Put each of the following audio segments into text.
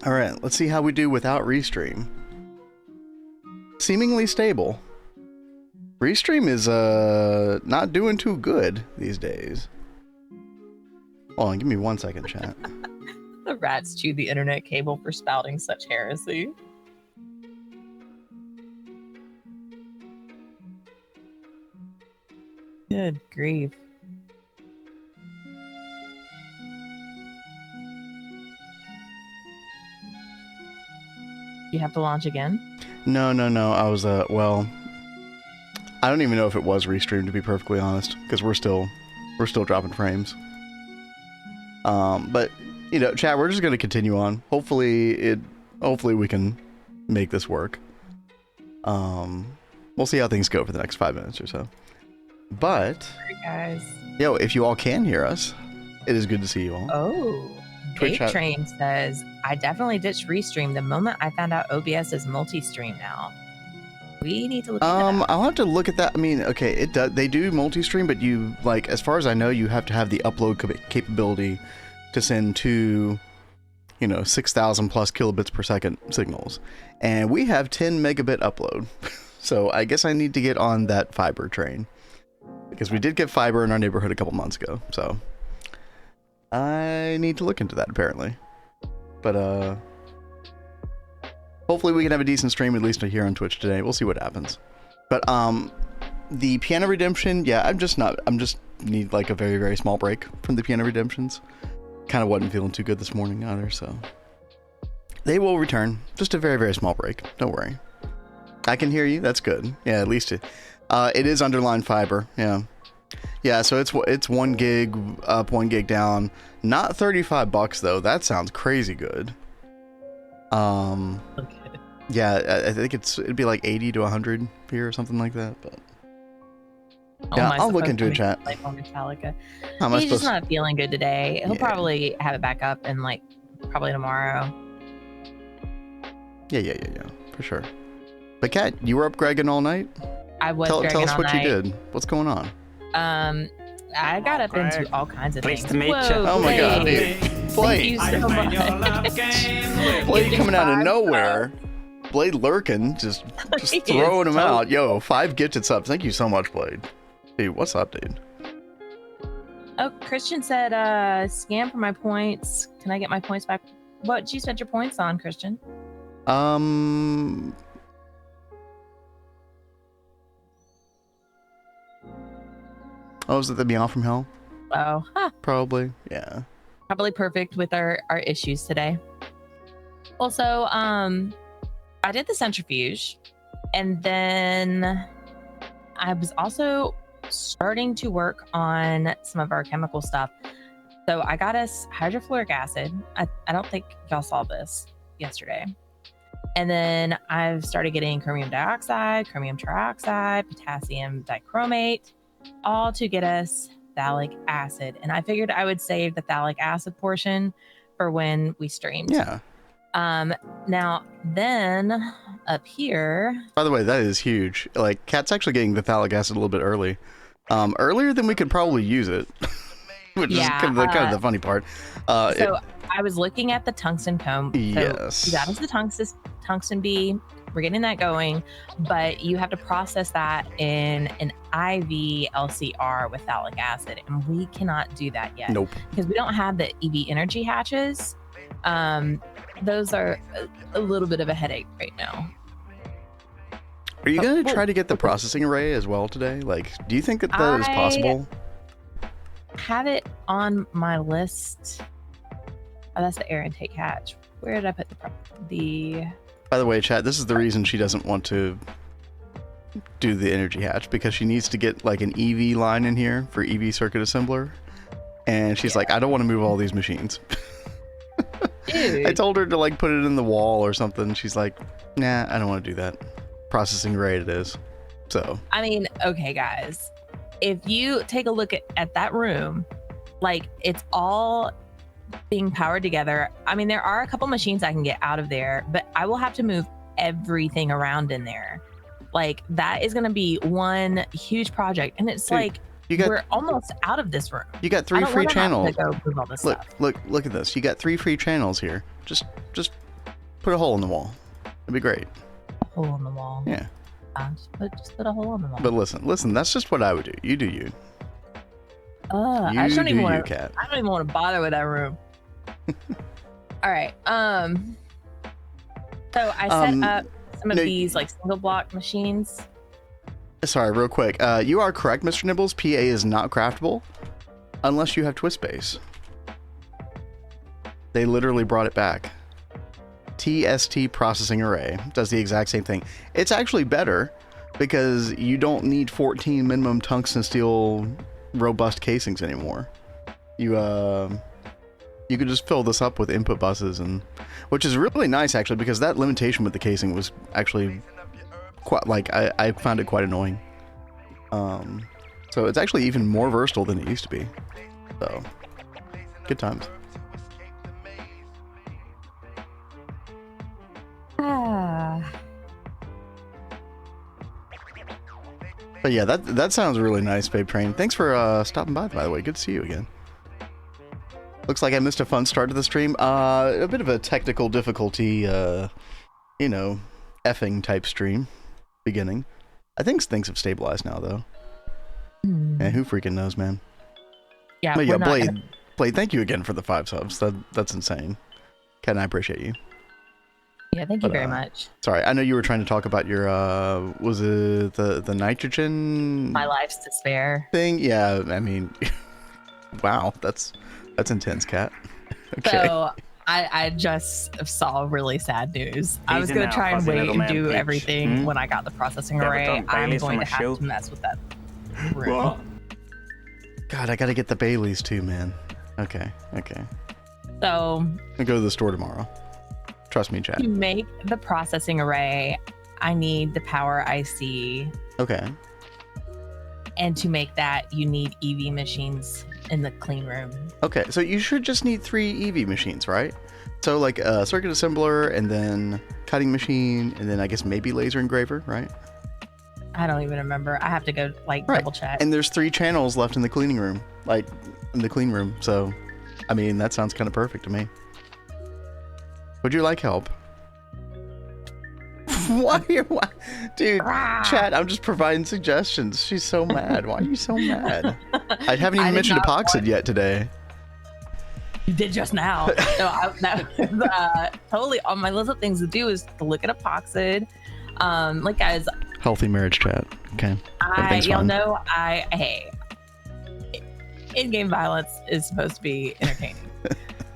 All right, let's see how we do without Restream. Seemingly stable. Restream is not doing too good these days. Hold on, give me 1 second, chat. The rats chew the internet cable for spouting such heresy. Good grief. You have to launch again? No. I was well, I don't even know if it was Restream, to be perfectly honest, because we're still dropping frames. But you know, chat, we're just gonna continue on. Hopefully we can make this work. We'll see how things go for the next 5 minutes or so. But Alright, guys. Yo, if you all can hear us, it is good to see you all. Oh, Twitch Vape Train says, I definitely ditched Restream the moment I found out OBS is multi-stream now. We need to look into that. I'll have to look at that. I mean, okay, it does. They do multi-stream, but you, like, as far as I know, you have to have the upload capability to send two, 6,000 plus kilobits per second signals, and we have 10 megabit upload. So I guess I need to get on that fiber train, because we did get fiber in our neighborhood a couple months ago. So I need to look into that apparently, but hopefully we can have a decent stream at least here on Twitch today. We'll see what happens. But the Piano Redemption, yeah, I'm just need like a very, very small break from the Piano Redemptions. Kind of wasn't feeling too good this morning either, so they will return. Just a very, very small break. Don't worry. I can hear you. That's good. Yeah, at least it is underline fiber. Yeah. So it's 1 gig up, 1 gig down. Not $35 though. That sounds crazy good. Okay. Yeah, I think it'd be like 80 to 100 here or something like that. But Oh, yeah, am I I'll look supposed into to it, chat. Like on Metallica. How am I He's just supposed? not feeling good today. He'll Yeah. probably have it back up and like probably tomorrow. Yeah, for sure. But Kat, you were up Gregging all night? I was Tell us all what night. you did. What's going on? I got up into all kinds of Pleased things. to meet you. Oh my god, Blade. dude. Thank Blade. you so much. Blade coming out of 5 nowhere. Blade lurking, just He throwing is him out. Yo, 5 gifted subs. Thank you so much, Blade. Dude, what's up, dude? Oh, Christian said, scan for my points. Can I get my points back? What did you spend your points on, Christian? Oh, is it the Beyond from Hell? Oh, Probably. Yeah. probably perfect with our issues today. Also, I did the centrifuge, and then I was also starting to work on some of our chemical stuff. So I got us hydrofluoric acid. I don't think y'all saw this yesterday. And then I've started getting chromium dioxide, chromium trioxide, potassium dichromate, all to get us phthalic acid. And I figured I would save the phthalic acid portion for when we streamed. Yeah. Now then up here. By the way, that is huge. Like, Kat's actually getting the phthalic acid a little bit early. Earlier than we could probably use it. Which is kind of the funny part. I was looking at the tungsten comb. Yes. So that is the tungsten bee. We're getting that going, but you have to process that in an IV LCR with phthalic acid, and we cannot do that yet. Nope. Because we don't have the EV energy hatches. Those are a little bit of a headache right now. Are you going to try to get the processing array as well today? Like, do you think that is possible? Have it on my list. Oh, that's the air intake hatch. Where did I put the By the way, chat, this is the reason she doesn't want to do the energy hatch, because she needs to get like an EV line in here for EV circuit assembler. And she's like, I don't want to move all these machines. Dude. I told her to like put it in the wall or something. She's like, nah, I don't want to do that. Processing array it is. So I mean, okay, guys, if you take a look at that room, like it's all being powered together. I mean, there are a couple machines I can get out of there, but I will have to move everything around in there. Like that is going to be one huge project, and it's Dude, like we're almost out of this room. You got 3 free channels. Go move all this stuff. Look at this. You got 3 free channels here. Just Put a hole in the wall. It'd be great. A hole in the wall. Yeah. Just put a hole in the wall. But listen, that's just what I would do. You do you. I just don't even want to. Cat. I don't even want to bother with that room. All right. So I set up some of these like single block machines. Sorry, real quick. You are correct, Mr. Nibbles. PA is not craftable unless you have twist base. They literally brought it back. TST processing array does the exact same thing. It's actually better because you don't need 14 minimum tungsten steel robust casings anymore. You could just fill this up with input buses, and which is really nice actually, because that limitation with the casing was actually quite like I found it quite annoying. So it's actually even more versatile than it used to be. So good times. But yeah, that sounds really nice, Babe Train. Thanks for stopping by the way. Good to see you again. Looks like I missed a fun start to the stream. A bit of a technical difficulty, you know, effing type stream beginning. I think things have stabilized now, though. And who freaking knows, man? Yeah, but yeah, Blade, thank you again for the 5 subs. That's insane. Ken, I appreciate you. Yeah, thank you very much. Sorry, I know you were trying to talk about your was it the nitrogen? My life's despair thing. Yeah, I mean, wow, that's intense, Cat. Okay. So I just saw really sad news. I was gonna try and wait and do everything when I got the processing array. I'm going to have to mess with that room. God, I gotta get the Baileys too, man. Okay. So I'll go to the store tomorrow. Trust me, chat. To make the processing array, I need the power IC. Okay. And to make that, you need EV machines in the clean room. Okay, so you should just need 3 EV machines, right? So like a circuit assembler, and then cutting machine, and then I guess maybe laser engraver, right? I don't even remember. I have to go double check. And there's 3 channels left in the cleaning room, like in the clean room. So, I mean, that sounds kind of perfect to me. Would you like help? Why? Dude, chat, I'm just providing suggestions. She's so mad. Why are you so mad? I haven't even mentioned epoxid yet today. You did just now. No, that was totally on my list of things to do is to look at epoxid. Like guys, healthy marriage chat. Okay. Y'all know hey, in-game violence is supposed to be entertaining.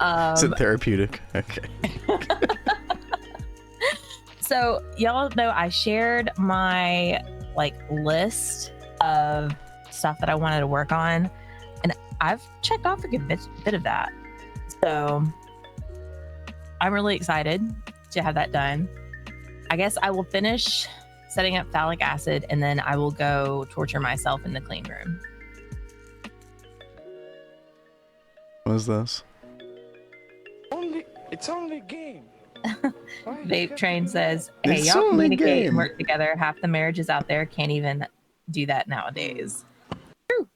Is it therapeutic? Okay. So y'all know I shared my list of stuff that I wanted to work on, and I've checked off a good bit of that. So I'm really excited to have that done. I guess I will finish setting up phthalic acid, and then I will go torture myself in the clean room. What is this? It's only a game. Vape Train says, hey, y'all communicate and work together. Half the marriages out there can't even do that nowadays. True.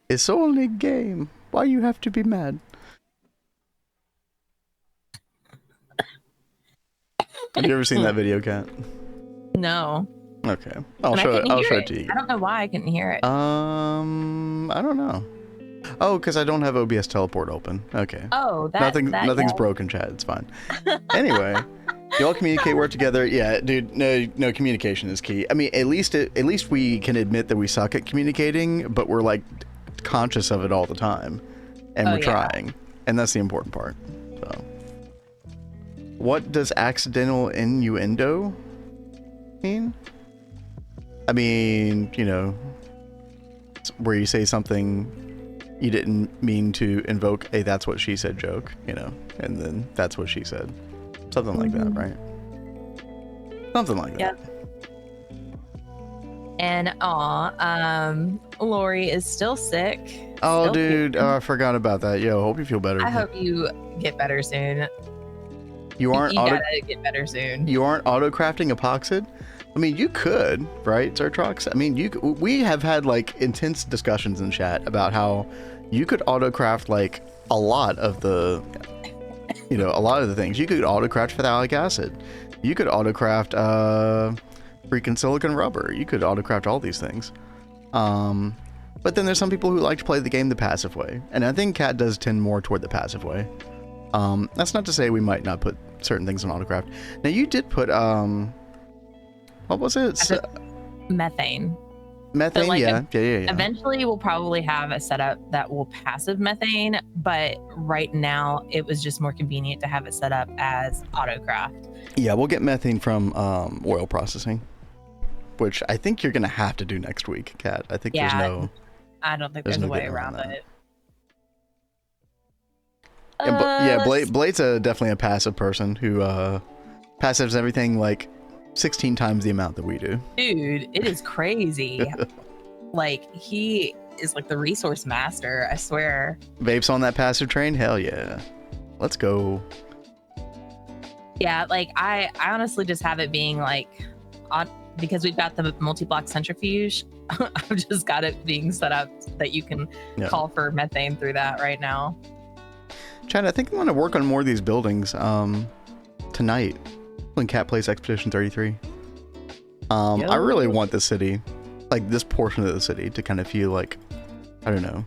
It's only a game. Why you have to be mad? Have you ever seen that video, Kat? No. Okay. I'll show it to you. I don't know why I couldn't hear it. I don't know. Oh, because I don't have OBS teleport open. Okay. Oh, nothing's broken, chat. It's fine. Anyway, you all communicate, work together. Yeah, dude. No, communication is key. I mean, at least we can admit that we suck at communicating, but we're like conscious of it all the time, and we're trying, and that's the important part. So, what does accidental innuendo mean? I mean, where you say something you didn't mean to invoke a "that's what she said" joke, and then that's what she said. Something like that, right? Something like that. Yep. And Lori is still sick. Oh, dude, I forgot about that. Yo, hope you feel better. I hope you get better soon. You gotta get better soon. You aren't auto-crafting epoxid? I mean, you could, right, Zertrox? I mean, we have had intense discussions in chat about how you could auto-craft a lot of the You know, a lot of the things. You could autocraft phthalic acid. You could autocraft freaking silicon rubber. You could autocraft all these things. But then there's some people who like to play the game the passive way. And I think Cat does tend more toward the passive way. That's not to say we might not put certain things on autocraft. Now you did put, what was it? Methane. Methane, So, like, yeah. Eventually we'll probably have a setup that will passive methane, but right now it was just more convenient to have it set up as autocraft. Yeah, we'll get methane from oil processing, which I think you're gonna have to do next week, Kat. I think there's no. I don't think there's a way around it. Blade's definitely a passive person who passives everything like 16 times the amount that we do. Dude, it is crazy. Like, he is like the resource master, I swear. Vapes on that passive train? Hell yeah. Let's go. Yeah, like I honestly just have it being like, because we've got the multi-block centrifuge, I've just got it being set up that you can call for methane through that right now. Chad, I think I'm going to work on more of these buildings tonight when Cat plays Expedition 33. I really want the city, like this portion of the city, to kind of feel like, I don't know,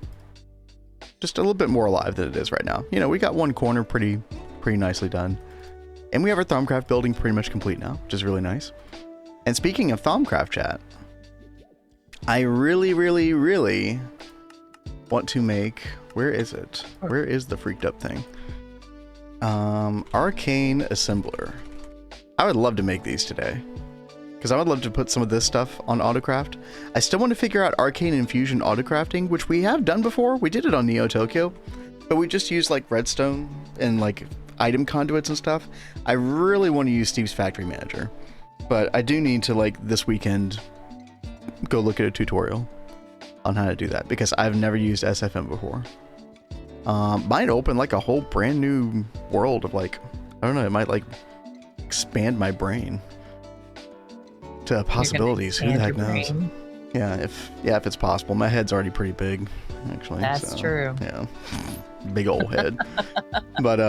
just a little bit more alive than it is right now. You know, we got one corner pretty nicely done. And we have our Thaumcraft building pretty much complete now, which is really nice. And speaking of Thaumcraft, chat, I really want to make, where is it? Where is the freaked up thing? Arcane Assembler. I would love to make these today, because I would love to put some of this stuff on autocraft. I still want to figure out Arcane Infusion autocrafting, which we have done before. We did it on Neo Tokyo, but we just used like redstone and like item conduits and stuff. I really want to use Steve's Factory Manager, but I do need to, like, this weekend go look at a tutorial on how to do that, because I've never used SFM before. Might open like a whole brand new world of, like, I don't know, it might like expand my brain to possibilities. Who the heck knows? Yeah, if it's possible. My head's already pretty big, actually. That's true. Yeah, big old head. But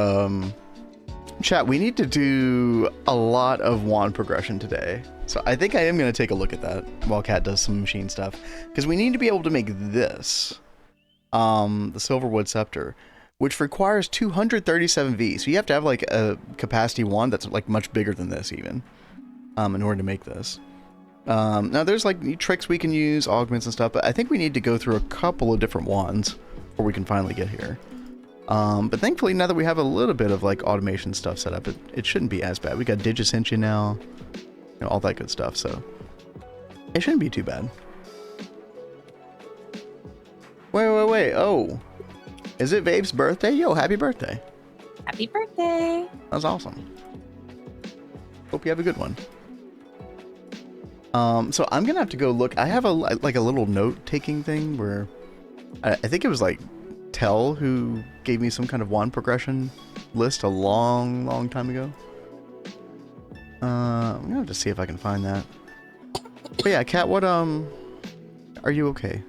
chat, we need to do a lot of wand progression today, so I think I am going to take a look at that while Kat does some machine stuff, because we need to be able to make this, the Silverwood Scepter, which requires 237 V. So you have to have like a capacity wand that's like much bigger than this even, in order to make this. Now there's like tricks we can use, augments and stuff, but I think we need to go through a couple of different wands before we can finally get here. But thankfully, now that we have a little bit of like automation stuff set up, it shouldn't be as bad. We got Digisentia now, you know, all that good stuff, so it shouldn't be too bad. Wait. Oh, is it Vape's birthday? Yo, happy birthday. Happy birthday. That's awesome. Hope you have a good one. So I'm gonna have to go look. I have a little note-taking thing where I think it was like Tell who gave me some kind of wand progression list a long time ago. I'm gonna have to see if I can find that. But yeah, Kat, what are you okay?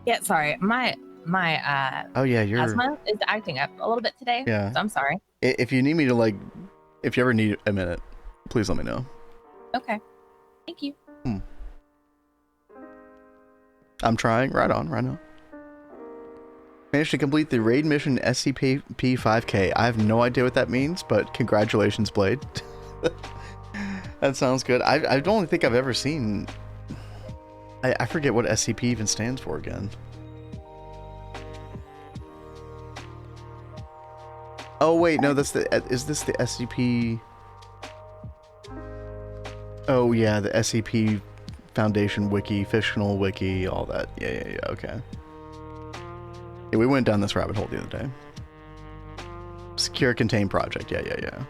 Yeah, sorry. My oh yeah, your asthma is acting up a little bit today. Yeah. So I'm sorry. If you need me to, like, if you ever need a minute, please let me know. Okay. Thank you. I'm trying. Right on. Managed to complete the raid mission SCP 5K. I have no idea what that means, but congratulations, Blade. That sounds good. I don't think I've ever seen. I forget what SCP even stands for again. Oh wait, no, that's the. Is this the SCP? Oh yeah, the SCP Foundation wiki, fictional wiki, all that. Yeah. Okay. Yeah, we went down this rabbit hole the other day. Secure Contain Project. Yeah.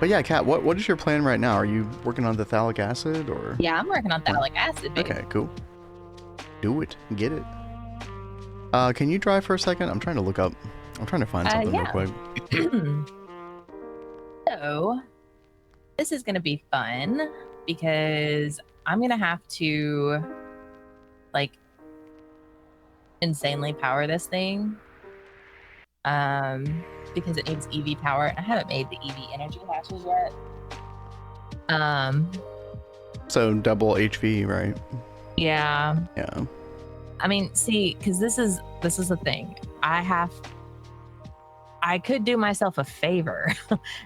But yeah, Kat, what is your plan right now? Are you working on the phthalic acid or? Yeah, I'm working on phthalic acid, baby. Okay, cool. Do it. Get it. Can you drive for a second? I'm trying to look up. I'm trying to find something real quick. So, this is going to be fun because I'm going to have to, like, insanely power this thing. Because it needs EV power. I haven't made the EV energy hatches yet. So double HV, right? Yeah. Yeah. I mean, see, because this is the thing. I could do myself a favor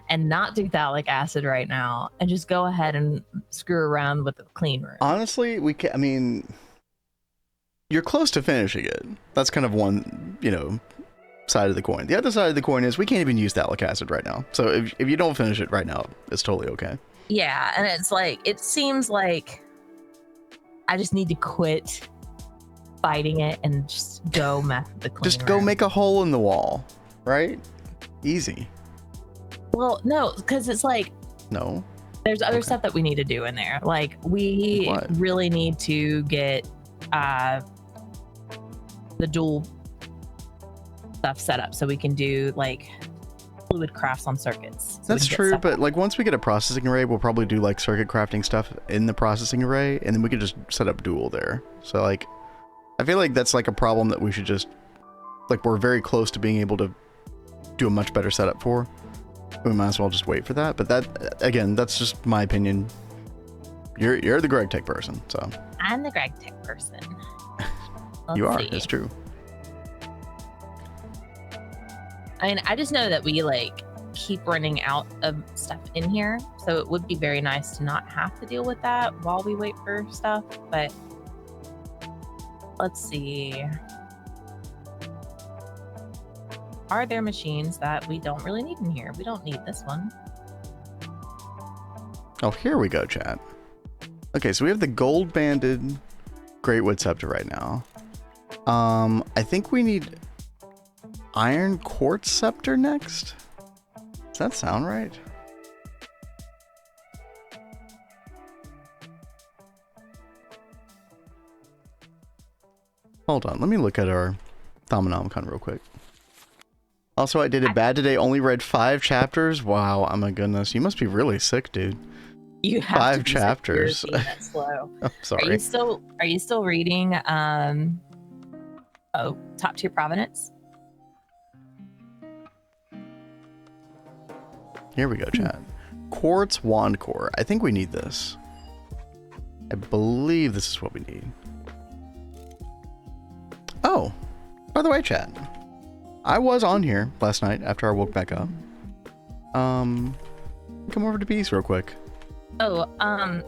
and not do phthalic acid right now and just go ahead and screw around with the clean room. Honestly, we can. I mean, you're close to finishing it. That's kind of one, side of the coin. The other side of the coin is we can't even use phthalic acid right now. So if you don't finish it right now, it's totally okay. Yeah, and it's like, it seems like I just need to quit fighting it and just go mess with the clean Just go room. make a hole in the wall, right? Easy. Well, no, because it's like, No. there's other Okay. stuff that we need to do in there. Like, we What? really need to get the dual stuff set up so we can do like fluid crafts on circuits. So we That's can get true, stuff but up. like once we get a processing array, we'll probably do like circuit crafting stuff in the processing array, and then we could just set up dual there. So like, I feel like that's like a problem that we should just, like, we're very close to being able to do a much better setup for. We might as well just wait for that. But that, again, that's just my opinion. You're the Gregtech person, so. I'm the Gregtech person. You are, see. it's true. I mean, I just know that we like keep running out of stuff in here, so it would be very nice to not have to deal with that while we wait for stuff. But let's see. Are there machines that we don't really need in here? We don't need this one. Oh, here we go, chat. Okay, so we have the gold banded Greatwood Scepter right now. I think we need Iron Quartz Scepter next. Does that sound right? Hold on, let me look at our Thaumanomicon real quick. Also, I did it bad today, only read 5 chapters. Wow, oh my goodness. You must be really sick, dude. You have 5 to be chapters. secure, being that slow. I'm sorry. Are you still reading Top Tier Provenance? Here we go, chat. Quartz Wand Core. I think we need this. I believe this is what we need. Oh, by the way, chat. I was on here last night after I woke back up. Come over to peace real quick. Oh, What's I'm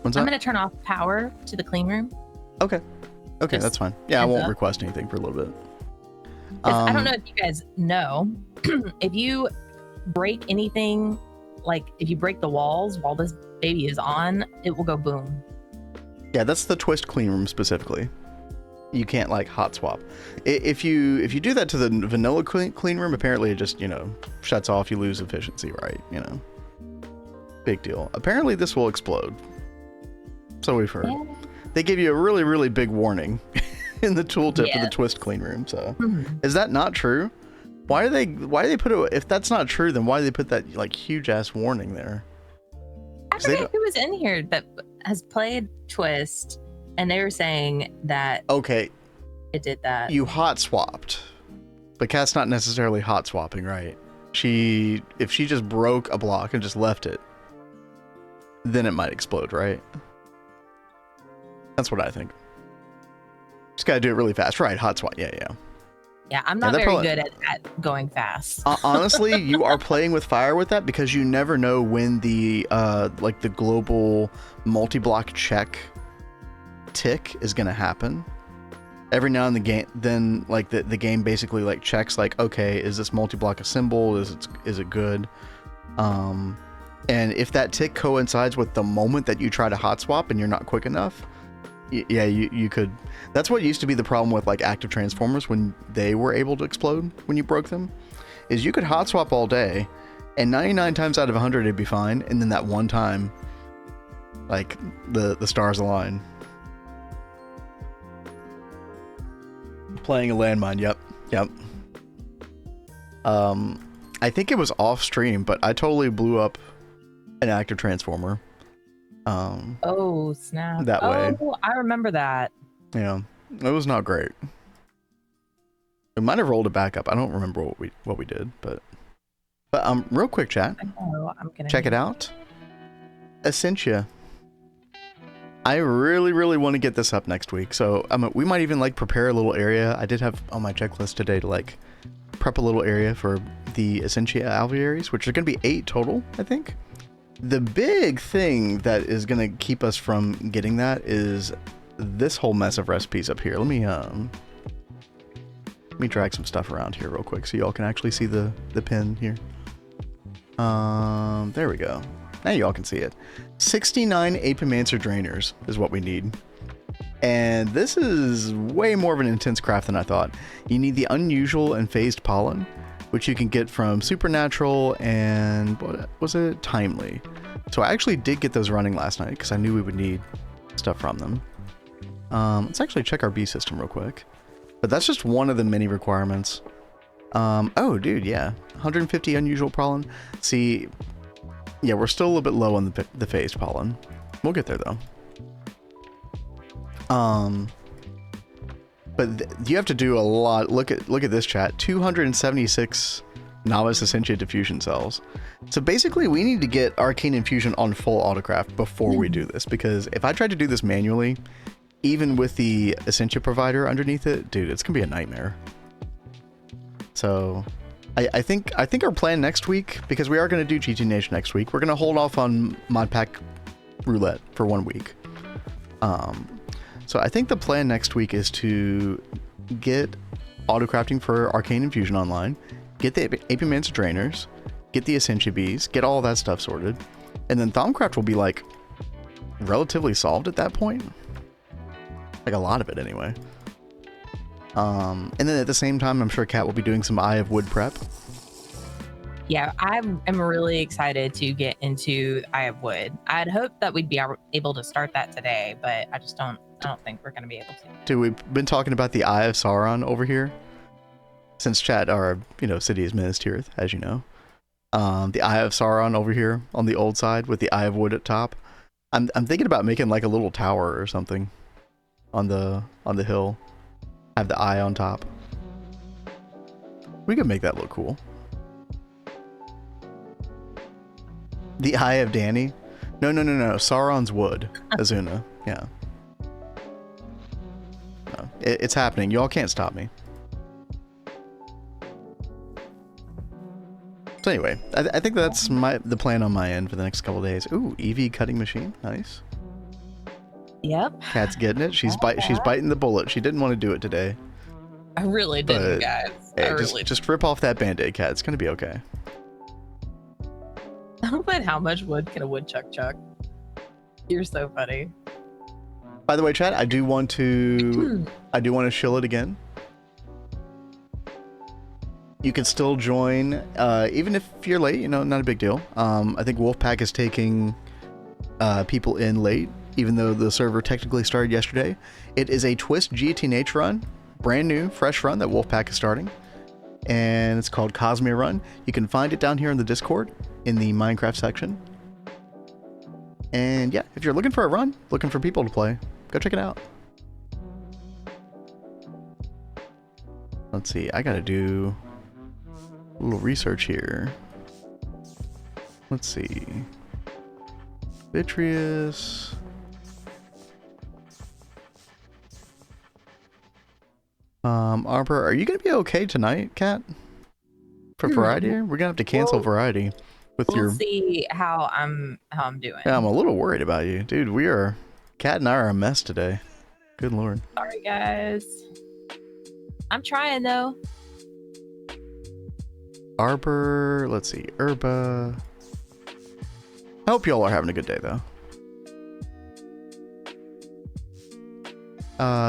up? gonna turn off power to the clean room. Okay. Okay, Just that's fine. Yeah, I heads won't up. request anything for a little bit. I don't know if you guys know, if you break anything, like if you break the walls while this baby is on, it will go boom. Yeah, that's the twist clean room specifically. You can't like hot swap. If you do that to the vanilla clean room, apparently it just, shuts off, you lose efficiency, right? Big deal. Apparently this will explode. So we've heard. Yeah. They gave you a really, really big warning in the tooltip for the Yeah. twist clean room. So Mhm. is that not true? Why do they put it, if that's not true, then why do they put that like huge ass warning there? I forget who was in here that has played Twist, and they were saying that Okay, it did that. you hot swapped, but Kat's not necessarily hot swapping, right? If she just broke a block and just left it, then it might explode, right? That's what I think. Just gotta do it really fast, right? Hot swap, yeah. Yeah, I'm not that very probably- good at going fast. Honestly, you are playing with fire with that because you never know when the like the global multi-block check tick is gonna happen. Every now and then like the game basically like checks like, okay, is this multi-block a symbol? Is it good? And if that tick coincides with the moment that you try to hot swap and you're not quick enough, yeah, you could. That's what used to be the problem with like active transformers when they were able to explode when you broke them, is you could hot swap all day and 99 times out of 100 it'd be fine, and then that one time like the stars align. Playing a landmine, yep. I think it was off stream, but I totally blew up an active transformer. Oh snap! That way. Oh, I remember that. Yeah. It was not great. We might have rolled it back up. I don't remember what we did, but real quick, chat. I'm gonna Check it out. Essentia. I really, really want to get this up next week. So we might even like prepare a little area. I did have on my checklist today to like prep a little area for the Essentia alvearies, which are going to be 8 total, I think. The big thing that is going to keep us from getting that is this whole mess of recipes up here. Let me drag some stuff around here real quick so y'all can actually see the pin here. There we go. Now y'all can see it. 69 Apimancer drainers is what we need. And this is way more of an intense craft than I thought. You need the unusual and phased pollen, which you can get from Supernatural and what was it? Timely. So I actually did get those running last night because I knew we would need stuff from them. Let's actually check our bee system real quick. But that's just one of the many requirements. Oh, dude, yeah. 150 unusual pollen. See, yeah, we're still a little bit low on the phased pollen. We'll get there, though. But you have to do a lot. Look at this, chat. 276 novice Essentia diffusion cells. So basically, we need to get Arcane Infusion on full autocraft before we do this. Because if I tried to do this manually, even with the Essentia provider underneath it, dude, it's gonna be a nightmare. So I think our plan next week, because we are gonna do GTNH next week, we're gonna hold off on mod pack roulette for 1 week. So I think the plan next week is to get autocrafting for Arcane Infusion online, get the Apimancer drainers, get the Essentia bees, get all of that stuff sorted, and then Thaumcraft will be like relatively solved at that point. Like a lot of it anyway. And then at the same time, I'm sure Kat will be doing some Eye of Wood prep. Yeah, I'm really excited to get into Eye of Wood. I'd hoped that we'd be able to start that today, but I don't think we're going to be able to. Dude, we've been talking about the Eye of Sauron over here since chat, our city is Minas Tirith, as you know. The Eye of Sauron over here on the old side with the Eye of Wood at top. I'm thinking about making like a little tower or something on the hill. Have the eye on top. We could make that look cool. The Eye of Danny? No. Sauron's Wood. Azuna. Yeah. No, it's happening. Y'all can't stop me. So anyway, I think that's the plan on my end for the next couple of days. Ooh, EV cutting machine. Nice. Yep. Kat's getting it. She's biting the bullet. She didn't want to do it today. I really didn't, guys. Hey, just rip off that band-aid, Kat. It's gonna be okay. But how much wood can a woodchuck chuck? You're so funny. By the way, chat, I do want to shill it again. You can still join, even if you're late. Not a big deal. I think Wolfpack is taking people in late, even though the server technically started yesterday. It is a Twist GTNH run, brand new, fresh run that Wolfpack is starting, and it's called Cosmere Run. You can find it down here in the Discord in the Minecraft section. And yeah, if you're looking for a run, looking for people to play, go check it out. Let's see, I gotta do a little research here. Let's see. Vitreous. Arbor, are you gonna be okay tonight, Kat? For variety? We're gonna have to cancel variety with we'll see how I'm doing. Yeah, I'm a little worried about you. Dude, Kat and I are a mess today. Good lord. Sorry guys. I'm trying though. Arbor, let's see, Herba. I hope y'all are having a good day though.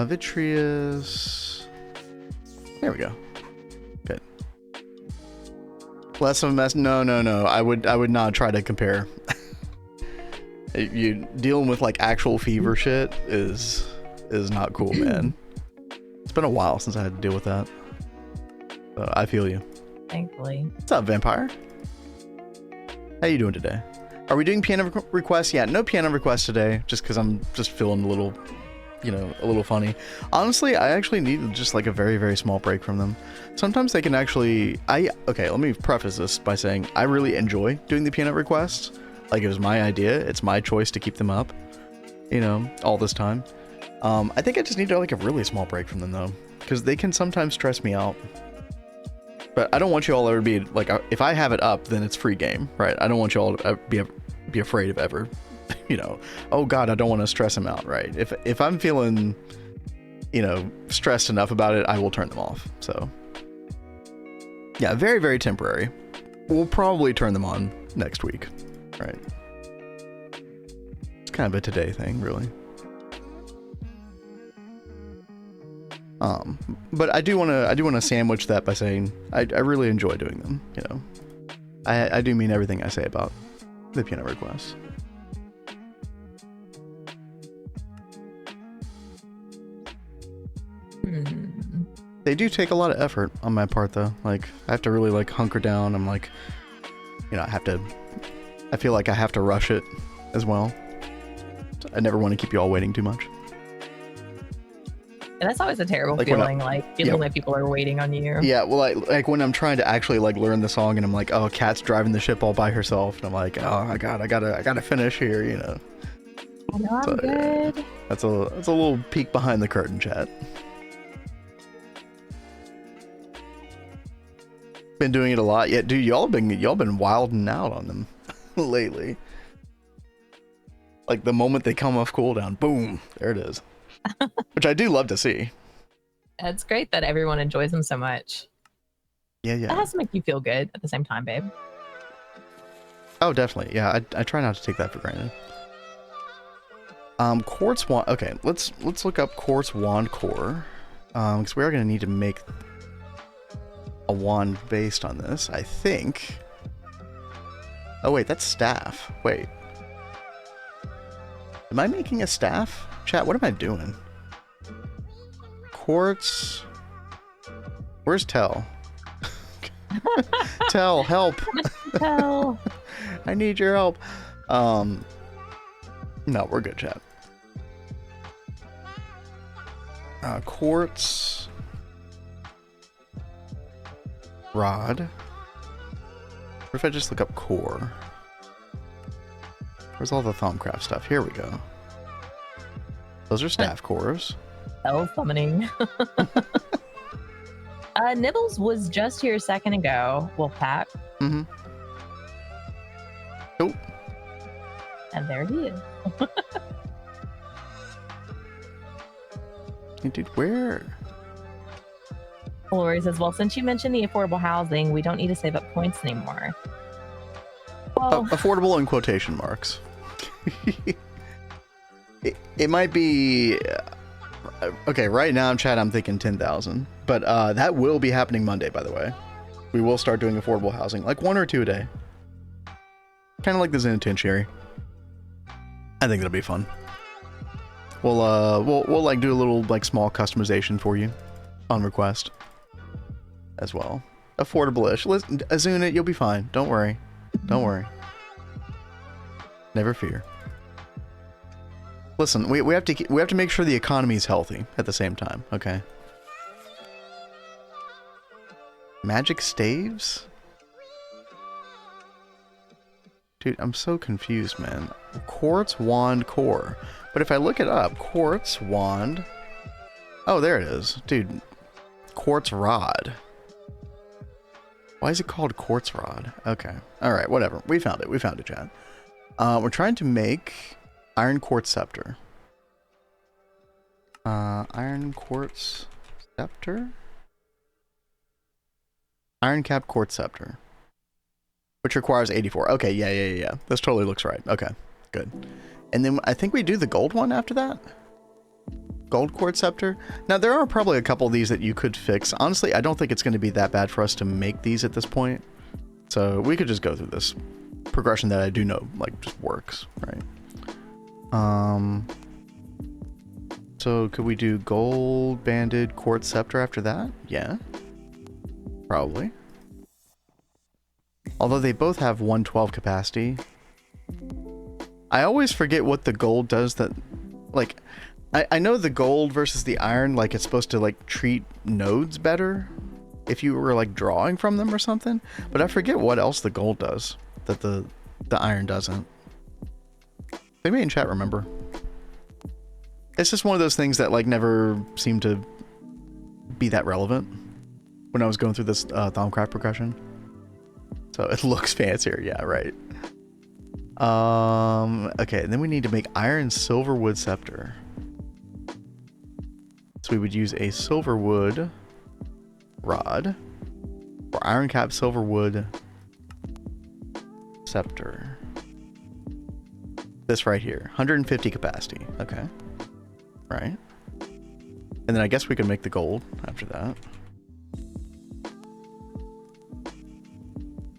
Vitreous. There we go. Good. Less of a mess. No. I would not try to compare. You dealing with like actual fever shit is not cool, man. It's been a while since I had to deal with that. So I feel you. Thankfully. What's up, Vampire? How you doing today? Are we doing piano requests? Yeah, no piano requests today, just because I'm just feeling a little you know, a little funny. Honestly, I actually need just like a very, very small break from them. Sometimes they can actually, okay, let me preface this by saying I really enjoy doing the peanut requests. Like, it was my idea. It's my choice to keep them up, you know, all this time. I think I just need like a really small break from them though, because they can sometimes stress me out. But I don't want you all ever be like, if I have it up, then it's free game, right? I don't want you all to be afraid of ever, you know, oh God, I don't want to stress him out, right? If I'm feeling, you know, stressed enough about it, I will turn them off. So yeah, very, very temporary. We'll probably turn them on next week, right? It's kind of a today thing, really. But I do want to sandwich that by saying I really enjoy doing them, you know. I do mean everything I say about the peanut requests. They do take a lot of effort on my part though. Like, I have to really like hunker down. I'm like, you know, I feel like I have to rush it as well. I never want to keep you all waiting too much. And that's always a terrible feeling, like feeling like people are waiting on you. Yeah, well, like when I'm trying to actually like learn the song, and I'm like, oh, Kat's driving the ship all by herself, and I'm like, oh my God, I gotta finish here, you know. I know, I'm good. Yeah, that's a little peek behind the curtain, chat. Been doing it a lot, yeah, dude. Y'all been wilding out on them lately. Like the moment they come off cooldown, boom, there it is. Which I do love to see. It's great that everyone enjoys them so much. Yeah. That has to make you feel good at the same time, babe. Oh, definitely. Yeah, I try not to take that for granted. Quartz wand. Okay, let's look up quartz wand core. Because we are gonna need to make a wand based on this, I think. Oh wait, that's staff. Wait. Am I making a staff? Chat, what am I doing? Quartz. Where's Tell? Tell, help. Tell. I need your help. No, we're good, chat. Quartz. Rod. What if I just look up core? Where's all the Thaumcraft stuff? Here we go. Those are staff cores. Summoning. Nibbles was just here a second ago. Wolfpack. Mm-hmm. Oh. And there he is. Hey, dude, where? Lori says, well, since you mentioned the affordable housing, we don't need to save up points anymore. Well, affordable in quotation marks. It might be okay. Right now, in chat, I'm thinking 10,000, but that will be happening Monday. By the way, we will start doing affordable housing, like 1 or 2 a day, kind of like the Zenitentiary. I think it'll be fun. We'll like do a little like small customization for you on request as well. Affordable-ish. Listen, Azuna, you'll be fine. Don't worry. Don't worry. Never fear. Listen, we have to make sure the economy is healthy at the same time, okay? Magic staves? Dude, I'm so confused, man. Quartz wand core. But if I look it up, quartz wand. Oh, there it is. Dude, quartz rod. Why is it called quartz rod? Okay. All right, whatever. We found it. We found it, chat. We're trying to make iron quartz scepter. Iron quartz scepter? Iron cap quartz scepter. Which requires 84. Okay, yeah. This totally looks right. Okay, good. And then I think we do the gold one after that. Gold quartz scepter. Now, there are probably a couple of these that you could fix. Honestly, I don't think it's going to be that bad for us to make these at this point. So we could just go through this progression that I do know, like, just works, right? So could we do gold banded quartz scepter after that? Yeah. Probably. Although they both have 112 capacity. I always forget what the gold does that, like, I know the gold versus the iron, like it's supposed to like treat nodes better if you were like drawing from them or something, but I forget what else the gold does that the iron doesn't. Maybe in chat remember. It's just one of those things that like never seemed to be that relevant when I was going through this Thaumcraft progression. So it looks fancier, yeah, right. Okay, and then we need to make iron silver wood scepter. So we would use a silver wood rod or iron cap silver wood scepter. This right here, 150 capacity. Okay, right. And then I guess we can make the gold after that.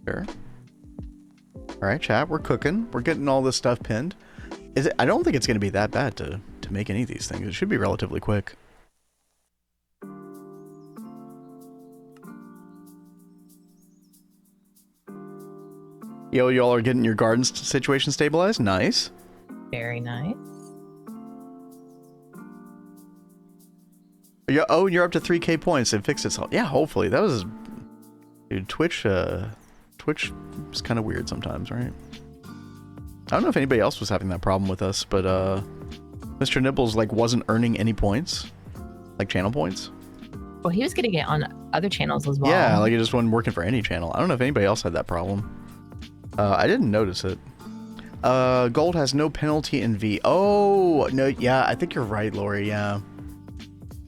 Sure. All right, chat, we're cooking. We're getting all this stuff pinned. Is it? I don't think it's going to be that bad to make any of these things. It should be relatively quick. Yo, y'all are getting your garden situation stabilized. Nice. Very nice. Yeah. Oh, you're up to 3K points. It fixed itself. Yeah, hopefully. That was, dude. Twitch is kind of weird sometimes, right? I don't know if anybody else was having that problem with us, but Mr. Nibbles like wasn't earning any points, like channel points. Well, he was getting it on other channels as well. Yeah, like it just wasn't working for any channel. I don't know if anybody else had that problem. I didn't notice it. Gold has no penalty in V. Oh, no, yeah, I think you're right, Lori, yeah.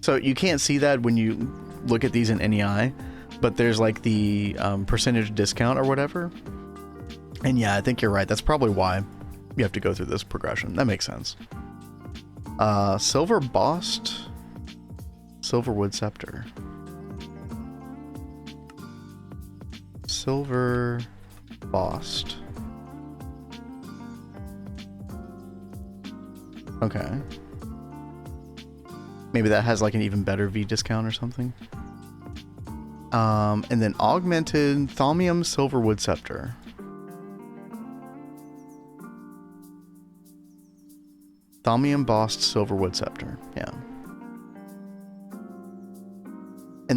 So you can't see that when you look at these in NEI, but there's like the percentage discount or whatever. And yeah, I think you're right. That's probably why you have to go through this progression. That makes sense. Silver bossed silver wood scepter. Silver bossed. Okay. Maybe that has like an even better V discount or something. And then augmented thaumium silver wood scepter. Thaumium bossed silver wood scepter. Yeah.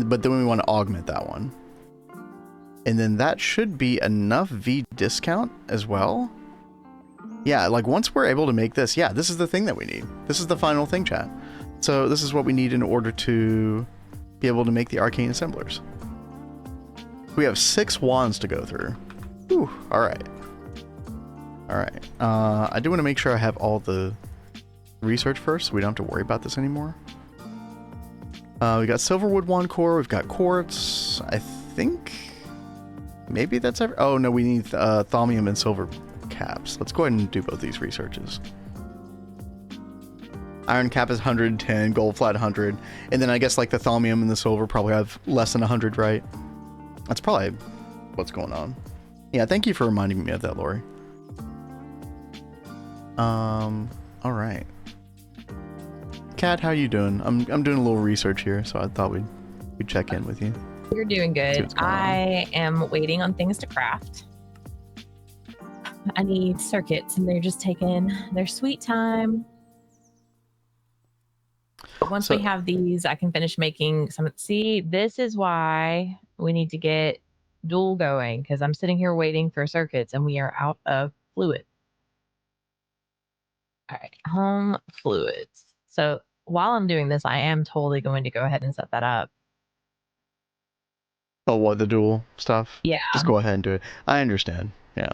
But then we want to augment that one. And then that should be enough V discount as well. Yeah, like once we're able to make this, yeah, this is the thing that we need. This is the final thing, chat. So this is what we need in order to be able to make the arcane assemblers. We have 6 wands to go through. Whew, all right. All right. I do want to make sure I have all the research first, so we don't have to worry about this anymore. We got silverwood wand core. We've got quartz. I think maybe that's every. Oh no, we need thaumium and silver caps. Let's go ahead and do both these researches. Iron cap is 110, gold flat 100, and then I guess like the thaumium and the silver probably have less than 100, right? That's probably what's going on. Yeah, thank you for reminding me of that, Lori. All right. Kat, how you doing? I'm doing a little research here, so I thought we'd check in with you. You're doing good. I am waiting on things to craft. I need circuits, and they're just taking their sweet time. But once we have these, I can finish making some. See, this is why we need to get dual going, because I'm sitting here waiting for circuits, and we are out of fluid. All right, home fluids. So while I'm doing this, I am totally going to go ahead and set that up. Oh, what, the dual stuff? Yeah. Just go ahead and do it. I understand. Yeah.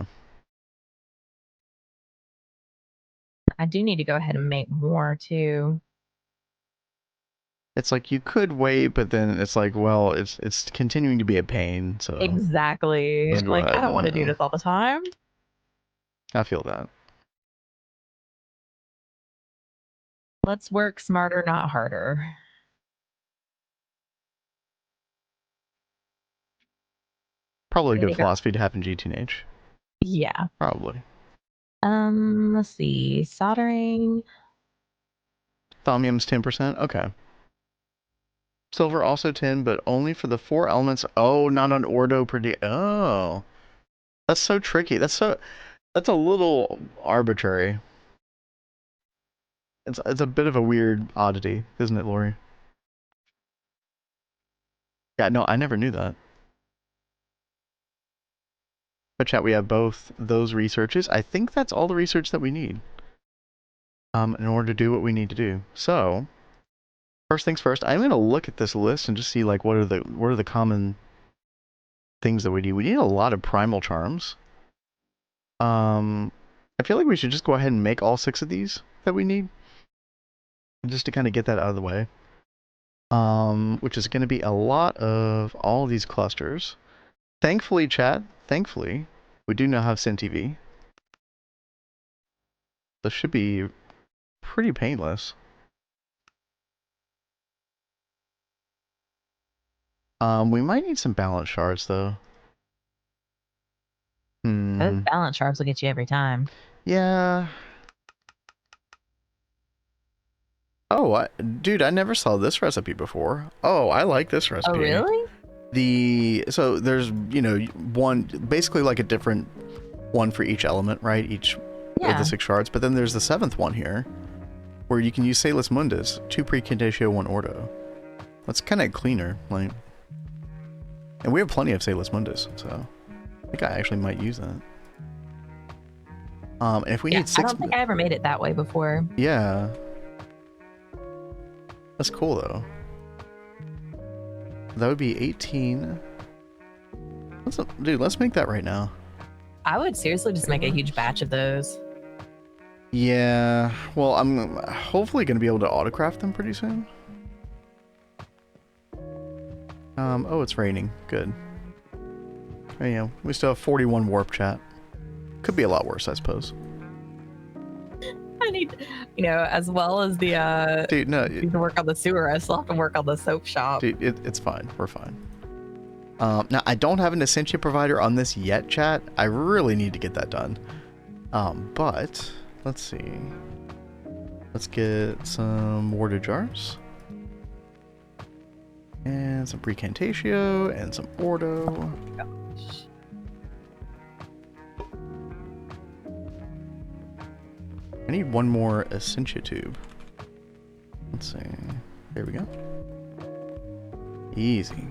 I do need to go ahead and make more too. It's like you could wait, but then it's like, well, it's continuing to be a pain. So exactly. Like I don't want to do this all the time. I feel that. Let's work smarter, not harder. Probably a good philosophy to have in GTNH. Yeah. Probably. Let's see. Soldering. Thaumium's 10%. Okay. Silver also 10, but only for the 4 elements. Oh, not on Ordo per day. Oh. That's so tricky. That's a little arbitrary. It's a bit of a weird oddity, isn't it, Lori? Yeah, no, I never knew that. But chat, we have both those researches. I think that's all the research that we need. In order to do what we need to do. So, first things first, I'm gonna look at this list and just see like what are the common things that we need. We need a lot of primal charms. I feel like we should just go ahead and make all 6 of these that we need, just to kind of get that out of the way. Which is going to be a lot of all these clusters. Thankfully, chat, thankfully, we do now have SynTV. This should be pretty painless. We might need some balance shards, though. Those balance shards will get you every time. Yeah. Oh, dude, I never saw this recipe before. Oh, I like this recipe. Oh, really? So there's, you know, one, basically like a different one for each element, right? Each of the 6 shards. But then there's the 7th one here, where you can use Salus Mundus, 2 Precantatio, 1 Ordo. That's kind of cleaner, like. And we have plenty of Salus Mundus, so I think I actually might use that. And if we need 6... I don't think I ever made it that way before. Yeah. That's cool, though. That would be 18. Dude, let's make that right now. I would seriously just make a huge batch of those. Yeah. Well, I'm hopefully going to be able to autocraft them pretty soon. Oh, it's raining. Good. You know, we still have 41 warp, chat. Could be a lot worse, I suppose. I need, you know, as well as the dude, no, need to work on the sewer, I still have to work on the soap shop. Dude, it's fine. We're fine. Now I don't have an Essentia provider on this yet, chat. I really need to get that done. But let's see. Let's get some water jars. And some Precantatio and some Ordo. Oh, gosh. I need one more Essentia tube. Let's see. There we go. Easy.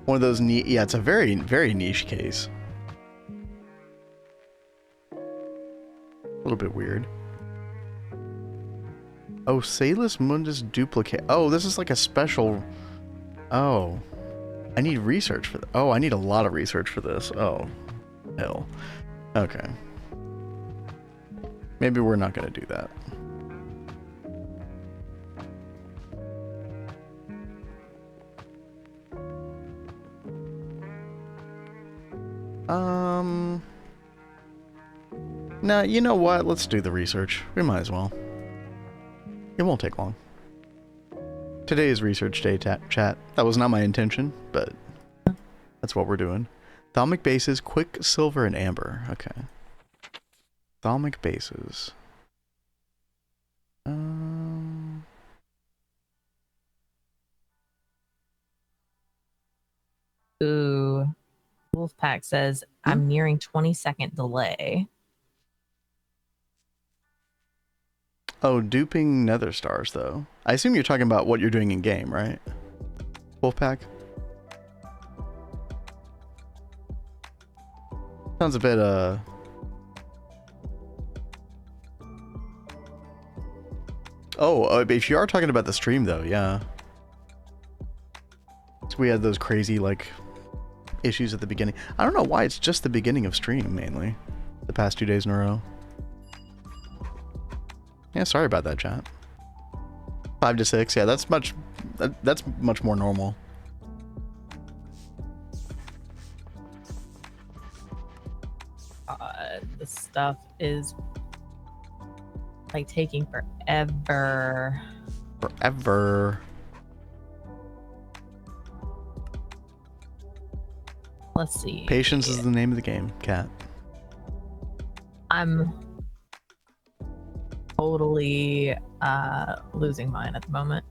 One of those neat. Yeah, it's a very, very niche case. A little bit weird. Oh, Salus Mundus duplicate. Oh, this is like a special. Oh, I need research for that. Oh, I need a lot of research for this. Oh, hell. Okay. Maybe we're not going to do that. Nah, you know what? Let's do the research. We might as well. It won't take long. Today is research day, chat. That was not my intention, but that's what we're doing. Thalmic bases, quicksilver, and amber. Okay. Thalmic bases. Ooh. Wolfpack says, I'm nearing 20-second delay. Oh, duping nether stars, though. I assume you're talking about what you're doing in game, right? Wolfpack? Sounds a bit, Oh, if you are talking about the stream, though, yeah. So we had those crazy, like, issues at the beginning. I don't know why it's just the beginning of stream, mainly. The past 2 days in a row. Yeah, sorry about that, chat. 5 to 6, yeah, that's much more normal. This stuff is like taking forever. Forever. Let's see. Patience is the name of the game, cat. I'm totally losing mine at the moment.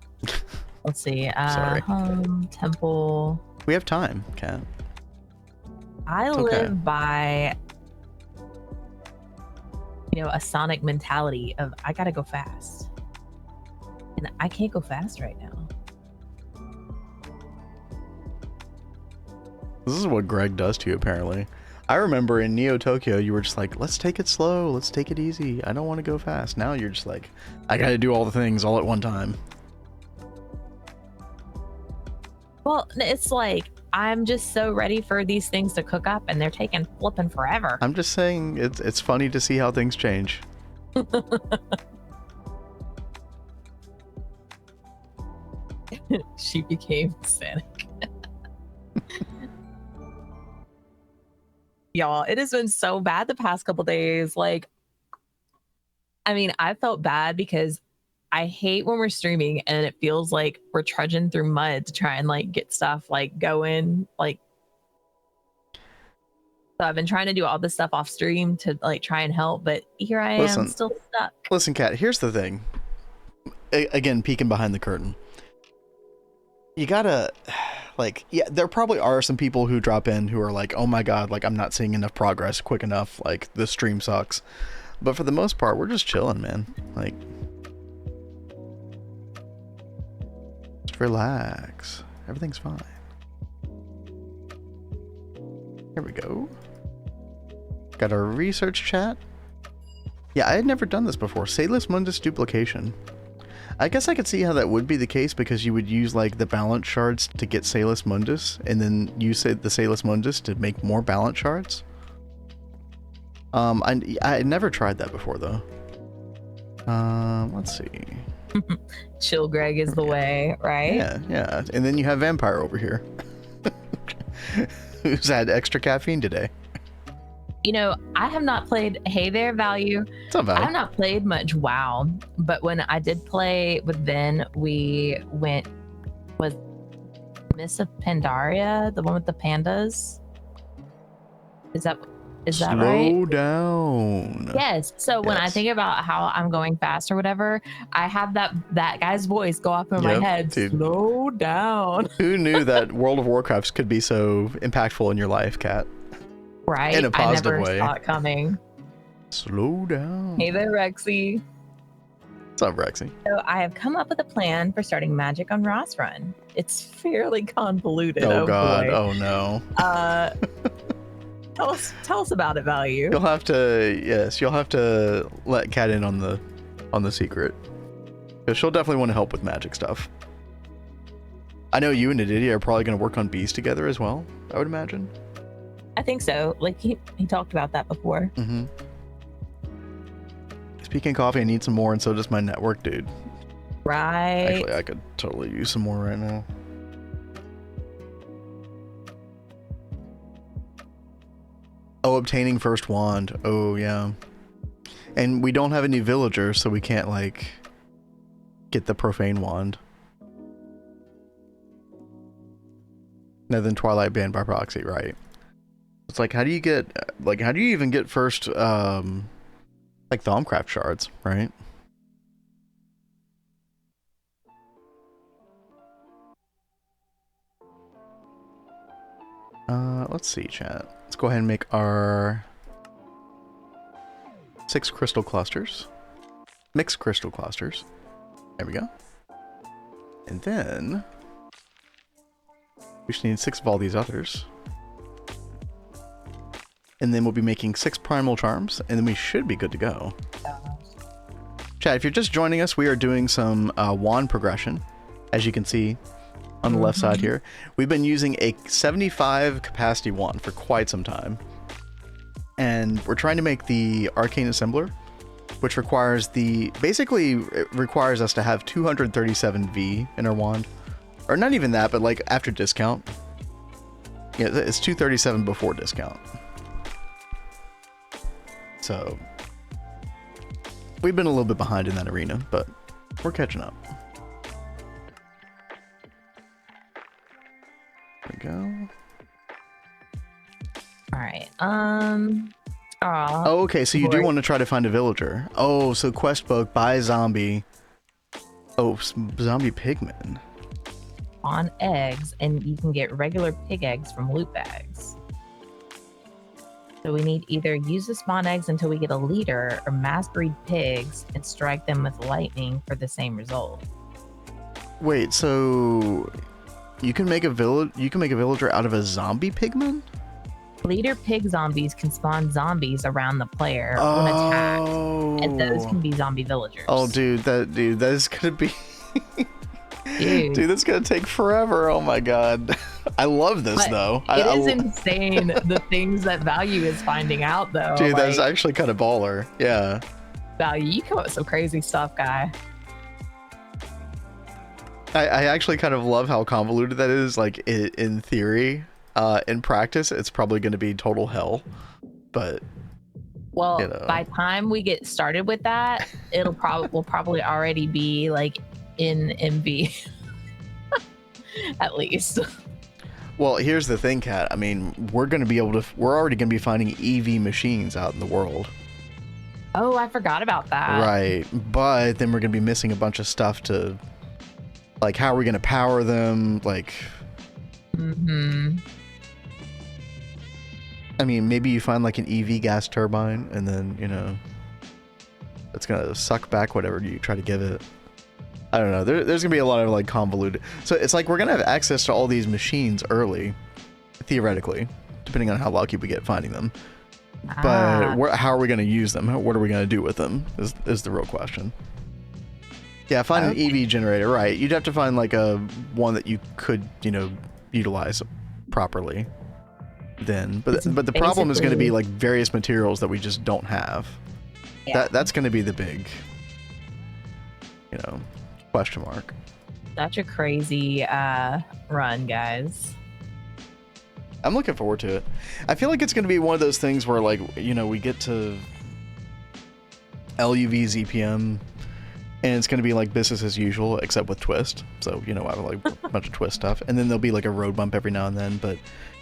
Let's see. Sorry. Home, temple. We have time, cat. I live by, a Sonic mentality of I gotta go fast. And I can't go fast right now. This is what Greg does to you, apparently. I remember in Neo Tokyo, you were just like, let's take it slow, let's take it easy. I don't want to go fast. Now you're just like, I gotta do all the things all at one time. Well, it's like, I'm just so ready for these things to cook up and they're taking flipping forever. I'm just saying, it's funny to see how things change. She became Sonic. Y'all, it has been so bad the past couple days. Like, I mean, I felt bad because I hate when we're streaming and it feels like we're trudging through mud to try and like get stuff like going. Like, so I've been trying to do all this stuff off stream to like try and help, but here I am still stuck. Listen, Kat, here's the thing. Again, peeking behind the curtain. You gotta, like, yeah, there probably are some people who drop in who are like, oh my god, like, I'm not seeing enough progress quick enough, like, the stream sucks. But for the most part, we're just chilling, man. Like, just relax. Everything's fine. Here we go. Got our research chat. Yeah, I had never done this before. Salus Mundus duplication. I guess I could see how that would be the case because you would use like the balance shards to get Salus Mundus and then use the Salus Mundus to make more balance shards. I never tried that before though. Let's see. Chill Greg is the way, right? Yeah. And then you have Vampire over here. Who's had extra caffeine today. I have not played. Hey there, Value. What's up, Value? I have not played much WoW, but when I did play with Vin, we went with Miss of Pandaria, the one with the pandas. Is that right? Slow down. Yes. So when I think about how I'm going fast or whatever, I have that guy's voice go up in my head. Dude. Slow down. Who knew that World of Warcraft could be so impactful in your life, Kat? Right. In a positive I never way. saw it coming. Slow down. Hey there, Rexy. What's up, Rexy? So I have come up with a plan for starting Magic on Ross Run. It's fairly convoluted. Oh God. Boy. Oh no. Tell us about it, Value. You'll have to let Kat in on the secret. Because she'll definitely want to help with magic stuff. I know you and Aditya are probably going to work on bees together as well, I would imagine. I think so. Like he talked about that before. Mm-hmm. Speaking of coffee, I need some more, and so does my network, dude. Right. Actually, I could totally use some more right now. Oh, obtaining first wand. Oh, yeah. And we don't have any villagers, so we can't, like, get the profane wand. Then Twilight banned by proxy, right? It's like, how do you even get first, like, Thaumcraft shards, right? Let's see, chat. Let's go ahead and make our 6 crystal clusters. Mixed crystal clusters. There we go. And then we just need 6 of all these others. And then we'll be making 6 primal charms, and then we should be good to go. Chat, if you're just joining us, we are doing some wand progression, as you can see on the left side here. We've been using a 75 capacity wand for quite some time. And we're trying to make the Arcane Assembler, which requires basically it requires us to have 237 V in our wand. Or not even that, but like after discount. Yeah, it's 237 before discount. So we've been a little bit behind in that arena, but we're catching up. There we go. All right. Oh, okay. So you do want to try to find a villager. Oh, so quest book, buy zombie. Oh, zombie pigmen. On eggs, and you can get regular pig eggs from loot bags. So we need either use the spawn eggs until we get a leader, or mass breed pigs and strike them with lightning for the same result. Wait, so you can make a villager out of a zombie pigman? Leader pig zombies can spawn zombies around the player when attacked, and those can be zombie villagers. Oh, dude, that is gonna be. Dude, that's gonna take forever. Oh my god, I love this though. It is insane the things that Value is finding out though. Dude, that's actually kind of baller. Yeah. Value, you come up with some crazy stuff, guy. I actually kind of love how convoluted that is. Like in theory, in practice, it's probably going to be total hell. But well, by the time we get started with that, we'll probably already be like in MV, at least. Well, here's the thing, Kat. I mean, we're already going to be finding EV machines out in the world. Oh, I forgot about that. Right, but then we're going to be missing a bunch of stuff to. Like, how are we going to power them? Like, I mean, maybe you find like an EV gas turbine and then, you know, it's going to suck back whatever you try to give it. I don't know. There's going to be a lot of like convoluted. So it's like we're going to have access to all these machines early, theoretically, depending on how lucky we get finding them. But how are we going to use them? What are we going to do with them is the real question. Yeah, find an EV generator, right. You'd have to find like one that you could, you know, utilize properly then. But the problem is going to be like various materials that we just don't have. Yeah. That's going to be the big, you know, question mark. Such a crazy run, guys. I'm looking forward to it. I feel like it's going to be one of those things where, like, you know, we get to LUV ZPM and it's going to be like business as usual, except with twist. So, you know, I have like a bunch of twist stuff. And then there'll be like a road bump every now and then. But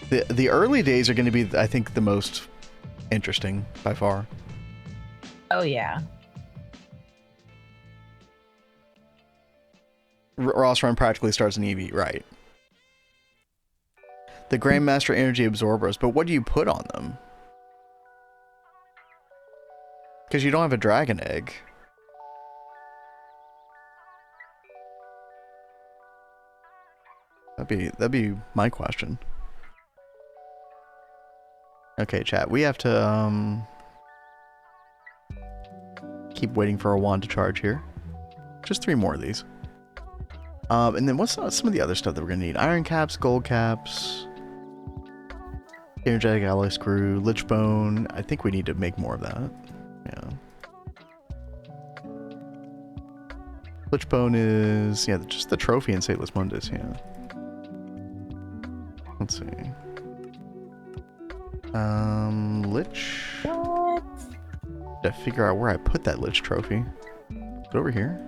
the early days are going to be, I think, the most interesting by far. Oh, yeah. Ross Run practically starts an EV, right. The Grandmaster Energy Absorbers, but what do you put on them? Because you don't have a dragon egg. That'd be my question. Okay, chat. We have to keep waiting for a wand to charge here. Just 3 more of these. And then what's some of the other stuff that we're gonna need? Iron caps, gold caps, energetic alloy screw, lich bone. I think we need to make more of that. Yeah. Lich bone is just the trophy in Sateless Mundus. Yeah. Let's see. Lich. What? Gotta figure out where I put that Lich trophy. Is it over here?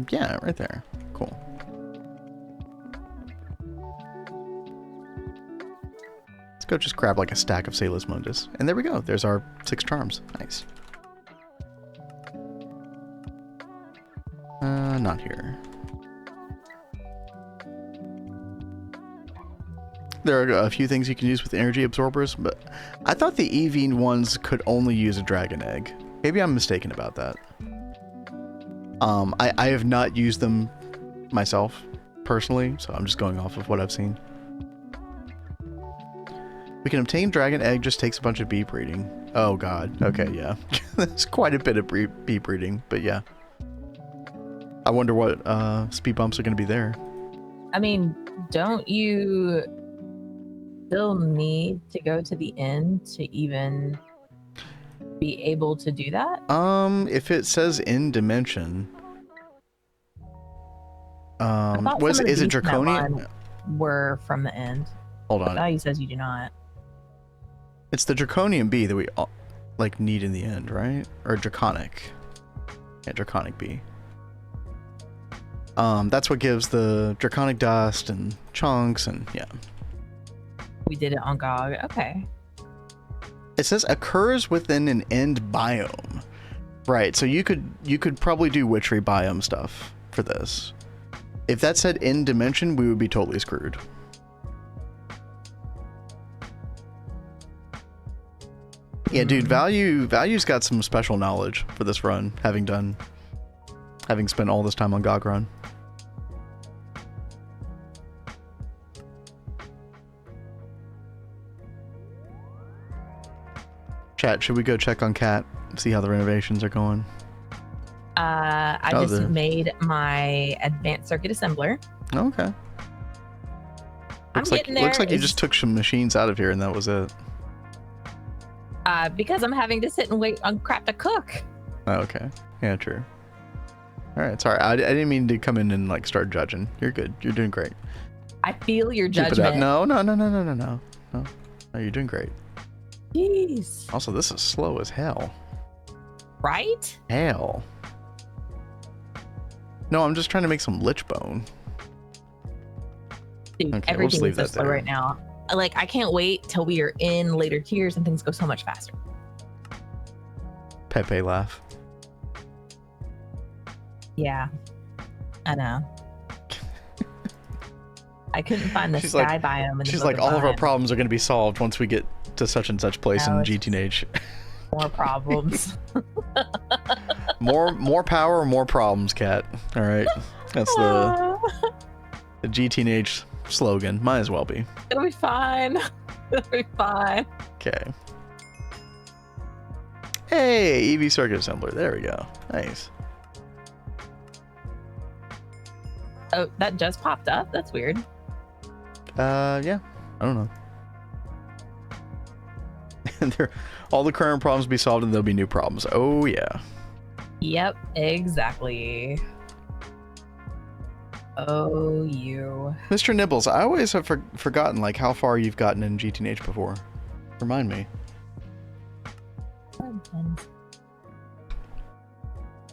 Yeah, right there. Cool. Let's go just grab like a stack of Salus Mundus. And there we go. There's our 6 charms. Nice. Not here. There are a few things you can use with energy absorbers, but I thought the EV ones could only use a dragon egg. Maybe I'm mistaken about that. I have not used them myself personally, so I'm just going off of what I've seen. We can obtain dragon egg, just takes a bunch of bee breeding. Oh god. Okay, yeah. There's quite a bit of bee breeding, but yeah. I wonder what speed bumps are going to be there. I mean, don't you still need to go to the end to even be able to do that? If it says in dimension, is it draconian? Were from the end. Hold on. Now he says you do not. It's the draconian bee that we like need in the end, right? Or draconic? Yeah, draconic bee. That's what gives the draconic dust and chunks and yeah. We did it on GOG. Okay. It says occurs within an end biome. Right, so you could probably do witchery biome stuff for this. If that said end dimension, we would be totally screwed. Yeah, dude, Value's got some special knowledge for this run, having spent all this time on GOG Run. Chat, should we go check on Cat, see how the renovations are going? I just made my advanced circuit assembler. Okay. Looks like you just took some machines out of here and that was it. Because I'm having to sit and wait on crap to cook. Oh, okay. Yeah, true. All right, sorry. I didn't mean to come in and like start judging. You're good. You're doing great. I feel your Keep judgment. It up. No. No, you're doing great. Jeez. Also, this is slow as hell. Right? Hell. No, I'm just trying to make some lich bone. Dude, okay, everything we'll is so slow right now. Like, I can't wait till we are in later tiers and things go so much faster. Pepe laugh. Yeah, I know. I couldn't find the sky biome. In the she's like, all of our problems are going to be solved once we get to such and such place in GTNH. More problems. more power, more problems, Cat. All right, that's the GTNH slogan. Might as well be. It'll be fine. It'll be fine. Okay. Hey, EV circuit assembler. There we go. Nice. Oh, that just popped up? That's weird. Yeah. I don't know. All the current problems be solved and there'll be new problems. Oh, yeah. Yep, exactly. Oh, you. Mr. Nibbles, I always have forgotten like how far you've gotten in GTNH before. Remind me.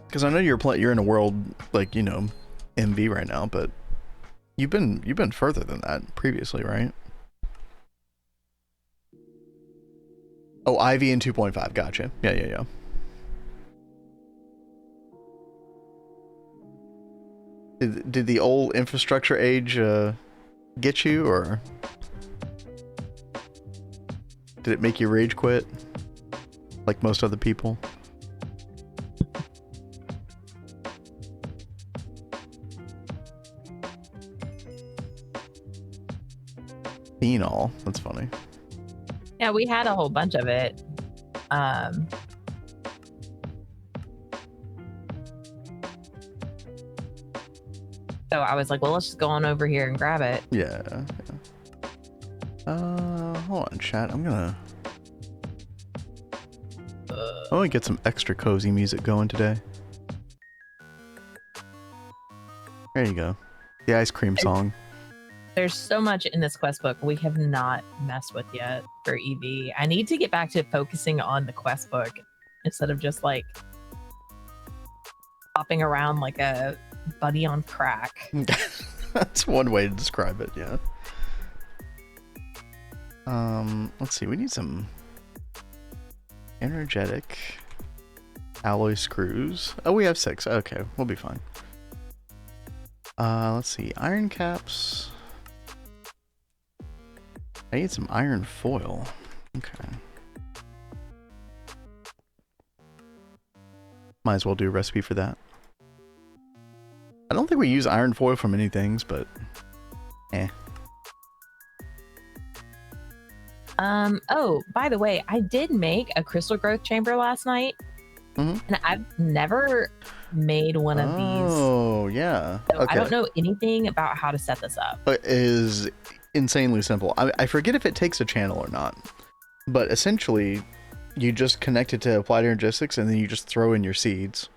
Because I know you're in a world like, you know, MV right now, but you've been further than that previously, right? Oh, IV in 2.5. Gotcha. Yeah. Did the old infrastructure age get you, or did it make you rage quit like most other people? Phenol. That's funny. Yeah, we had a whole bunch of it. So I was like, well, let's just go on over here and grab it. Yeah. Hold on, chat. I'm gonna get some extra cozy music going today. There you go. The ice cream song. There's so much in this quest book we have not messed with yet for EV. I need to get back to focusing on the quest book instead of just like hopping around like a buddy on crack. That's one way to describe it, yeah. Let's see, we need some energetic alloy screws. Oh, we have 6. Okay, we'll be fine. Let's see, iron caps. I need some iron foil. Okay. Might as well do a recipe for that. I don't think we use iron foil for many things, but eh. Oh, by the way, I did make a crystal growth chamber last night. And I've never made one of these. Oh, yeah. So okay. I don't know anything about how to set this up. It is insanely simple. I forget if it takes a channel or not, but essentially you just connect it to applied energistics and then you just throw in your seeds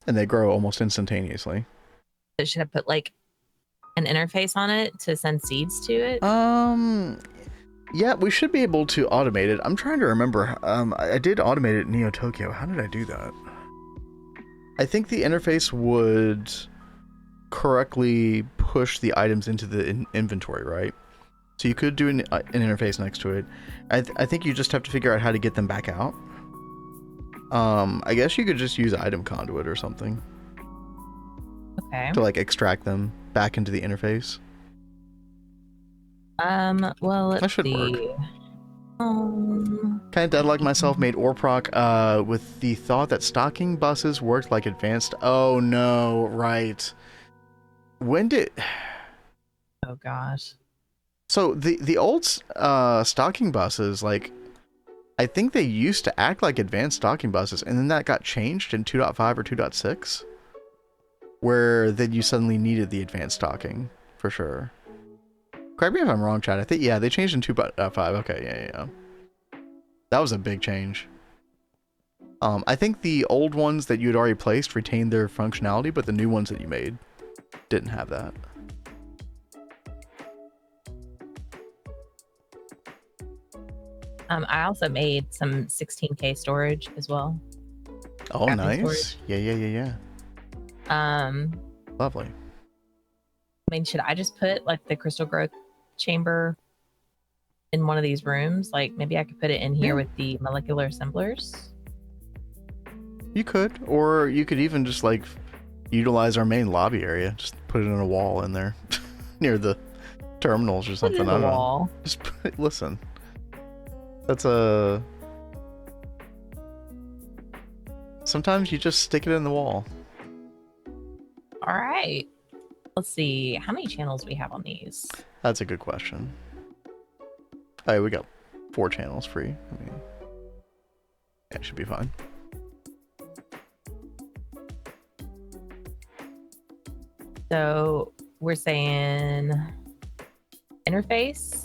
and they grow almost instantaneously. Should I put like an interface on it to send seeds to it? Yeah, we should be able to automate it. I'm trying to remember. I did automate it in Neo Tokyo. How did I do that? I think the interface would correctly push the items into the inventory, right? So you could do an interface next to it. I think you just have to figure out how to get them back out. I guess you could just use item conduit or something. Okay. To like extract them back into the interface. Well, let's that should see. work. Kind of dead like myself, made ore proc with the thought that stocking buses worked like advanced. Oh no, right. When did? Oh gosh. So the old stocking buses, like, I think they used to act like advanced stocking buses, and then that got changed in 2.5 or 2.6, where then you suddenly needed the advanced stocking for sure. Correct me if I'm wrong, Chad. I think, yeah, they changed in 2.5. Okay, yeah. That was a big change. I think the old ones that you had already placed retained their functionality, but the new ones that you made didn't have that. I also made some 16K storage as well. Oh, Crafting nice. storage. Yeah. Lovely. I mean, should I just put like the crystal growth chamber in one of these rooms? Like maybe I could put it in here with the molecular assemblers. You could, or you could even just like utilize our main lobby area. Just put it in a wall in there near the terminals or something. Put it in the wall. Just listen. That's a. Sometimes you just stick it in the wall. All right. Let's see how many channels we have on these. That's a good question. Hey, we got 4 channels free. I mean, yeah, it should be fine. So we're saying interface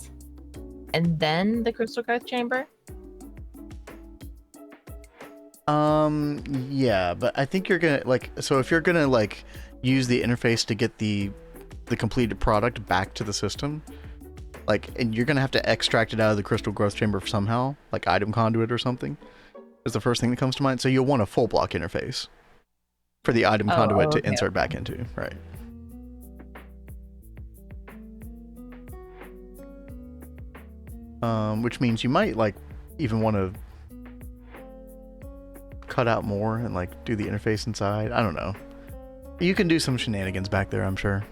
and then the crystal growth chamber. Yeah, but I think you're gonna like, so if you're gonna like use the interface to get the completed product back to the system, like, and you're gonna have to extract it out of the crystal growth chamber somehow, like item conduit or something, is the first thing that comes to mind. So you'll want a full block interface for the item conduit to insert back into, right? Which means you might like even want to cut out more and like do the interface inside. I don't know. You can do some shenanigans back there, I'm sure.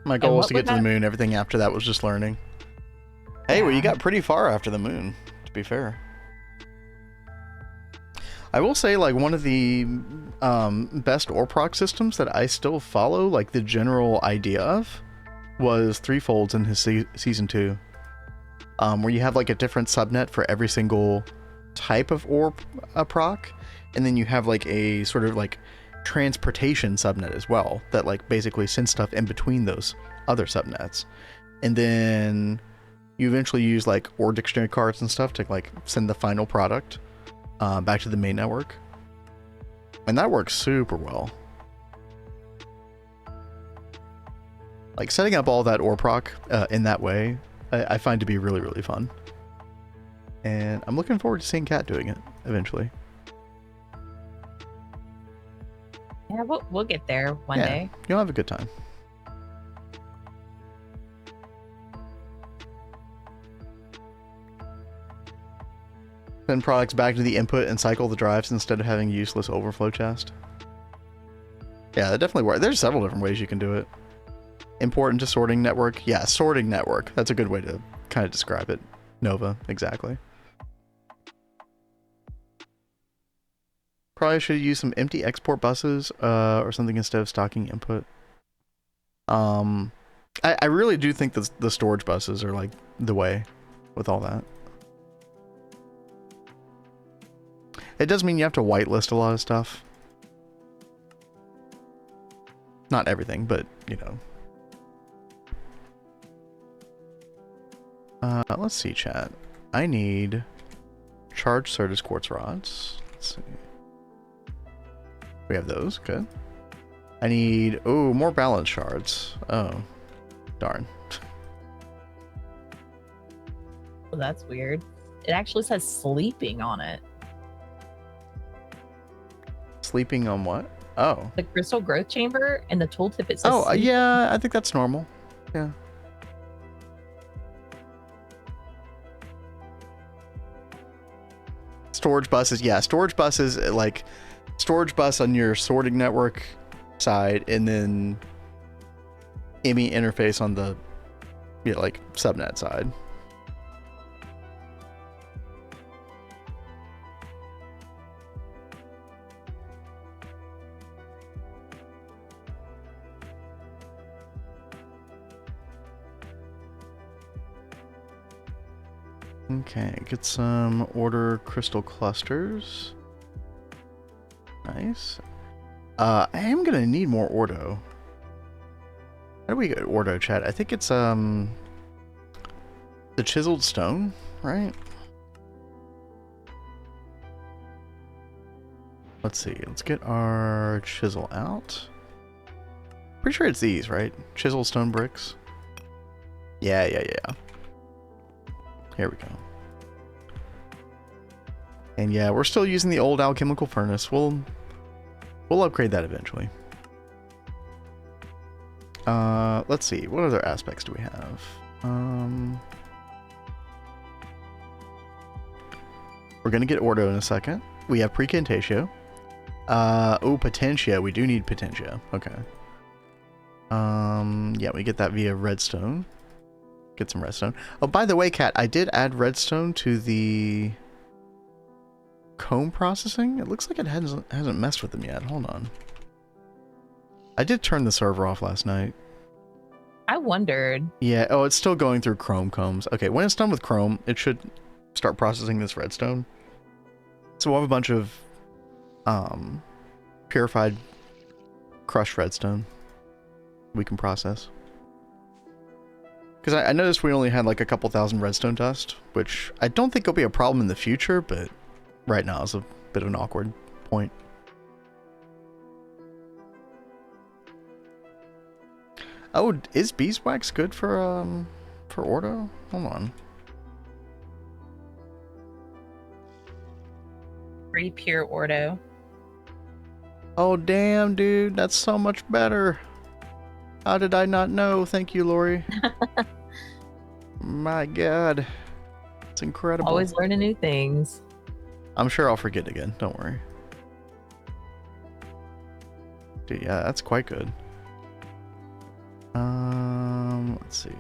My goal was to get to the moon. Everything after that was just learning. Hey, well, you got pretty far after the moon, to be fair. I will say, like, one of the best ore proc systems that I still follow, like, the general idea of, was Threefolds in his season 2. Where you have, like, a different subnet for every single type of ore proc, and then you have, like, a sort of, like, transportation subnet as well, that, like, basically sends stuff in between those other subnets. And then you eventually use, like, ore dictionary cards and stuff to, like, send the final product back to the main network. And that works super well. Like, setting up all that ore proc in that way, I find to be really, really fun. And I'm looking forward to seeing Kat doing it eventually. Yeah, we'll get there one day. You'll have a good time. Send products back to the input and cycle the drives instead of having useless overflow chest. Yeah, that definitely works. There's several different ways you can do it. Import into sorting network. Yeah, sorting network. That's a good way to kind of describe it. Nova, exactly. Probably should use some empty export buses or something instead of stocking input. I really do think that the storage buses are like the way with all that. It does mean you have to whitelist a lot of stuff. Not everything, but you know. Let's see, chat. I need charged Certus quartz rods. Let's see. We have those, good. I need, oh, more balance shards. Oh, darn. Well, that's weird. It actually says sleeping on it. Sleeping on what? Oh. The crystal growth chamber and the tooltip, it says yeah, I think that's normal. Yeah. Storage buses, yeah, storage buses, like storage bus on your sorting network side, and then IMI interface on the like subnet side. Okay, get some order crystal clusters. Nice. I am gonna need more ordo. How do we get ordo, chat? I think it's the chiseled stone, right? Let's see. Let's get our chisel out. Pretty sure it's these, right? Chisel stone bricks. Yeah. Here we go. And yeah, we're still using the old alchemical furnace. We'll upgrade that eventually. Let's see. What other aspects do we have? We're gonna get ordo in a second. We have precantatio. Oh, potentia. We do need potentia. Okay. Yeah, we get that via redstone. Get some redstone. Oh, by the way, Kat, I did add redstone to the comb processing. It looks like it hasn't messed with them yet. Hold on. I did turn the server off last night. I wondered. Yeah, oh, it's still going through Chrome combs. Okay, when it's done with Chrome, it should start processing this redstone. So we'll have a bunch of purified crushed redstone we can process. Because I noticed we only had like a couple thousand redstone dust, which I don't think will be a problem in the future, but right now is a bit of an awkward point. Oh, is beeswax good for ordo? Hold on. Free pure ordo. Oh damn, dude, that's so much better. How did I not know? Thank you, Lori. My God, it's incredible. Always learning new things. I'm sure I'll forget again. Don't worry. Dude, yeah, that's quite good. Let's see.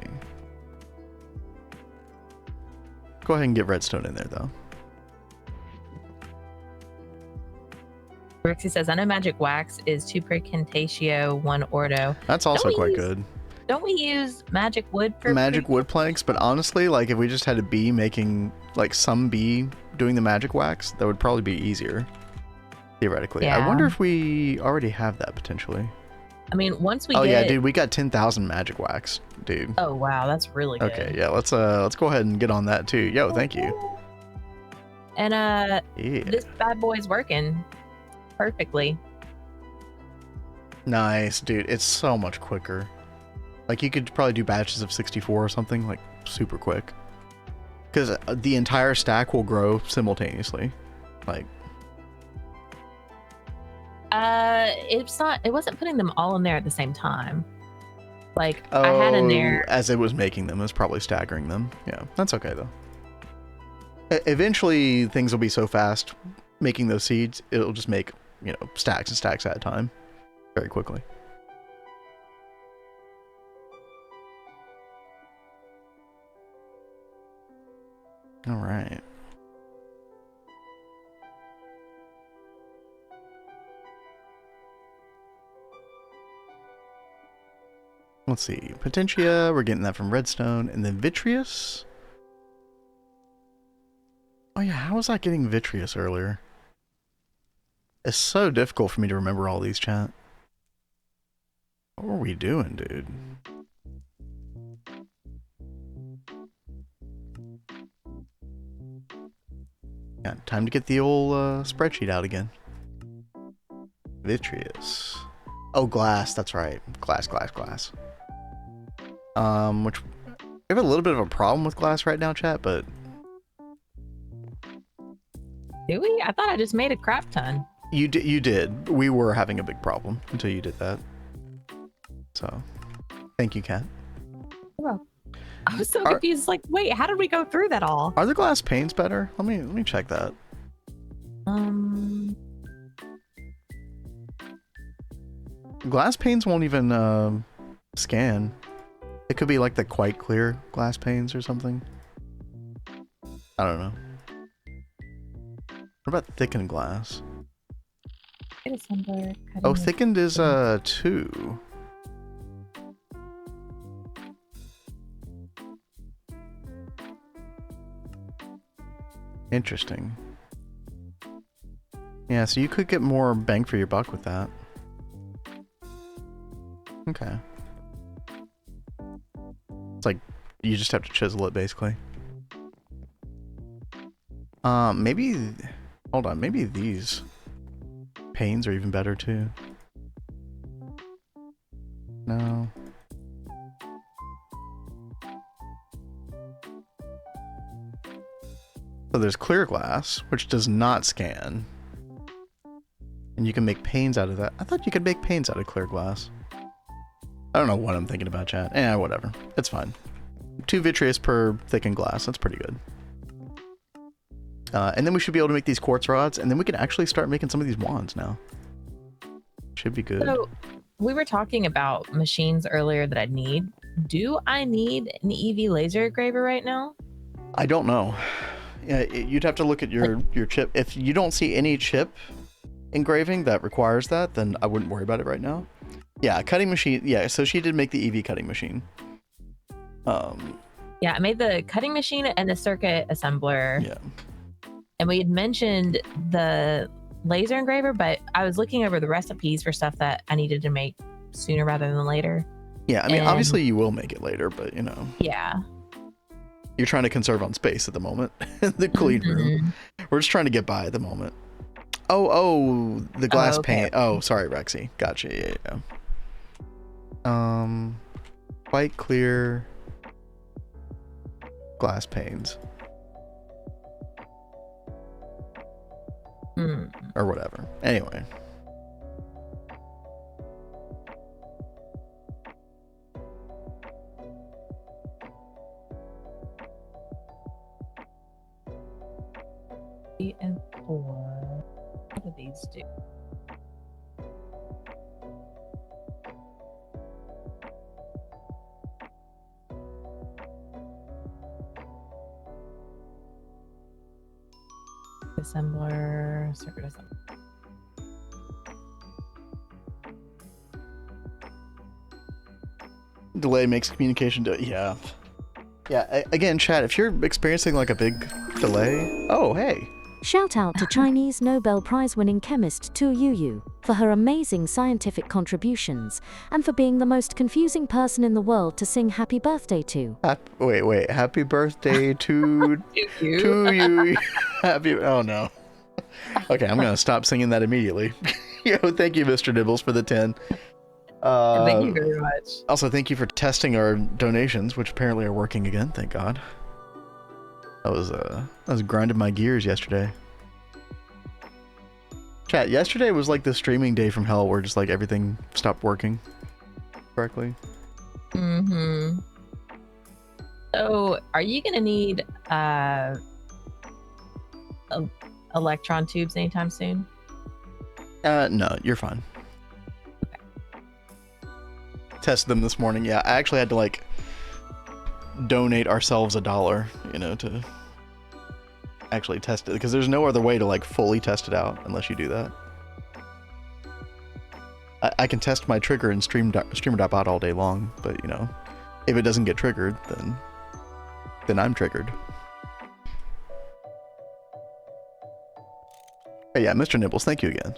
Go ahead and get redstone in there, though. Rixie says, I know magic wax is 2 precantatio, 1 ordo. That's also quite good. Don't we use magic wood for magic wood planks? But honestly, like if we just had a bee making, like some bee doing the magic wax, that would probably be easier. Theoretically. Yeah. I wonder if we already have that potentially. I mean, once we get... yeah, dude, we got 10,000 magic wax, dude. Oh, wow, that's really good. Okay, yeah, let's go ahead and get on that too. Yo, thank you. And yeah. This bad boy's working perfectly. Nice, dude. It's so much quicker. Like you could probably do batches of 64 or something, like super quick. Because the entire stack will grow simultaneously. Like it wasn't putting them all in there at the same time. Like I had in there as it was making them, it was probably staggering them. Yeah, that's okay though. Eventually things will be so fast making those seeds, it'll just make, you know, stacks and stacks at a time very quickly. All right. Let's see. Potentia, we're getting that from redstone. And then vitreous. Oh yeah, how was I getting vitreous earlier? It's so difficult for me to remember all these, chat. What were we doing, dude? Yeah, time to get the old spreadsheet out again. Vitreous. Oh, glass, that's right. Glass. Which we have a little bit of a problem with glass right now, chat, but... Do we? I thought I just made a crap ton. You did. We were having a big problem until you did that. So, thank you, Kat. You're welcome. I was so confused. Like, wait, how did we go through that all? Are the glass panes better? Let me check that. Glass panes won't even scan. It could be like the quite clear glass panes or something. I don't know. What about thickened glass? Oh, thickened is 2. Interesting. Yeah, so you could get more bang for your buck with that. Okay. It's like you just have to chisel it basically. Maybe hold on, maybe these panes are even better too. No. So there's clear glass, which does not scan. And you can make panes out of that. I thought you could make panes out of clear glass. I don't know what I'm thinking about, chat. Whatever. It's fine. 2 vitreous per thickened glass. That's pretty good. And then we should be able to make these quartz rods, and then we can actually start making some of these wands now. Should be good. So we were talking about machines earlier that I'd need. Do I need an EV laser engraver right now? I don't know. Yeah, you'd have to look at your chip. If you don't see any chip engraving that requires that, then I wouldn't worry about it right now. Yeah, cutting machine. Yeah, so she did make the EV cutting machine. Yeah, I made the cutting machine and the circuit assembler. Yeah. And we had mentioned the laser engraver, but I was looking over the recipes for stuff that I needed to make sooner rather than later. Yeah, I mean, obviously you will make it later, but you know. Yeah. You're trying to conserve on space at the moment. The clean room. We're just trying to get by at the moment. Oh, the glass paint. Oh, sorry, Rexy. Gotcha. Yeah. Quite clear glass panes. Or whatever. Anyway. And 4. What do these do? Assembler, circuit assembler. Delay makes communication yeah. Again, chat, if you're experiencing like a big delay, oh hey. Shout out to Chinese Nobel Prize winning chemist Tu Youyou for her amazing scientific contributions and for being the most confusing person in the world to sing happy birthday to. Wait, happy birthday to you. Oh no. Okay, I'm gonna stop singing that immediately. Yo, thank you, Mr. Nibbles, for the 10. Thank you very much. Also, thank you for testing our donations, which apparently are working again. Thank God. I was grinding my gears yesterday. Chat, yesterday was like the streaming day from hell where just like everything stopped working correctly. So, are you gonna need electron tubes anytime soon? No, you're fine. Okay. Tested them this morning. Yeah, I actually had to like donate ourselves $1, you know, to actually test it because there's no other way to like fully test it out unless you do that. I can test my trigger in streamer.bot all day long, but you know, if it doesn't get triggered, then I'm triggered. Hey, yeah, Mr. Nibbles, thank you again.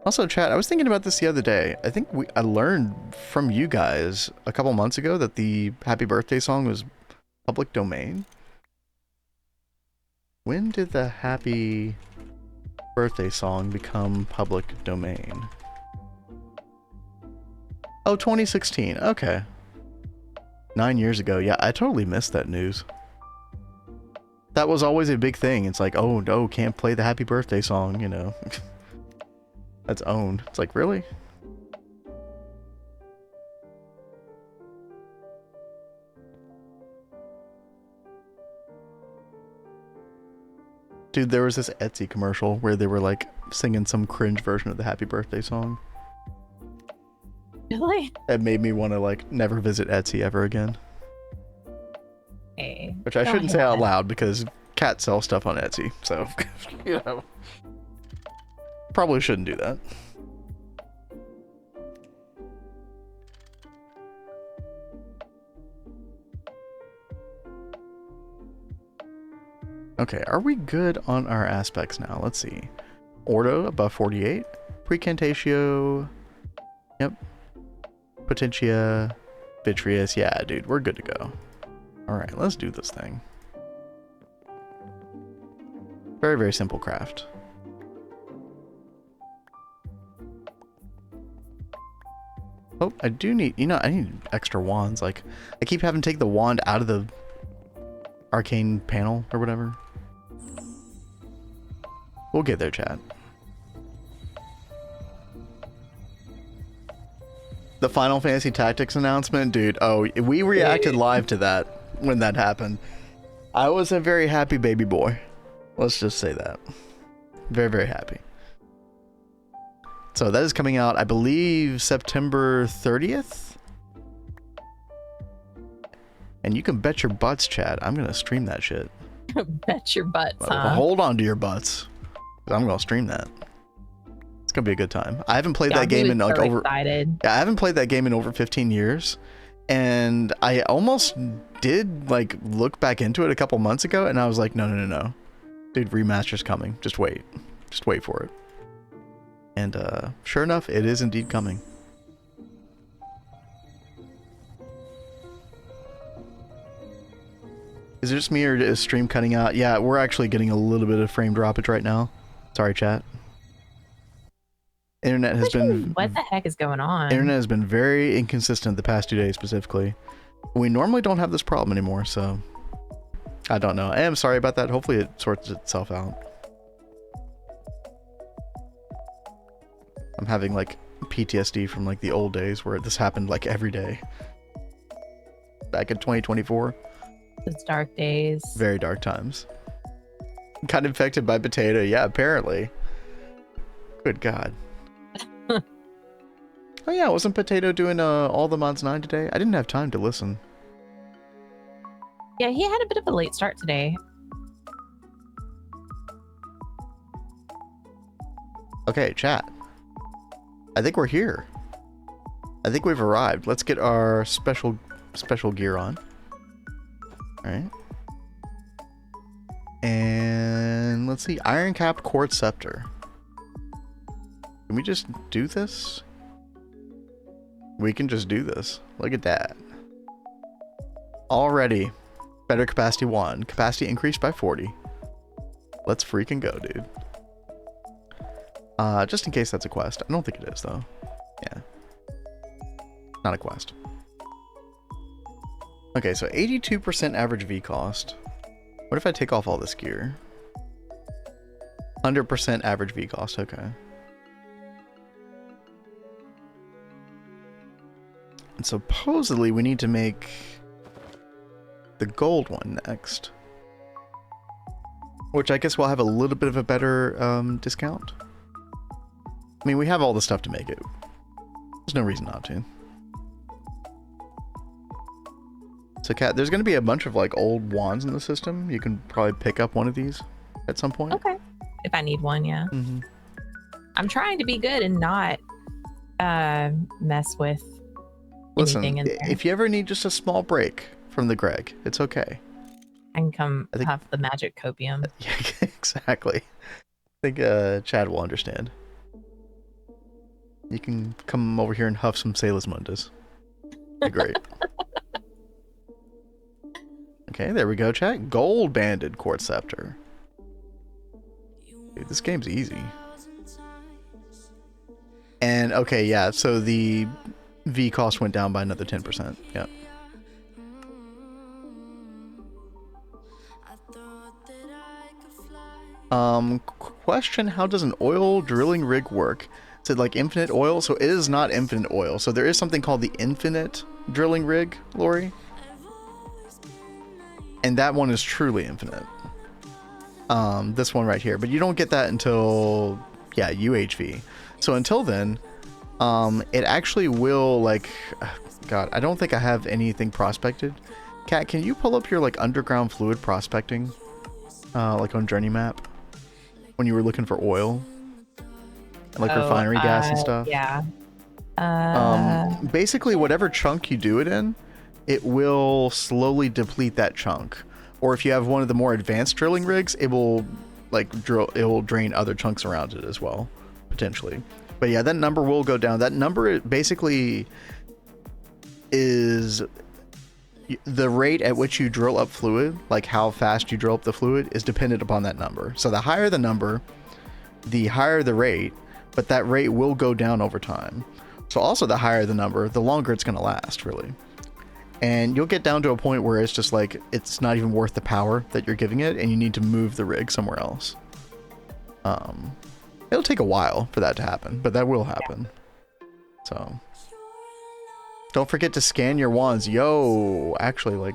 Also, chat, I was thinking about this the other day. I think I learned from you guys a couple months ago that the happy birthday song was public domain. When did the happy birthday song become public domain? Oh, 2016. Okay. 9 years ago. Yeah, I totally missed that news. That was always a big thing. It's like, oh, no, can't play the happy birthday song, you know. That's owned. It's like, really? Dude, there was this Etsy commercial where they were like singing some cringe version of the Happy Birthday song. Really? It made me want to like never visit Etsy ever again. Hey, Which I shouldn't say out loud because cats sell stuff on Etsy, so you know, probably shouldn't do that. Okay, are we good on our aspects now? Let's see. Ordo above 48. Precantatio. Yep. Potentia. Vitreous. Yeah, dude, we're good to go. Alright, let's do this thing. Very, very simple craft. Oh, I do need, you know, I need extra wands. Like, I keep having to take the wand out of the arcane panel or whatever. We'll get there, chat. The Final Fantasy Tactics announcement, dude. Oh, we reacted live to that when that happened. I was a very happy baby boy. Let's just say that. Very, very happy. So that is coming out, I believe, September 30th? And you can bet your butts, chat, I'm going to stream that shit. Bet your butts, huh? Hold on to your butts. I'm going to stream that. It's going to be a good time. I haven't played that game in like over... Excited. Yeah, I haven't played that game in over 15 years. And I almost did like look back into it a couple months ago, and I was like, no. Dude, remaster's coming. Just wait. Just wait for it. And sure enough, it is indeed coming. Is it just me or is stream cutting out? Yeah, we're actually getting a little bit of frame droppage right now. Sorry, chat. Internet has been... What the heck is going on? Internet has been very inconsistent the past 2 days specifically. We normally don't have this problem anymore, so... I don't know. I am sorry about that. Hopefully it sorts itself out. I'm having like PTSD from like the old days where this happened like every day. Back in 2024. It's dark days. Very dark times. Got infected by potato. Yeah, apparently. Good God. Oh yeah, wasn't Potato doing all the mods 9 today? I didn't have time to listen. Yeah, he had a bit of a late start today. Okay, chat. I think we're here. I think we've arrived. Let's get our special gear on. Alright. And let's see. Iron capped quartz scepter. Can we just do this? We can just do this. Look at that. Already. Better capacity 1. Capacity increased by 40. Let's freaking go, dude. Just in case that's a quest. I don't think it is, though. Yeah. Not a quest. Okay, so 82% average V cost. What if I take off all this gear? 100% average V cost, okay. And supposedly we need to make the gold one next. Which I guess will have a little bit of a better discount. I mean, we have all the stuff to make it. There's no reason not to. So, Kat, there's going to be a bunch of, like, old wands in the system. You can probably pick up one of these at some point. Okay. If I need one, yeah. Mm-hmm. I'm trying to be good and not mess with anything in there. If you ever need just a small break from the Greg, it's okay. I can come huff the magic copium. Yeah, exactly. I think Chad will understand. You can come over here and huff some Sailor's Mundus. Be great. Okay, there we go, chat. Gold banded quartz scepter. Dude, this game's easy. And okay, yeah, so the V cost went down by another 10%. Yeah. Question, how does an oil drilling rig work? Is it like infinite oil? So it is not infinite oil. So there is something called the infinite drilling rig, Lori. And that one is truly infinite. This one right here, but you don't get that until, yeah, UHV. So until then, it actually will, like, God, I don't think I have anything prospected. Kat, can you pull up your, like, underground fluid prospecting, like on Journey Map, when you were looking for oil, and, like, refinery gas and stuff? Yeah. Basically, whatever chunk you do it in, it will slowly deplete that chunk. Or if you have one of the more advanced drilling rigs, it will, like, it will drain other chunks around it as well, potentially. But yeah, that number will go down. That number basically is the rate at which you drill up fluid, like how fast you drill up the fluid, is dependent upon that number. So the higher the number, the higher the rate, but that rate will go down over time. So also the higher the number, the longer it's going to last, really. And you'll get down to a point where it's just like, it's not even worth the power that you're giving it, and you need to move the rig somewhere else. It'll take a while for that to happen, but that will happen. So don't forget to scan your wands. Yo, actually, like,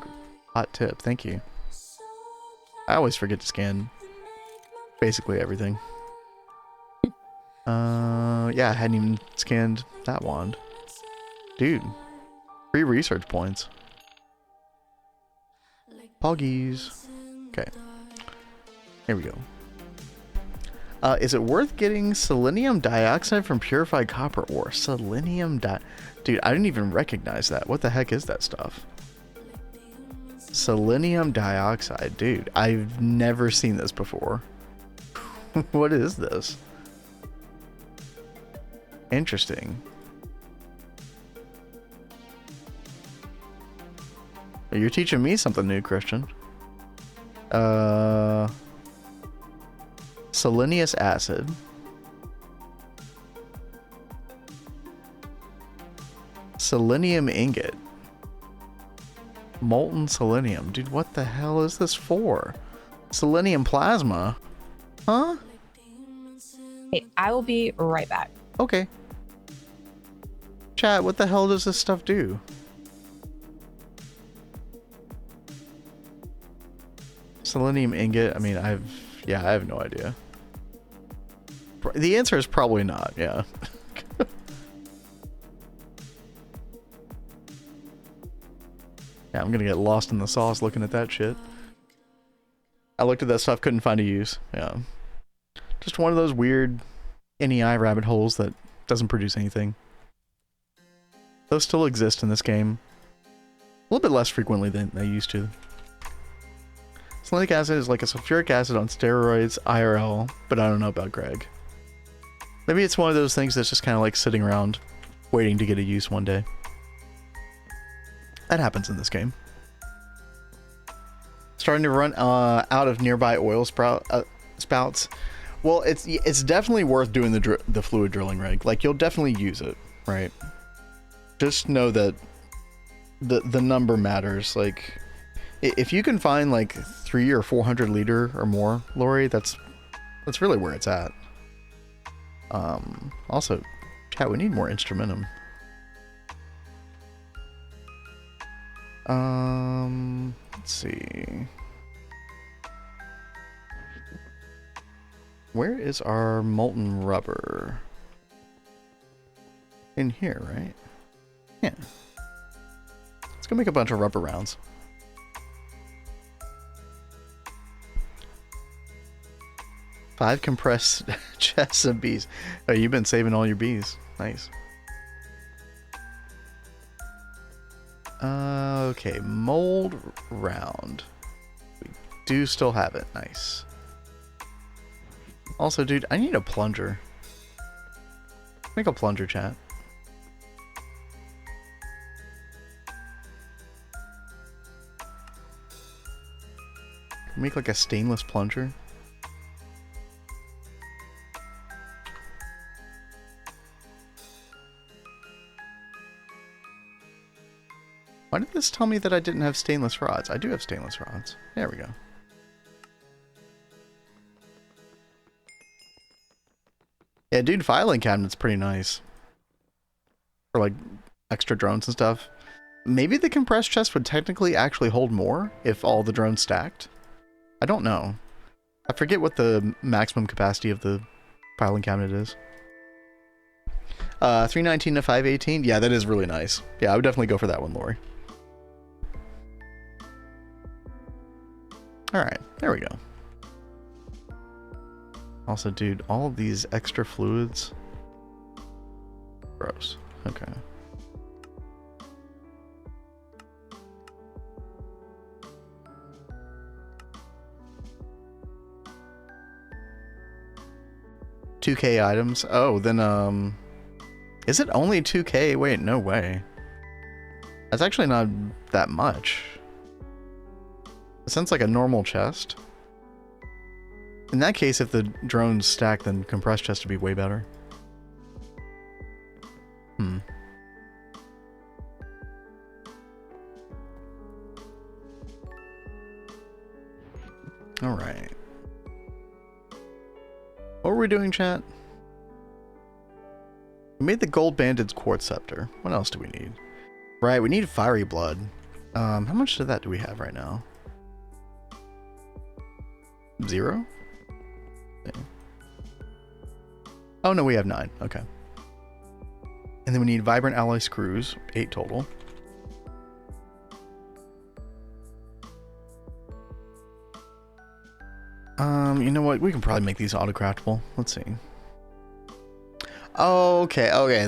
hot tip. Thank you. I always forget to scan basically everything. Yeah, I hadn't even scanned that wand. Dude, 3 research points. Poggies. Okay. Here we go. Is it worth getting selenium dioxide from purified copper ore? Selenium Dude, I didn't even recognize that. What the heck is that stuff? Selenium dioxide. Dude, I've never seen this before. What is this? Interesting. You're teaching me something new, Christian. Selenious acid. Selenium ingot. Molten selenium. Dude, what the hell is this for? Selenium plasma? Huh? Hey, I will be right back. Okay. Chat, what the hell does this stuff do? Selenium ingot. I mean, I have no idea. The answer is probably not, yeah. Yeah, I'm gonna get lost in the sauce looking at that shit. I looked at that stuff, couldn't find a use. Yeah. Just one of those weird NEI rabbit holes that doesn't produce anything. Those still exist in this game. A little bit less frequently than they used to. Selenic acid is like a sulfuric acid on steroids, IRL, but I don't know about Greg. Maybe it's one of those things that's just kind of like sitting around, waiting to get a use one day. That happens in this game. Starting to run out of nearby oil spouts. Well, it's definitely worth doing the fluid drilling rig. Like, you'll definitely use it, right? Just know that the number matters. Like, if you can find like 300 or 400 liter or more, Lori, that's really where it's at. Also, chat, we need more instrumentum. Let's see. Where is our molten rubber? In here, right? Yeah. Let's go make a bunch of rubber rounds. Five compressed chests of bees. Oh, you've been saving all your bees. Nice. Okay, mold round. We do still have it. Nice. Also, dude, I need a plunger. Make a plunger, chat. Make like a stainless plunger. Why did this tell me that I didn't have stainless rods? I do have stainless rods. There we go. Yeah, dude, filing cabinet's pretty nice. For like extra drones and stuff. Maybe the compressed chest would technically actually hold more if all the drones stacked. I don't know. I forget what the maximum capacity of the filing cabinet is. 319 to 518. Yeah, that is really nice. Yeah, I would definitely go for that one, Lori. All right, there we go. Also, dude, all of these extra fluids. Gross. Okay. $2K items. Oh, then is it only 2K? Wait, no way. That's actually not that much. It sounds like a normal chest. In that case, if the drones stack, then compressed chest would be way better. All right. What were we doing, chat? We made the gold banded quartz scepter. What else do we need? Right, we need fiery blood. How much of that do we have right now? 0? Okay. Oh no, we have 9. Okay. And then we need vibrant alloy screws, 8 total. You know what? We can probably make these auto-craftable. Let's see. Oh, okay, okay.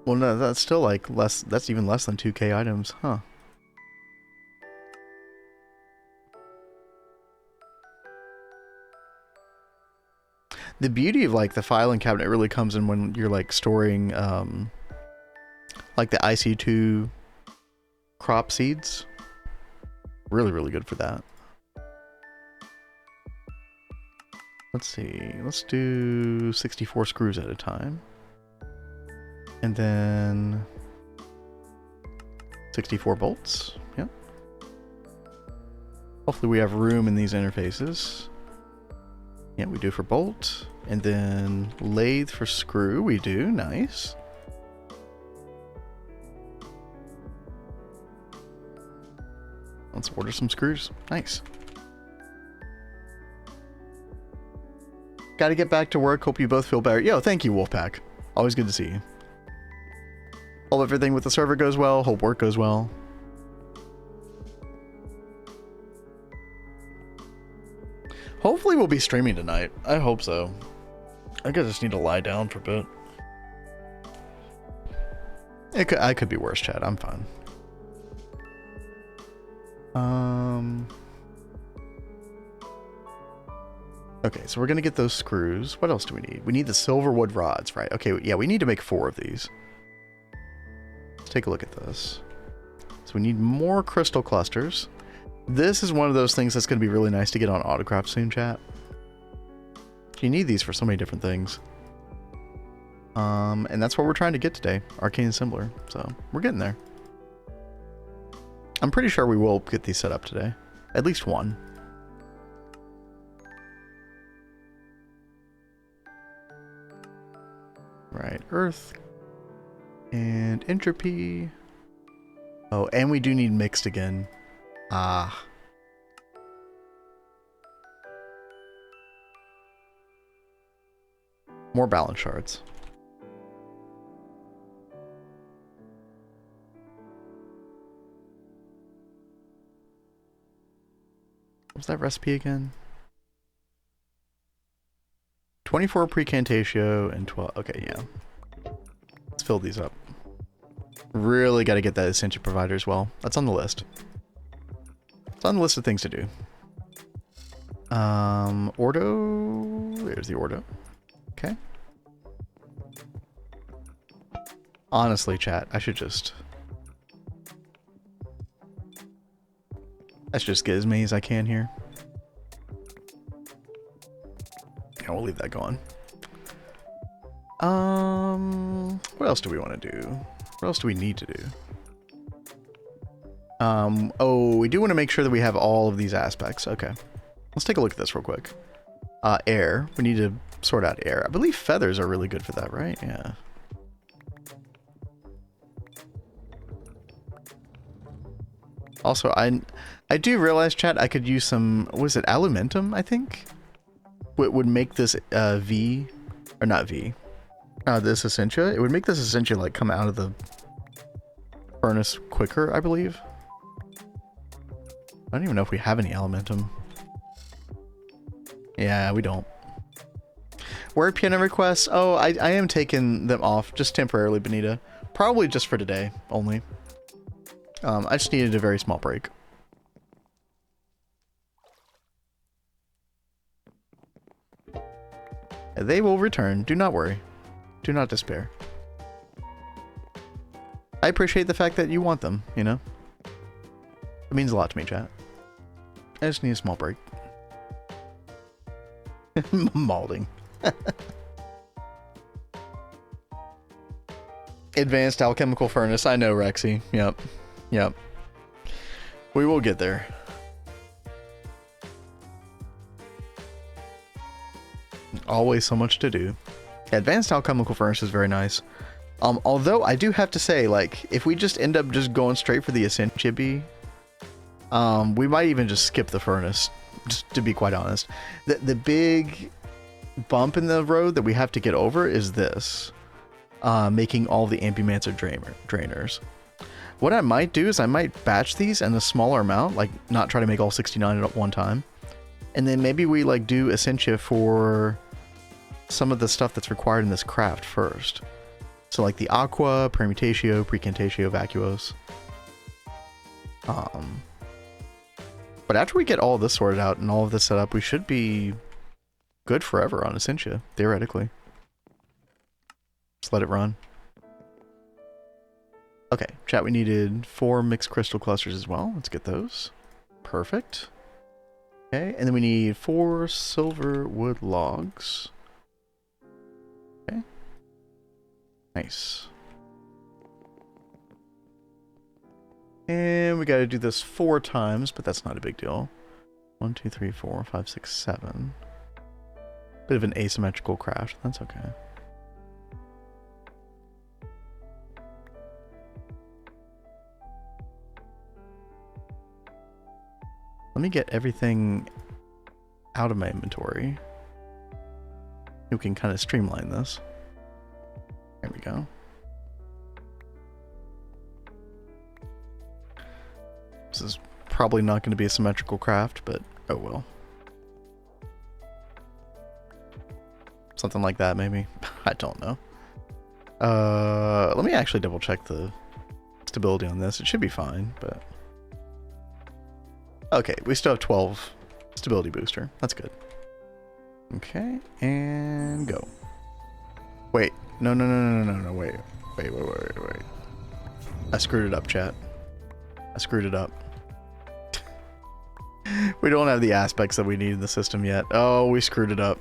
Well, no, that's still like less. That's even less than 2K items, huh? The beauty of like the filing cabinet really comes in when you're like storing like the IC2 crop seeds. Really, really good for that. Let's see. Let's do 64 screws at a time. And then 64 bolts. Yep. Hopefully we have room in these interfaces. Yeah, we do for bolt. And then lathe for screw. We do. Nice. Let's order some screws. Nice. Gotta get back to work. Hope you both feel better. Yo, thank you, Wolfpack. Always good to see you. Hope everything with the server goes well. Hope work goes well. Hopefully we'll be streaming tonight. I hope so. I guess I just need to lie down for a bit. I could be worse, chat. I'm fine. Okay, so we're gonna get those screws. What else do we need? We need the silver wood rods, right? Okay, yeah, we need to make 4 of these. Let's take a look at this. So we need more crystal clusters. This is one of those things that's gonna be really nice to get on Autocraft soon, chat. You need these for so many different things. And that's what we're trying to get today, Arcane Assembler. So we're getting there. I'm pretty sure we will get these set up today. At least one. Right, earth. And entropy. Oh, and we do need mixed again. Ah. More balance shards. What was that recipe again? 24 precantatio and 12. Okay, yeah. Let's fill these up. Really got to get that Ascension provider as well. That's on the list. It's on the list of things to do. Ordo. There's the Ordo. Okay. Honestly, chat, I should just get as many as I can here. Yeah, we'll leave that going. What else do we want to do? What else do we need to do? Oh, we do want to make sure that we have all of these aspects. Okay. Let's take a look at this real quick. Air. We need to sort out air. I believe feathers are really good for that, right? Yeah. Also, I do realize, chat, I could use some, what is it, aluminum, I think? Would make this V, or not V, this Essentia. It would make this Essentia like come out of the furnace quicker, I believe. I don't even know if we have any aluminum. Yeah, we don't. Word piano requests. Oh, I am taking them off just temporarily, Benita. Probably just for today only. I just needed a very small break. They will return. Do not worry. Do not despair. I appreciate the fact that you want them, you know? It means a lot to me, chat. I just need a small break. Malding. Advanced alchemical furnace. I know, Rexy. Yep. Yep. We will get there. Always so much to do. Advanced alchemical furnace is very nice. Although I do have to say, like, if we just end up just going straight for the Essentia B, we might even just skip the furnace, just to be quite honest. The big bump in the road that we have to get over is this, making all the Ampumancer drainers. What I might do is I might batch these in a smaller amount, like not try to make all 69 at one time. And then maybe we like do Essentia for some of the stuff that's required in this craft first. So like the Aqua, Permutatio, Precantatio, Vacuos. But after we get all of this sorted out and all of this set up, we should be good forever on Essentia, theoretically. Just let it run. Okay, chat, we needed 4 mixed crystal clusters as well. Let's get those. Perfect. Okay, and then we need 4 silver wood logs. Okay. Nice. And we gotta do this 4 times, but that's not a big deal. 1, 2, 3, 4, 5, 6, 7. Bit of an asymmetrical craft. That's okay. Let me get everything out of my inventory. We can kind of streamline this. There we go. This is probably not going to be a symmetrical craft, but oh well. Something like that, maybe. I don't know. Let me actually double check the stability on this. It should be fine, but... Okay, we still have 12 stability booster. That's good. Okay, and go. Wait, no, wait. I screwed it up, chat. I screwed it up. We don't have the aspects that we need in the system yet. Oh, we screwed it up.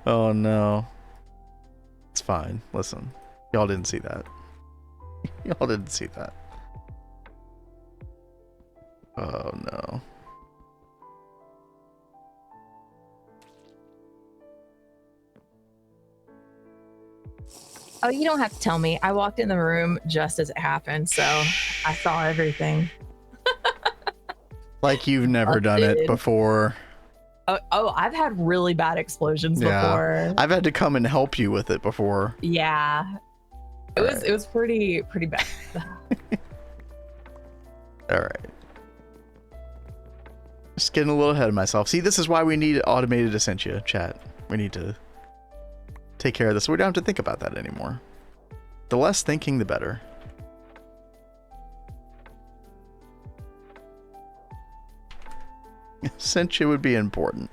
Oh no. It's fine. Listen, y'all didn't see that. Y'all didn't see that. Oh no. Oh, you don't have to tell me. I walked in the room just as it happened, so I saw everything. Like you've never done it before. Oh, I've had really bad explosions before. I've had to come and help you with it before. Yeah. It was pretty bad. All right. Just getting a little ahead of myself. See, this is why we need automated Essentia, chat. We need to take care of this so we don't have to think about that anymore. The less thinking, the better. Essentia would be important.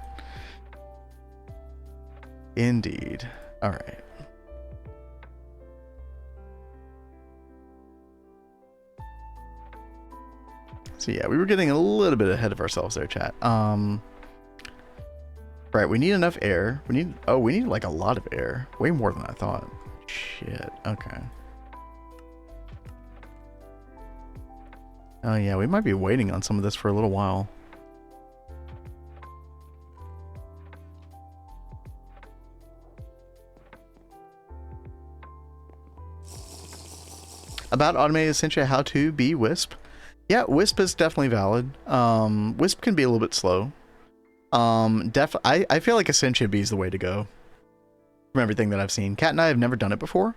Indeed. All right. So yeah, we were getting a little bit ahead of ourselves there, chat. Right, we need enough air. We need like a lot of air. Way more than I thought. Shit. Okay. Oh yeah, we might be waiting on some of this for a little while. About automated Essentia, how to be Wisp. Yeah, Wisp is definitely valid. Wisp can be a little bit slow. I feel like Essentia B is the way to go. From everything that I've seen. Cat and I have never done it before.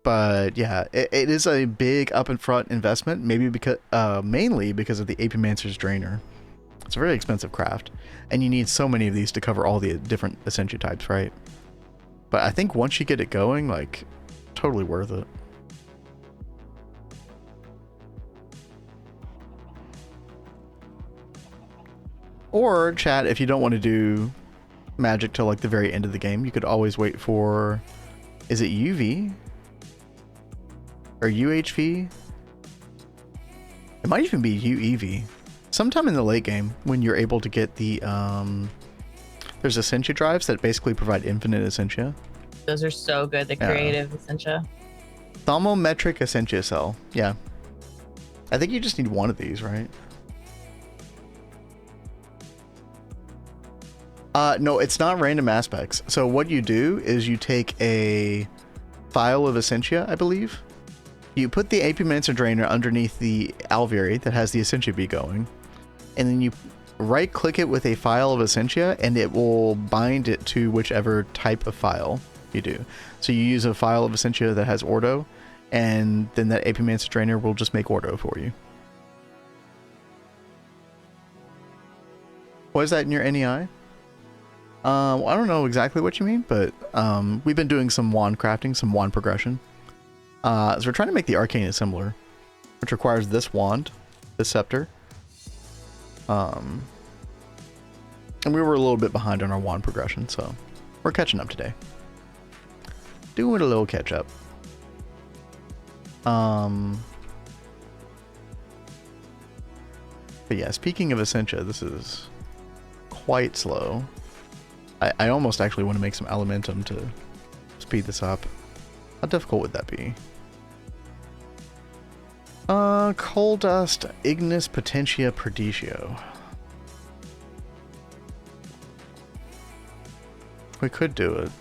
But yeah, it is a big up and front investment, maybe because mainly because of the Apimancer's Drainer. It's a very expensive craft, and you need so many of these to cover all the different Essentia types, right? But I think once you get it going, like, totally worth it. Or, chat, if you don't want to do magic till like the very end of the game, you could always wait for, is it UV? Or UHV? It might even be UEV. Sometime in the late game, when you're able to get the, there's Essentia drives that basically provide infinite Essentia. Those are so good, the creative Essentia. Thermometric Essentia cell, yeah. I think you just need one of these, right? No, it's not random aspects. So what you do is you take a file of Essentia, I believe. You put the Apimancer Drainer underneath the Alveary that has the Essentia bee going. And then you right click it with a file of Essentia and it will bind it to whichever type of file you do. So you use a file of Essentia that has Ordo, and then that Apimancer Drainer will just make Ordo for you. What is that in your NEI? I don't know exactly what you mean, but we've been doing some wand crafting, some wand progression. So we're trying to make the Arcane Assembler, which requires this wand, this scepter. And we were a little bit behind on our wand progression, so we're catching up today. Doing a little catch up. But yeah, speaking of Essentia, this is quite slow. I almost actually want to make some Elementum to speed this up. How difficult would that be? Coal Dust, Ignis Potentia Perditio. We could do it.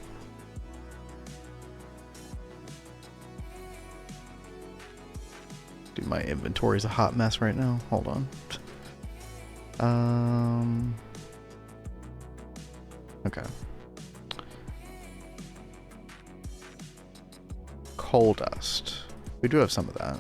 Dude, my inventory's a hot mess right now. Hold on. Okay. Coal Dust. We do have some of that.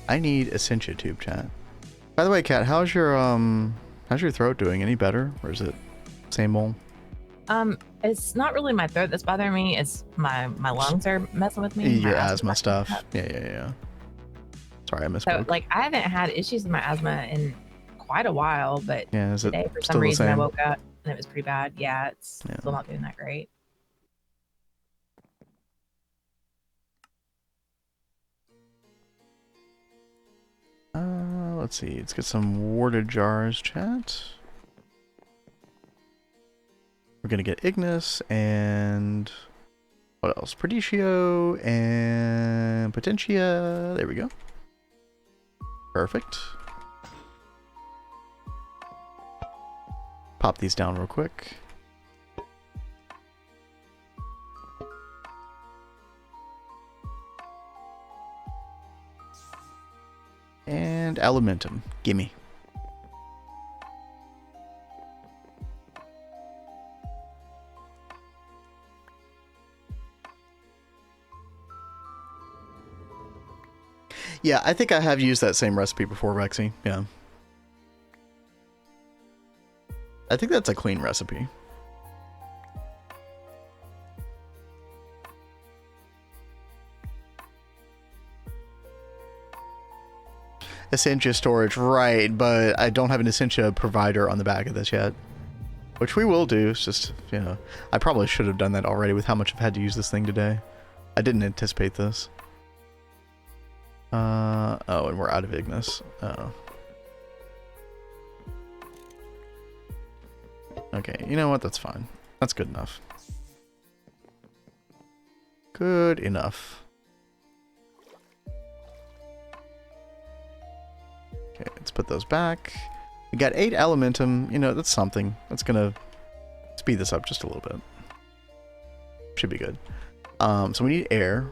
I need Essentia tube, chat. By the way, Kat, how's your throat doing? Any better, or is it same old? It's not really my throat that's bothering me. It's my lungs are messing with me. Your asthma stuff. Yeah. Sorry, I misspoke. So, like, I haven't had issues with my asthma in quite a while, but yeah, is today, for some reason, I woke up and it was pretty bad. Yeah, it's still not doing that great. Let's see. Let's get some warded jars, chat. We're gonna get Ignis and what else? Perditio and Potentia. There we go. Perfect. Pop these down real quick. And Elementum. Gimme. Yeah, I think I have used that same recipe before, Rexy. Yeah. I think that's a clean recipe. Essentia storage, right, but I don't have an Essentia provider on the back of this yet. Which we will do, it's just, you know, I probably should have done that already with how much I've had to use this thing today. I didn't anticipate this. Oh, and we're out of Ignis. Oh. Okay, you know what? That's fine. That's good enough. Good enough. Okay, let's put those back. We got 8 elementum. You know, that's something. That's gonna speed this up just a little bit. Should be good. So we need air,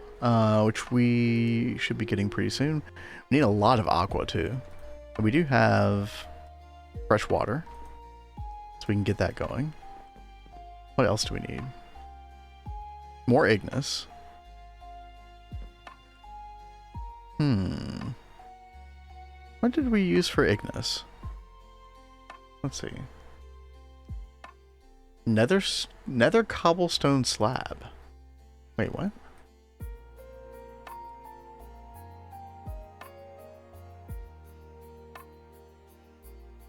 which we should be getting pretty soon. We need a lot of aqua too. And we do have fresh water, so we can get that going. What else do we need? More Ignis. What did we use for Ignis? Let's see. Nether cobblestone slab. Wait, what?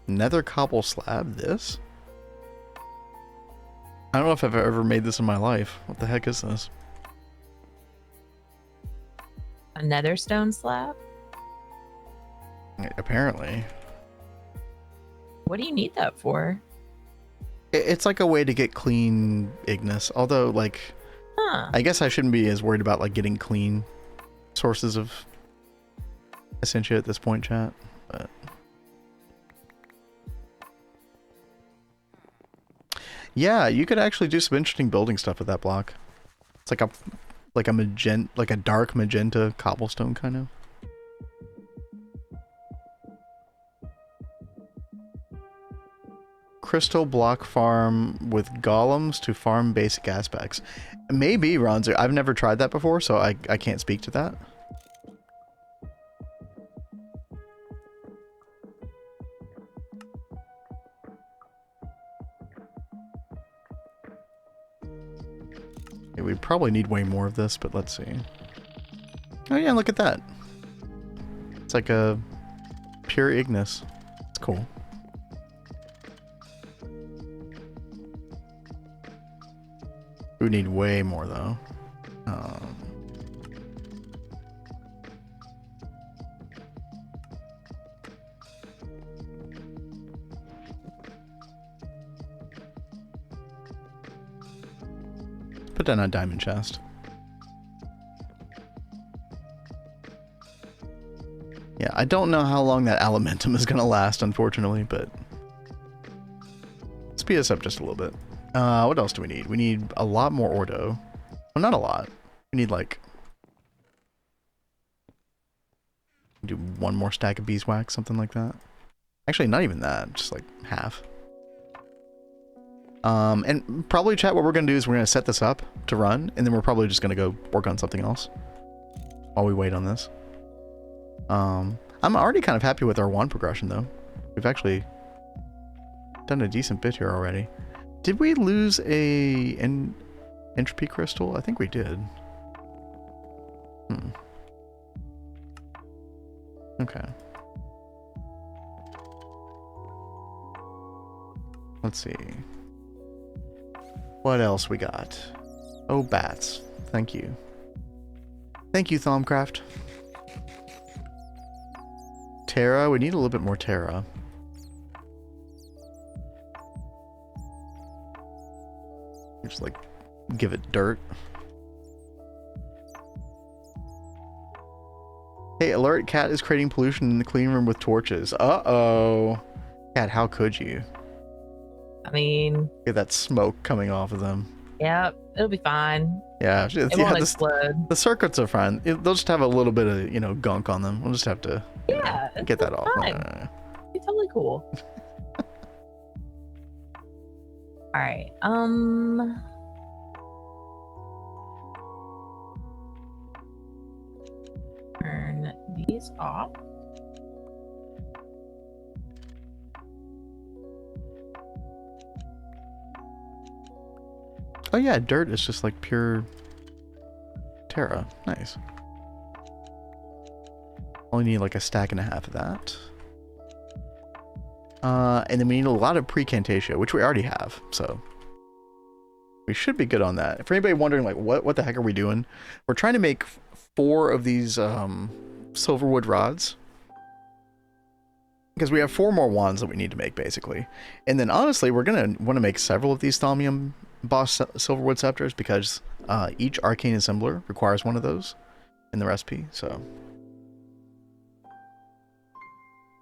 Nether cobble slab? This? I don't know if I've ever made this in my life. What the heck is this? A nether stone slab? Apparently. What do you need that for? It's like a way to get clean Ignis. Although, like, I guess I shouldn't be as worried about like getting clean sources of Essentia at this point, chat. But yeah, you could actually do some interesting building stuff with that block. It's like a dark magenta cobblestone kind of. Crystal block farm with golems to farm basic aspects. Maybe, Ronzo. I've never tried that before, so I can't speak to that. Yeah, we probably need way more of this, but let's see. Oh yeah, look at that. It's like a pure Ignis. It's cool. We need way more though. Put down a diamond chest. Yeah, I don't know how long that elementum is gonna last, unfortunately, but speed us up just a little bit. What else do we need? We need a lot more Ordo. Well, not a lot. We need like... do one more stack of beeswax, something like that. Actually, not even that. Just like half. And probably, chat, what we're going to do is we're going to set this up to run, and then we're probably just going to go work on something else while we wait on this. I'm already kind of happy with our wand progression, though. We've actually done a decent bit here already. Did we lose a entropy crystal? I think we did. Okay. Let's see. What else we got? Oh, bats. Thank you. Thank you, Thaumcraft. Terra. We need a little bit more Terra. Just like give it dirt. Hey, alert, cat is creating pollution in the clean room with torches. Uh-oh. Cat, how could you? I mean, Get that smoke coming off of them. yeah, it'll be fine. Yeah, It won't explode. the circuits are fine. They'll just have a little bit of, you know, gunk on them. We'll just have to get that off. Fine. It's totally cool. All right. Turn these off. Oh yeah, dirt is just like pure Terra. Nice. Only need like a stack and a half of that. And then we need a lot of precantatio, which we already have, so we should be good on that. For anybody wondering, like, what the heck are we doing? We're trying to make 4 of these silverwood rods, because we have 4 more wands that we need to make, basically. And then, honestly, we're gonna want to make several of these Thaumium boss silverwood scepters, because each arcane assembler requires one of those in the recipe. So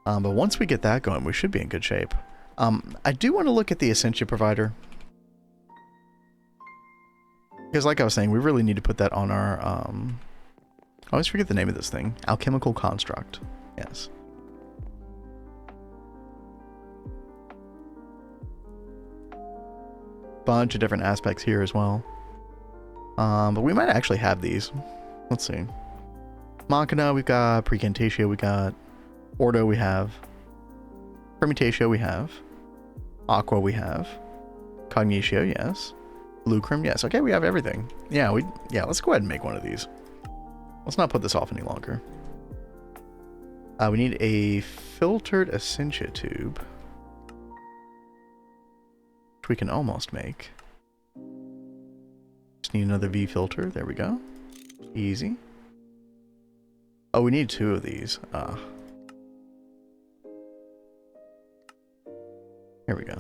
But once we get that going, we should be in good shape. I do want to look at the Essentia provider. Because like I was saying, we really need to put that on our, I always forget the name of this thing. Alchemical construct. Yes. Bunch of different aspects here as well. But we might actually have these. Let's see. Machina, we've got Precantatio, we got Ordo, we have Permutatio, we have Aqua, we have Cognitio, yes. Lucrum, yes. Okay, we have everything. Yeah, let's go ahead and make one of these. Let's not put this off any longer. We need a filtered Essentia tube, which we can almost make. Just need another V filter. There we go. Easy. Oh, we need 2 of these. Here we go.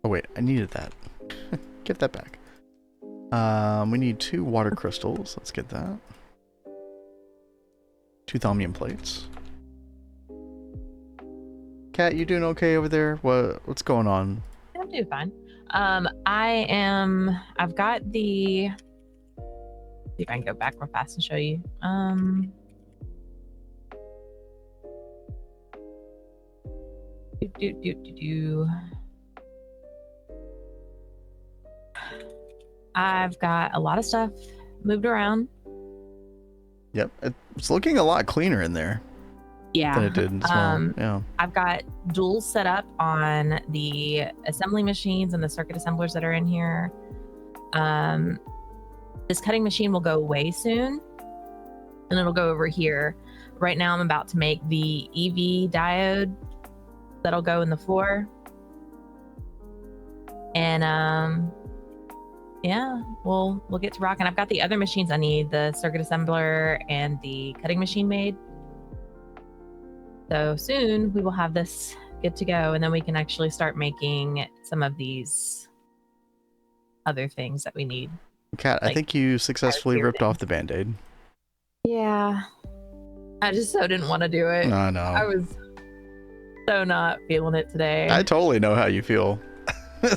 Oh wait, I needed that. Get that back. We need 2 water crystals. Let's get that. 2 thaumium plates. Kat, you doing okay over there? What's going on? I'm doing fine. I've got the, see if I can go back real fast and show you. I've got a lot of stuff moved around. Yep, it's looking a lot cleaner in there. Yeah. Than it did as well. Yeah. I've got duals set up on the assembly machines and the circuit assemblers that are in here. This cutting machine will go away soon, and it'll go over here. Right now, I'm about to make the EV diode that'll go in the floor. And yeah, we'll get to rocking. I've got the other machines I need, the circuit assembler and the cutting machine made. So soon we will have this good to go, and then we can actually start making some of these other things that we need. Kat, I think you successfully ripped off the Band-Aid. Yeah. I just so didn't want to do it. I know. I was so not feeling it today. I totally know how you feel.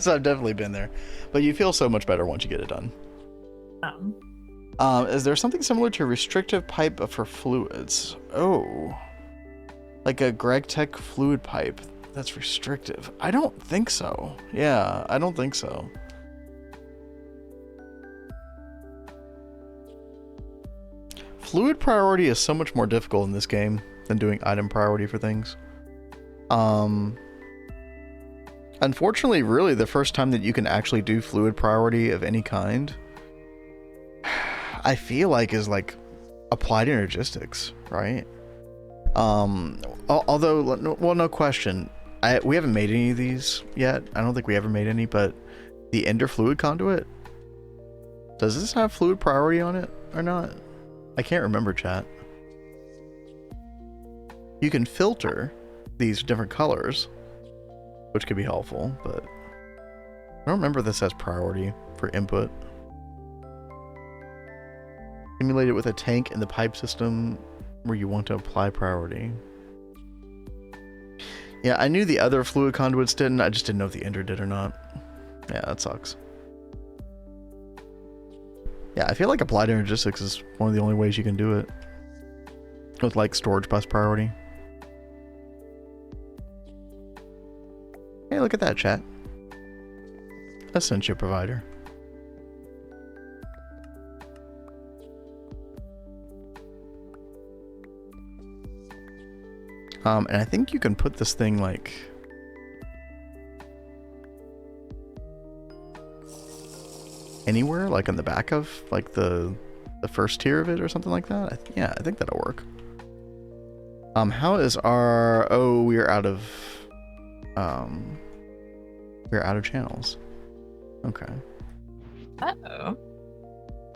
So I've definitely been there. But you feel so much better once you get it done. Is there something similar to restrictive pipe for fluids? Oh. Like a Gregtech fluid pipe that's restrictive. I don't think so. Yeah, I don't think so. Fluid priority is so much more difficult in this game than doing item priority for things. Unfortunately, really the first time that you can actually do fluid priority of any kind, I feel like is like applied energistics, right? Although, well, no question. We haven't made any of these yet. I don't think we ever made any, but the Ender fluid conduit, does this have fluid priority on it or not? I can't remember, chat. You can filter these different colors, which could be helpful, but I don't remember if this has priority for input. Simulate it with a tank in the pipe system where you want to apply priority. Yeah, I knew the other fluid conduits didn't. I just didn't know if the Ender did or not. Yeah, that sucks. Yeah, I feel like applied energistics is one of the only ways you can do it. With like storage bus priority. Hey, look at that, chat. Essentia provider. And I think you can put this thing like anywhere, like on the back of like the first tier of it or something like that. Yeah, I think that'll work. How is our? Oh, we're out of channels. Okay. Uh-oh.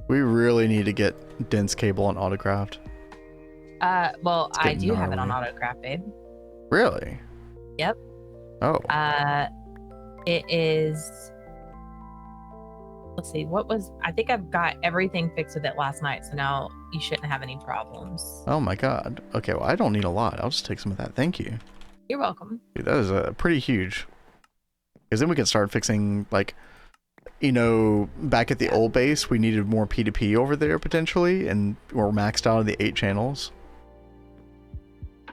We really need to get dense cable on Autocraft. Well, I do have it on Autocraft, babe. Really? Yep. Oh. It is let's see, I think I've got everything fixed with it last night, so now you shouldn't have any problems. Oh my god. Okay, well, I don't need a lot. I'll just take some of that. Thank you. You're welcome. Dude, that is pretty huge. Because then we can start fixing, like, you know, back at the old base, we needed more P2P over there, potentially, and we're maxed out on the 8 channels.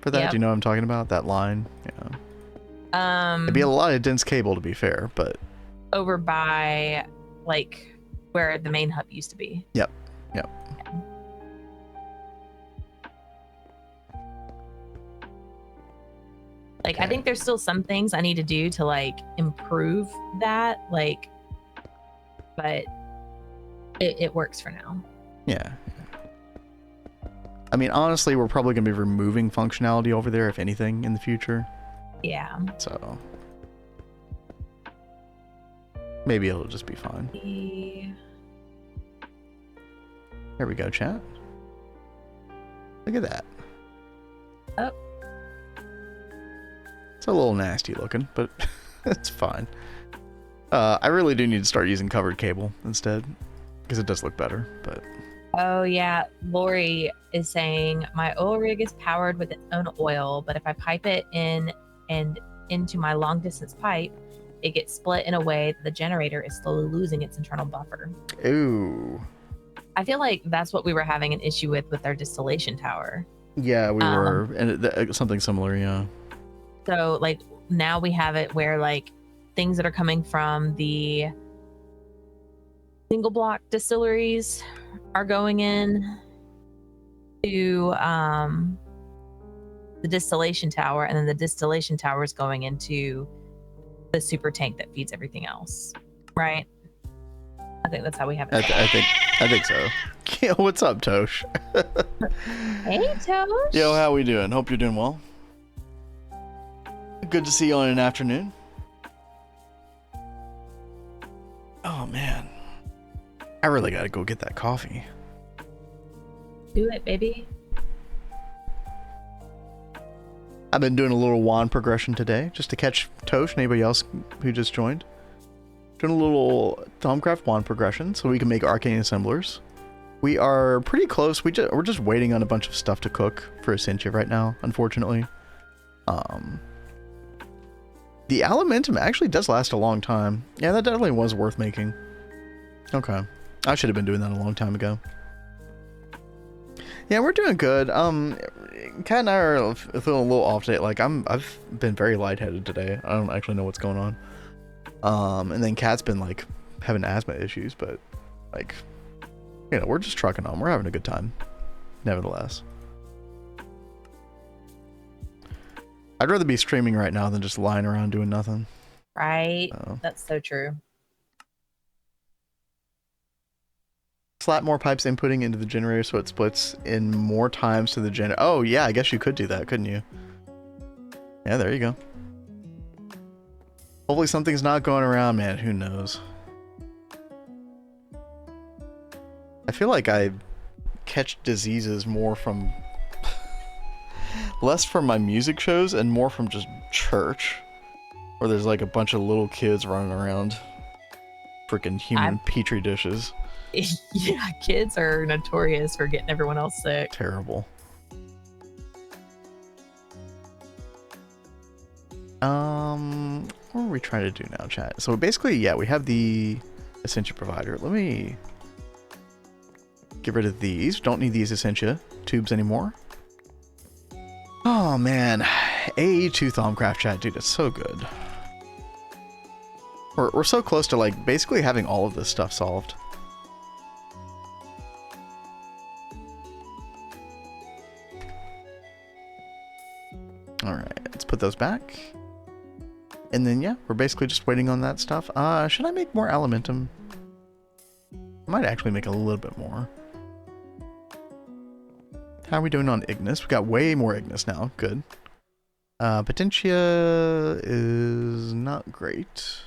For that, Yep. do you know what I'm talking about? That line? Yeah. It'd be a lot of dense cable, to be fair, but... Over by, like, where the main hub used to be. Yep. Like, Okay. I think there's still some things I need to do to, like, improve that, like, but it works for now. Yeah. I mean, honestly, we're probably going to be removing functionality over there, if anything, in the future. Yeah. So... maybe it'll just be fine. There we go, chat. Look at that. Oh. It's a little nasty looking, but it's fine. I really do need to start using covered cable instead, because it does look better, but... Oh, yeah. Lori is saying, my oil rig is powered with its own oil, but if I pipe it in and into my long distance pipe, it gets split in a way that the generator is slowly losing its internal buffer. Ooh. I feel like that's what we were having an issue with our distillation tower. Yeah, we were, and something similar, yeah. So, like, now we have it where, like, things that are coming from the single block distilleries are going in to the distillation tower, and then the distillation tower is going into the super tank that feeds everything else, right? I think that's how we have it. I think so. Yeah, what's up, Tosh? Hey, Tosh. Yo, how we doing? Hope you're doing well. Good to see you on an afternoon. Oh man, I really gotta go get that coffee. Do it, baby. I've been doing a little wand progression today, just to catch Tosh and anybody else who just joined. Doing a little Thaumcraft wand progression so we can make arcane assemblers. We are pretty close. We're just waiting on a bunch of stuff to cook for Essentia right now, unfortunately. The Alimentum actually does last a long time. Yeah, that definitely was worth making. Okay. I should have been doing that a long time ago. Yeah, we're doing good. Kat and I are feeling a little off today. Like, I've been very lightheaded today. I don't actually know what's going on. And then Kat's been, like, having asthma issues, but, like, you know, we're just trucking on. We're having a good time, nevertheless. I'd rather be streaming right now than just lying around doing nothing. Right. That's so true. Slap more pipes inputting into the generator so it splits in more times to the generator. Oh, yeah, I guess you could do that, couldn't you? Yeah, there you go. Hopefully something's not going around, man. Who knows? I feel like I catch diseases more from... less from my music shows and more from just church. Where there's like a bunch of little kids running around. Freaking human petri dishes. Yeah, kids are notorious for getting everyone else sick. Terrible. What are we trying to do now, chat? So basically, yeah, we have the Essentia provider. Let me get rid of these. Don't need these Essentia tubes anymore. Oh man, AE2 Thaumcraft chat, dude, it's so good. We're so close to like basically having all of this stuff solved. All right, let's put those back. And then yeah, we're basically just waiting on that stuff. Should I make more Alimentum? I might actually make a little bit more. How are we doing on Ignis? We got way more Ignis now. Good. Potentia is not great.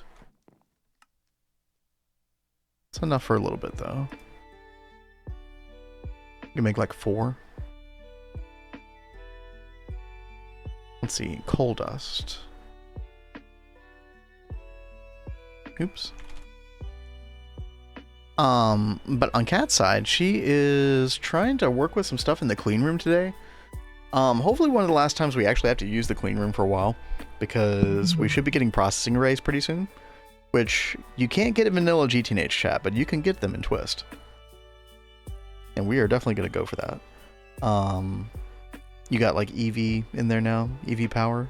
It's enough for a little bit though. You can make like 4. Let's see, coal dust. Oops. But on Kat's side, she is trying to work with some stuff in the clean room today. Hopefully one of the last times we actually have to use the clean room for a while, because we should be getting processing arrays pretty soon, which you can't get in vanilla GTNH chat, but you can get them in Twist. And we are definitely going to go for that. You got like EV in there now? EV power?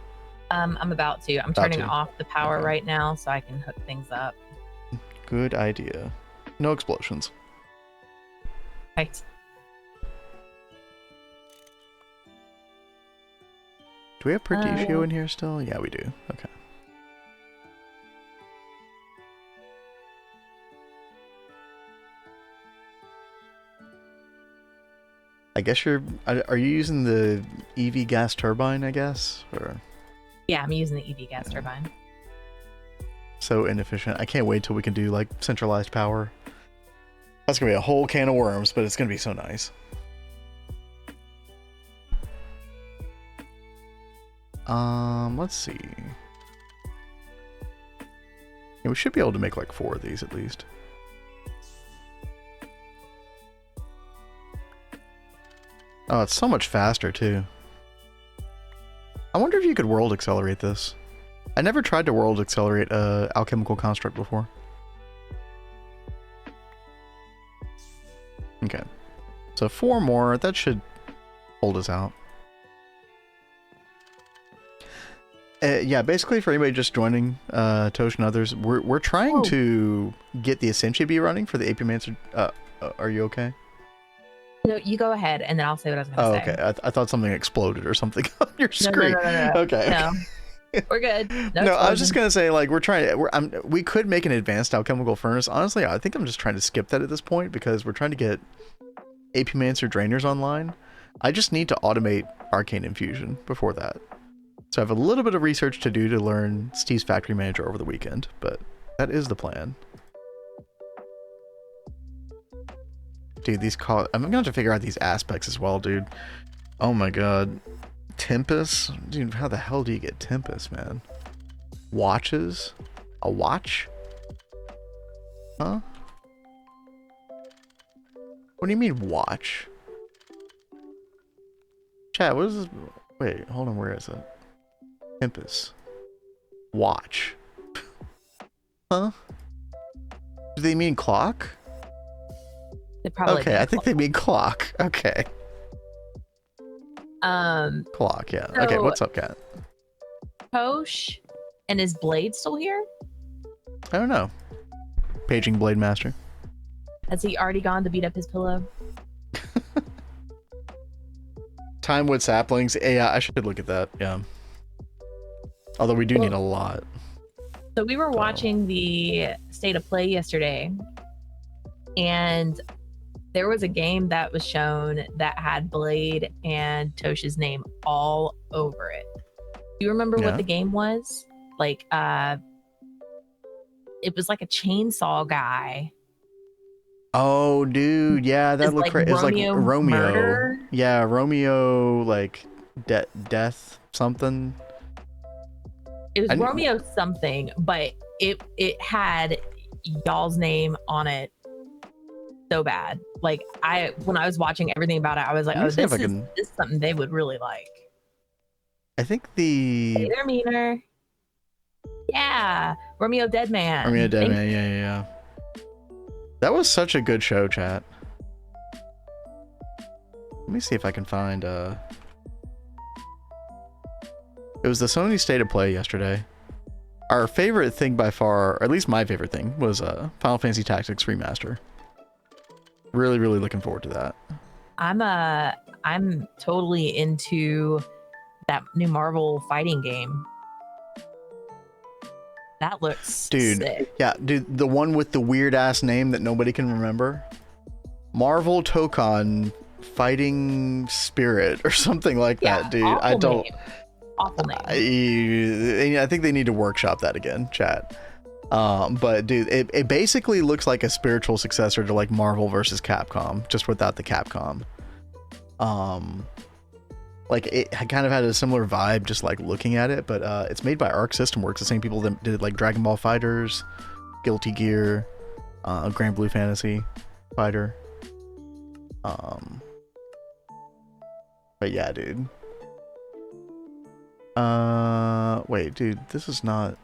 I'm about to. I'm turning off the power right now so I can hook things up. Good idea. No explosions. Right. Do we have Perdicio in here still? Yeah, we do. Okay. I guess are you using the EV gas turbine, I guess? Or yeah, I'm using the EV gas turbine. So inefficient. I can't wait till we can do like centralized power. That's gonna be a whole can of worms, but it's gonna be so nice. Let's see. Yeah, we should be able to make like 4 of these at least. Oh, it's so much faster too. I wonder if you could world accelerate this. I never tried to world accelerate alchemical construct before. Okay. So 4 more, that should hold us out. Yeah, basically for anybody just joining, Tosh and others, we're trying to get the Ascension Bee running for the Apimancer. Are you okay? No, you go ahead, and then I'll say what I was going to say. Okay. I thought something exploded or something on your screen. No. Okay. No, we're good. No, I was just gonna say, like, we could make an advanced alchemical furnace. Honestly, I think I'm just trying to skip that at this point because we're trying to get Apimancer drainers online. I just need to automate arcane infusion before that. So I have a little bit of research to do to learn Steve's Factory Manager over the weekend, but that is the plan. Dude, I'm gonna have to figure out these aspects as well, dude. Oh my god. Tempest? Dude, how the hell do you get Tempest, man? Watches? A watch? Huh? What do you mean, watch? Chat, what is this? Wait, hold on, where is it? Tempest. Watch. Huh? Do they mean clock? They probably okay, I think they mean clock. Okay. Clock, yeah. So, okay, what's up, Kat? Tosh, and is Blade still here? I don't know. Paging Blade Master. Has he already gone to beat up his pillow? Time with saplings. Yeah, I should look at that. Yeah. Although we do need a lot. So we were watching the State of Play yesterday, and there was a game that was shown that had Blade and Tosh's name all over it. Do you remember what the game was? Like, it was like a chainsaw guy. Oh, dude, yeah, that looked crazy. It's like Romeo. Murder? Yeah, Romeo, like death something. It was Romeo something, but it had y'all's name on it so bad. Like when I was watching everything about it, I was like, oh, this is something they would really like. I think the Meaner. Yeah, Romeo Deadman. Romeo Deadman, yeah. That was such a good show, chat. Let me see if I can find it was the Sony State of Play yesterday. Our favorite thing by far, or at least my favorite thing, was Final Fantasy Tactics Remaster. Really, really looking forward to that. I'm totally into that new Marvel fighting game. That looks sick. Yeah, dude, the one with the weird ass name that nobody can remember. Marvel Tokon Fighting Spirit or something like that, dude. I don't. Awful name. I think they need to workshop that again, chat. But dude, it basically looks like a spiritual successor to like Marvel versus Capcom, just without the Capcom. Like it kind of had a similar vibe just like looking at it, but it's made by Arc System Works, the same people that did like Dragon Ball Fighters, Guilty Gear, Grand Blue Fantasy fighter. But yeah, dude. Wait, dude, this is not.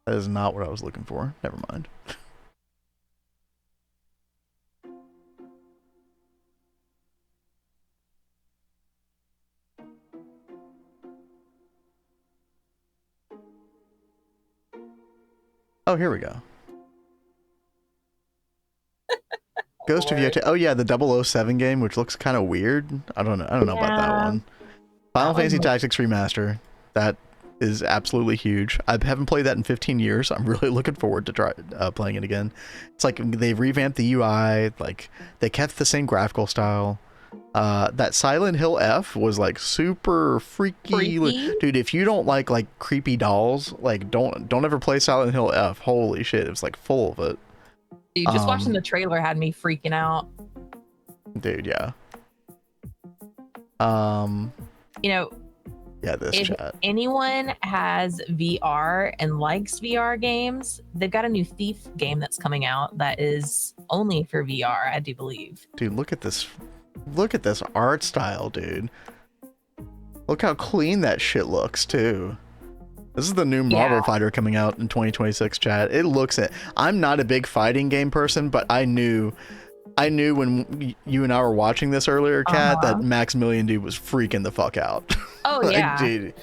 That is not what I was looking for. Never mind. Oh, here we go. Ghost of Yeti. Oh yeah, the 007 game, which looks kind of weird. I don't know about that one. Final Fantasy Tactics Remaster. That is absolutely huge. I haven't played that in 15 years. I'm really looking forward to playing it again. It's like they've revamped the UI. Like they kept the same graphical style. That Silent Hill F was like super freaky. Dude, if you don't like creepy dolls, like don't ever play Silent Hill F. Holy shit, it was like full of it. Dude, just watching the trailer had me freaking out. Dude, yeah. You know, yeah, this if chat. anyone has VR and likes VR games, they've got a new Thief game that's coming out that is only for VR, I do believe. Dude, look at this. Look at this art style, dude. Look how clean that shit looks, too. This is the new Marvel fighter coming out in 2026, chat. It looks it. I'm not a big fighting game person, but I knew when you and I were watching this earlier, Kat, that Maximilian dude was freaking the fuck out. Oh like, yeah, dude.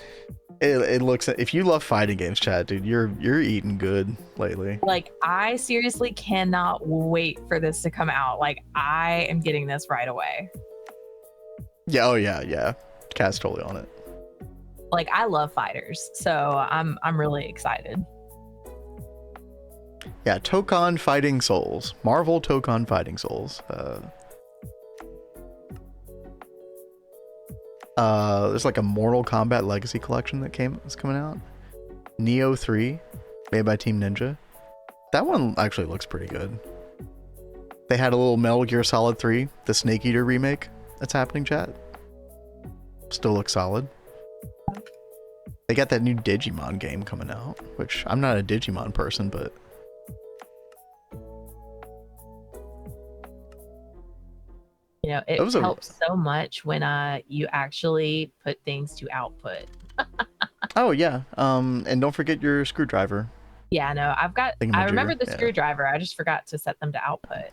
It looks. If you love fighting games, chat, dude, you're eating good lately. Like I seriously cannot wait for this to come out. Like I am getting this right away. Yeah. Oh yeah. Yeah. Kat's totally on it. Like I love fighters, so I'm really excited. Yeah, Tokon Fighting Souls. Marvel Tokon Fighting Souls. There's like a Mortal Kombat Legacy collection that is coming out. Neo 3, made by Team Ninja. That one actually looks pretty good. They had a little Metal Gear Solid 3, the Snake Eater remake that's happening, chat. Still looks solid. They got that new Digimon game coming out, which I'm not a Digimon person, but you know, it helps so much when you actually put things to output. Oh yeah, and don't forget your screwdriver. Yeah, no, I remember the screwdriver. I just forgot to set them to output.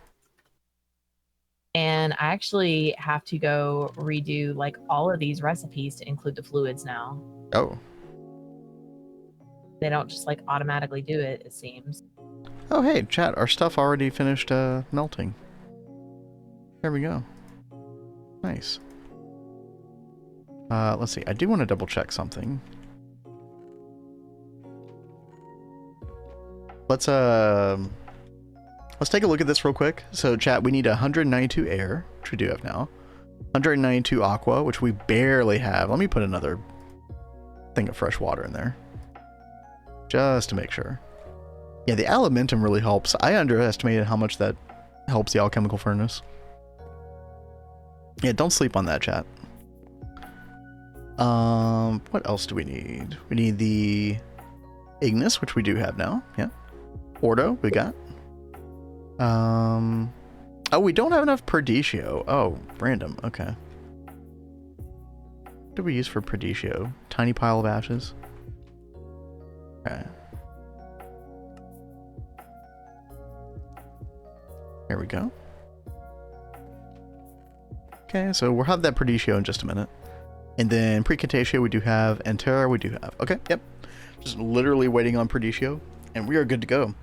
And I actually have to go redo like all of these recipes to include the fluids now. Oh. They don't just like automatically do it, it seems. Oh hey, chat, our stuff already finished melting. There we go. Nice. Let's see. I do want to double check something. Let's take a look at this real quick. So chat, we need 192 air, which we do have now. 192 aqua, which we barely have. Let me put another thing of fresh water in there. Just to make sure. Yeah, the alimentum really helps. I underestimated how much that helps the alchemical furnace. Yeah, don't sleep on that, chat. What else do we need? We need the Ignis, which we do have now. Yeah. Ordo, we got. Oh, we don't have enough Perdicio. Oh, random. Okay. What do we use for Perdicio? Tiny pile of ashes. Okay. There we go. Okay, so we'll have that Perdicio in just a minute. And then Precantatio we do have, and Terra we do have. Okay, yep. Just literally waiting on Perdicio, and we are good to go.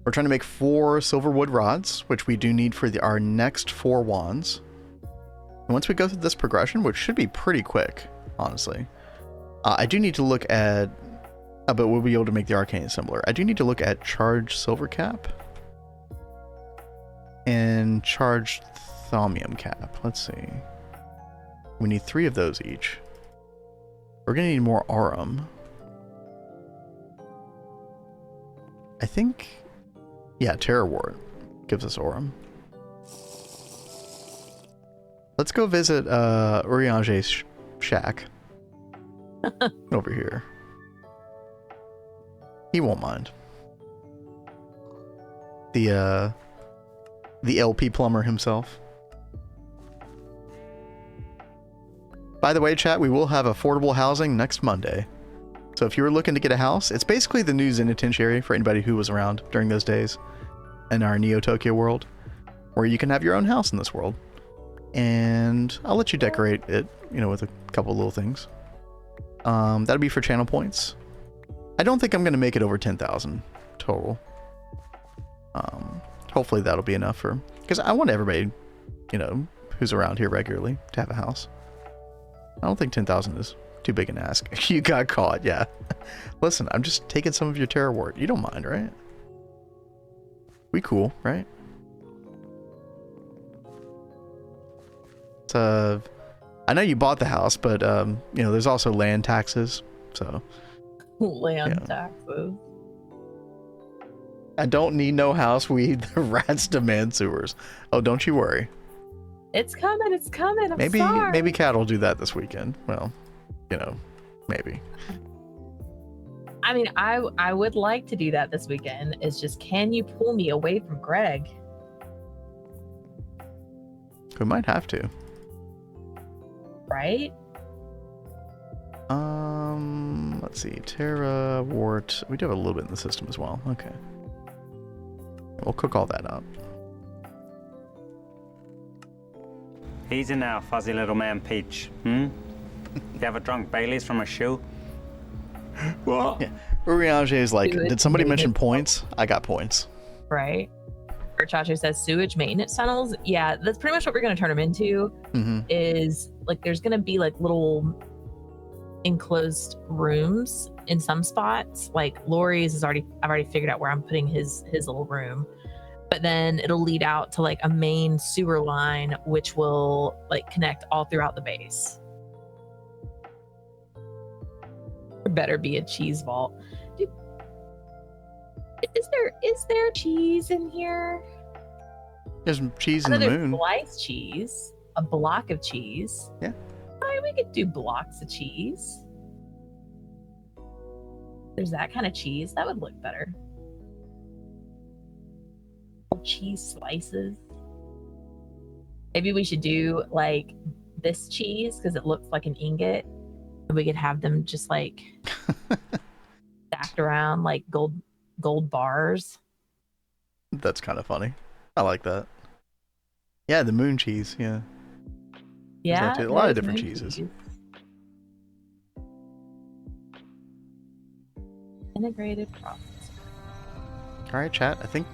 We're trying to make 4 silverwood rods, which we do need for our next 4 wands. And once we go through this progression, which should be pretty quick, honestly, I do need to look at, but we'll be able to make the arcane assembler. I do need to look at charged silver cap and charged thaumium cap. Let's see. We need 3 of those each. We're gonna need more aurum. I think, yeah, Terror Ward gives us aurum. Let's go visit Uriange's shack over here. He won't mind. The LP plumber himself. By the way, chat, we will have affordable housing next Monday. So if you were looking to get a house, it's basically the new Zenitentiary for anybody who was around during those days in our Neo Tokyo world, where you can have your own house in this world. And I'll let you decorate it, you know, with a couple little things. That'll be for channel points. I don't think I'm going to make it over 10,000 total. Hopefully that'll be enough for, because I want everybody, you know, who's around here regularly to have a house. I don't think 10,000 is too big an ask. You got caught, yeah. Listen, I'm just taking some of your terror ward. You don't mind, right? We cool, right? I know you bought the house, but you know, there's also land taxes, so Land taxes. I don't need no house weed. The rats demand sewers. Oh, don't you worry. It's coming. It's coming. I'm Maybe sorry. Cat will do that this weekend. Well, you know, maybe. I mean, I would like to do that this weekend. It's just, can you pull me away from Greg? We might have to. Right? Let's see. Terra, Wart. We do have a little bit in the system as well. Okay. We'll cook all that up. Easy now, fuzzy little man Peach. You ever drunk Baileys from a shoe? What? Yeah. Uriange is like, Sewage did somebody mention maintenance points? I got points. Right. Chacho says sewage maintenance tunnels. Yeah, that's pretty much what we're going to turn them into. Is like, there's going to be like little enclosed rooms in some spots. Like Lori's is I've already figured out where I'm putting his little room. But then it'll lead out to like a main sewer line, which will like connect all throughout the base. There better be a cheese vault. Dude, is there cheese in here? There's cheese I in know the there's moon. sliced cheese, a block of cheese. Yeah. All right, we could do blocks of cheese. There's that kind of cheese. That would look better. Cheese slices. Maybe we should do like this cheese because it looks like an ingot. And we could have them just like stacked around like gold bars. That's kind of funny. I like that. Yeah, the moon cheese. Yeah. Yeah. A lot of there's different moon cheeses. cheese. Integrated process. All right, chat. I think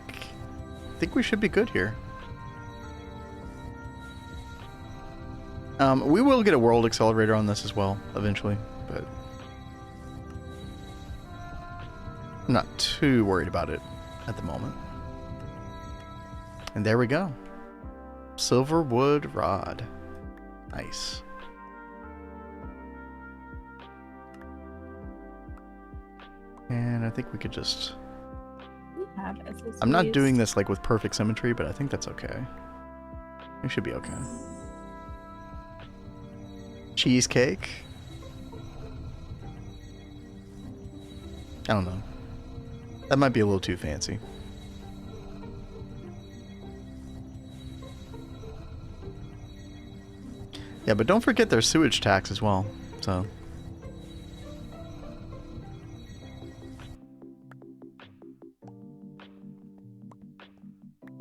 we should be good here. We will get a world accelerator on this as well eventually, but I'm not too worried about it at the moment. And there we go. Silverwood rod. Nice. And I think we could just... I'm not doing this like with perfect symmetry, but I think that's okay. We should be okay. Cheesecake. I don't know. That might be a little too fancy. Yeah, but don't forget there's sewage tax as well, so...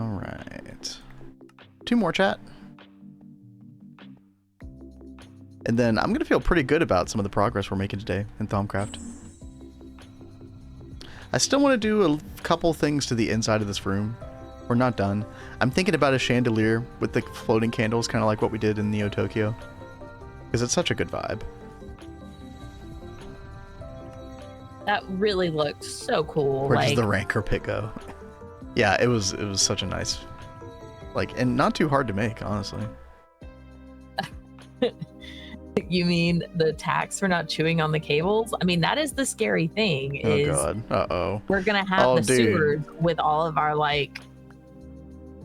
Alright. 2 more, chat. And then I'm going to feel pretty good about some of the progress we're making today in Thaumcraft. I still want to do a couple things to the inside of this room. We're not done. I'm thinking about a chandelier with the floating candles, kind of like what we did in Neo Tokyo. Because it's such a good vibe. That really looked so cool. Where like, does the Rancor pit go? Yeah, it was such a nice, like, and not too hard to make, honestly. You mean the tax for not chewing on the cables? I mean, that is the scary thing. Oh is god. Uh-oh. We're gonna have the dude. sewers with all of our like,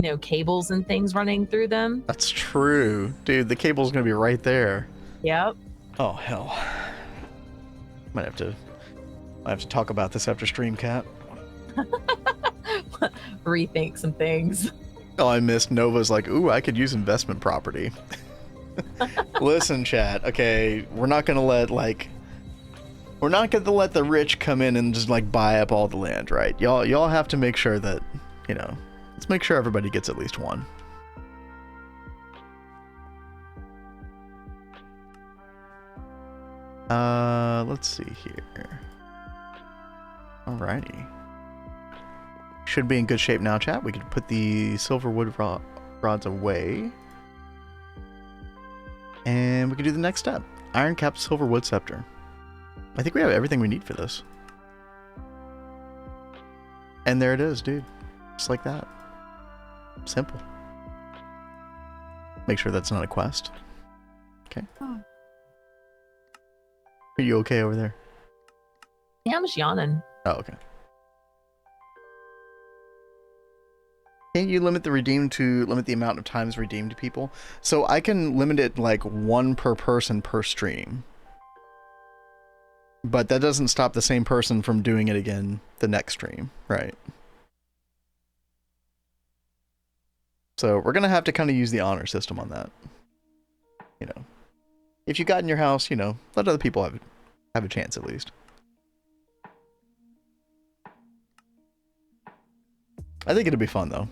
you know, cables and things running through them. That's true. Dude, the cable's gonna be right there. Yep. Oh hell. Might have to talk about this after stream, Cat. rethink some things. Oh, I missed Nova's like, ooh, I could use investment property. Listen, chat. Okay, we're not gonna let the rich come in and just like buy up all the land, right? Y'all have to make sure that, you know, let's make sure everybody gets at least one. Let's see here. Alrighty. Should be in good shape now, chat. We could put the silver wood rods away. And we can do the next step. Iron capped silver wood scepter. I think we have everything we need for this. And there it is, dude. Just like that. Simple. Make sure that's not a quest. Okay. Oh. Are you okay over there? Yeah, I'm just yawning. Oh, okay. Can't you limit the redeem to limit the amount of times redeemed to people? So I can limit it like 1 per person per stream. But that doesn't stop the same person from doing it again the next stream, right? So we're going to have to kind of use the honor system on that. You know, if you got in your house, you know, let other people have a chance at least. I think it'll be fun though.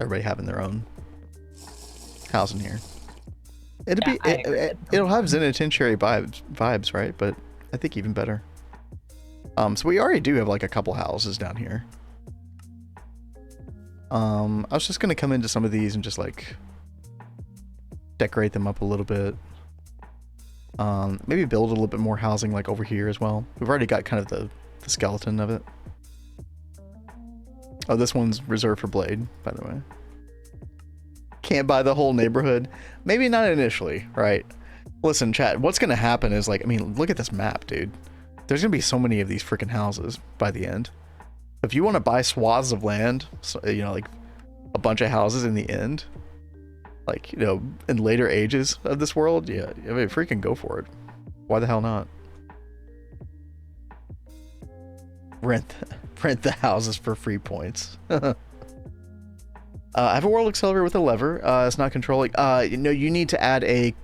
Everybody having their own house in here. It'll have Zenitentiary vibes, right? But I think even better. So we already do have like a couple houses down here. I was just gonna come into some of these and just like decorate them up a little bit. Maybe build a little bit more housing like over here as well. We've already got kind of the skeleton of it. Oh, this one's reserved for Blade, by the way. Can't buy the whole neighborhood. Maybe not initially, right? Listen, chat, what's gonna happen is like, I mean, look at this map, dude. There's gonna be so many of these freaking houses by the end. If you want to buy swaths of land, so, you know, like a bunch of houses in the end, like, you know, in later ages of this world, yeah, I mean, freaking go for it. Why the hell not? Rent the houses for free points. I have a World Accelerator with a lever. It's not controlling. You know, you need to add a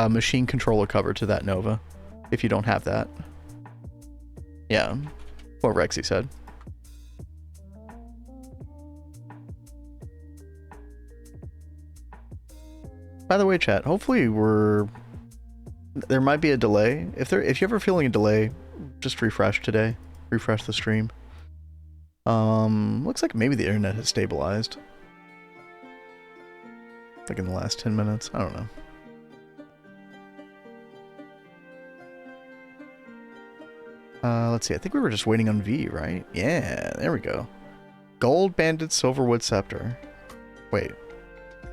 machine controller cover to that, Nova, if you don't have that. Yeah, what Rexy said. By the way, chat, hopefully there might be a delay. If you're ever feeling a delay, just refresh today. Refresh the stream. Looks like maybe the internet has stabilized. Like in the last 10 minutes. I don't know. Let's see. I think we were just waiting on V, right? Yeah, there we go. Gold banded silverwood scepter. Wait.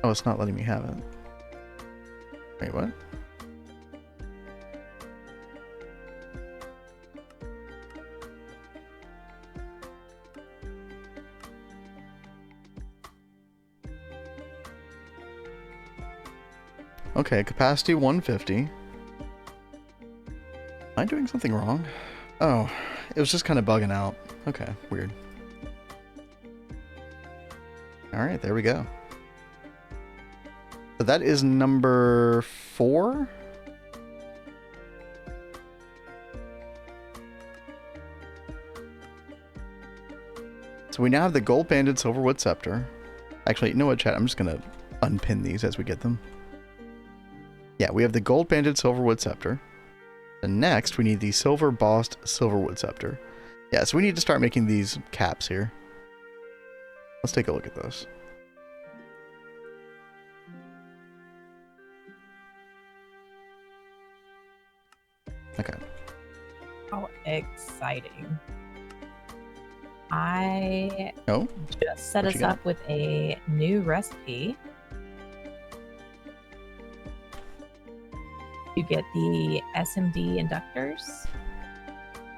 Oh, it's not letting me have it. Wait, what? Okay, capacity 150. Am I doing something wrong? Oh, it was just kind of bugging out. Okay, weird. Alright, there we go. So that is number 4? So we now have the gold banded silverwood scepter. Actually, you know what, chat? I'm just gonna unpin these as we get them. Yeah, we have the gold banded silverwood scepter. And next, we need the silver bossed silverwood scepter. Yeah, so we need to start making these caps here. Let's take a look at this. Okay. How exciting. I just set us up with a new recipe. You get the SMD inductors.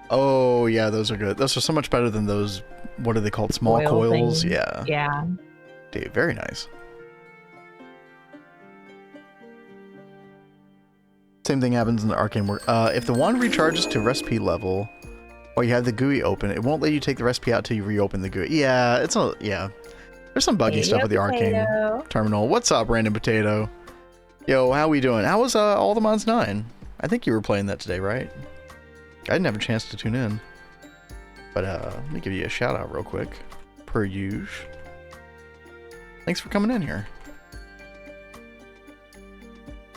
Oh, yeah, those are good. Those are so much better than those, what are they called? Small coils? Thing. Yeah. Yeah. Dude, very nice. Same thing happens in the arcane work. If the wand recharges to recipe level, Oh, you have the GUI open. It won't let you take the recipe out till you reopen the GUI. Yeah, there's some buggy stuff with the arcane terminal. What's up, Random Potato? Yo, how we doing? How was All the Mods 9? I think you were playing that today, right? I didn't have a chance to tune in. But let me give you a shout out real quick. Per usual. Thanks for coming in here.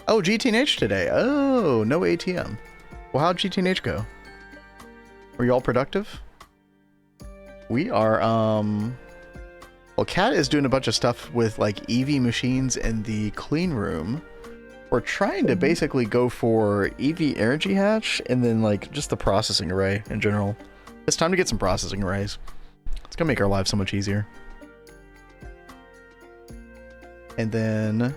Oh, GTNH today. Oh, no ATM. Well, how'd GTNH go? Were you all productive? We are, well, Kat is doing a bunch of stuff with, like, EV machines in the clean room. We're trying to basically go for EV energy hatch and then, like, just the processing array in general. It's time to get some processing arrays. It's gonna make our lives so much easier. And then,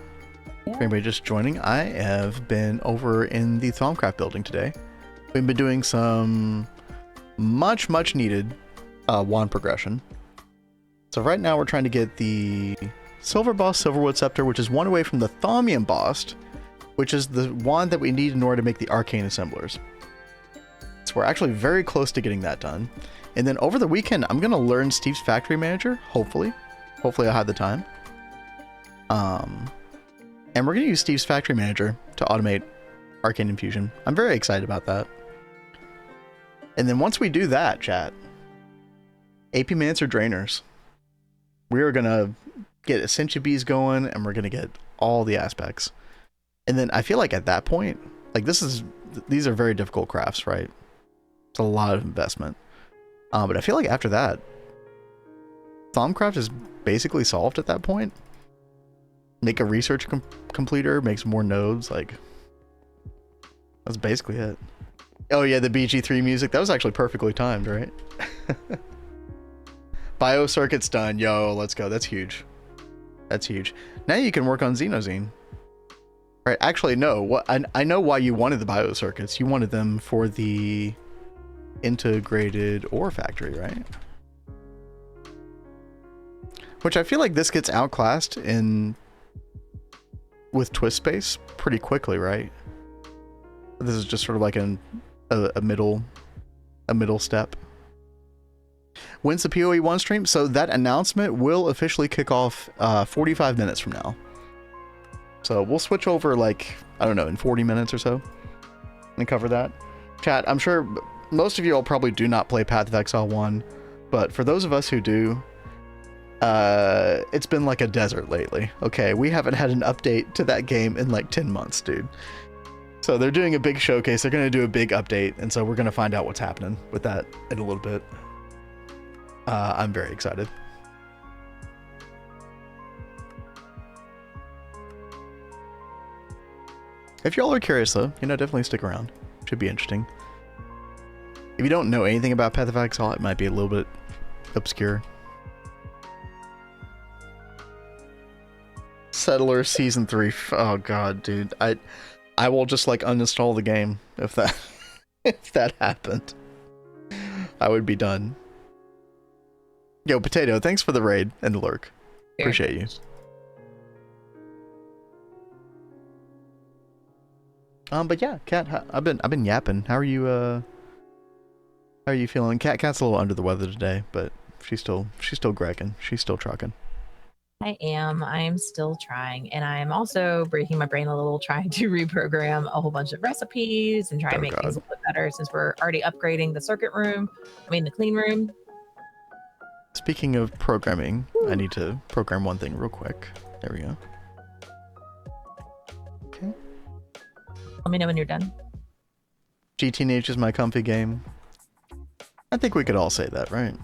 for anybody just joining, I have been over in the Thaumcraft building today. We've been doing some much needed wand progression. So right now we're trying to get the Silver Boss Silverwood Scepter, which is one away from the Thaumian Boss, which is the wand that we need in order to make the Arcane Assemblers. So we're actually very close to getting that done. And then over the weekend, I'm going to learn Steve's Factory Manager, hopefully. Hopefully I'll have the time. And we're going to use Steve's Factory Manager to automate Arcane Infusion. I'm very excited about that. And then once we do that, chat, AP Mancer Drainers. We are going to get Ascension Bees going, and we're going to get all the aspects. And then I feel like at that point, like these are very difficult crafts, right? It's a lot of investment. But I feel like after that, Thaumcraft is basically solved at that point. Make a research completer, make some more nodes, like that's basically it. Oh yeah, the BG3 music, that was actually perfectly timed, right? Biocircuit's done. Yo, let's go. That's huge. That's huge. Now you can work on Xenozine. Right, actually, no. I know why you wanted the biocircuits. You wanted them for the integrated ore factory, right? Which I feel like this gets outclassed with Twist Space pretty quickly, right? This is just sort of like a middle step. When's the PoE 1 stream? So that announcement will officially kick off 45 minutes from now. So we'll switch over, like, I don't know, in 40 minutes or so and cover that. Chat, I'm sure most of you all probably do not play Path of Exile 1, but for those of us who do, it's been like a desert lately. Okay, we haven't had an update to that game in like 10 months, dude. So they're doing a big showcase. They're going to do a big update, and so we're going to find out what's happening with that in a little bit. I'm very excited. If y'all are curious, though, definitely stick around. Should be interesting. If you don't know anything about Path of Exile, it might be a little bit obscure. Settler Season 3. Oh god, dude. I will just like uninstall the game if that happened. I would be done. Yo, Potato, thanks for the raid and the lurk. Appreciate you. But yeah, Kat, I've been yapping. How are you feeling? Kat's a little under the weather today, but she's still gregging. She's still trucking. I am still trying, and I'm also breaking my brain a little, trying to reprogram a whole bunch of recipes and try and make things a little bit better since we're already upgrading the circuit room. The clean room. Speaking of programming, I need to program one thing real quick. There we go. Okay. Let me know when you're done. GTNH is my comfy game. I think we could all say that, right?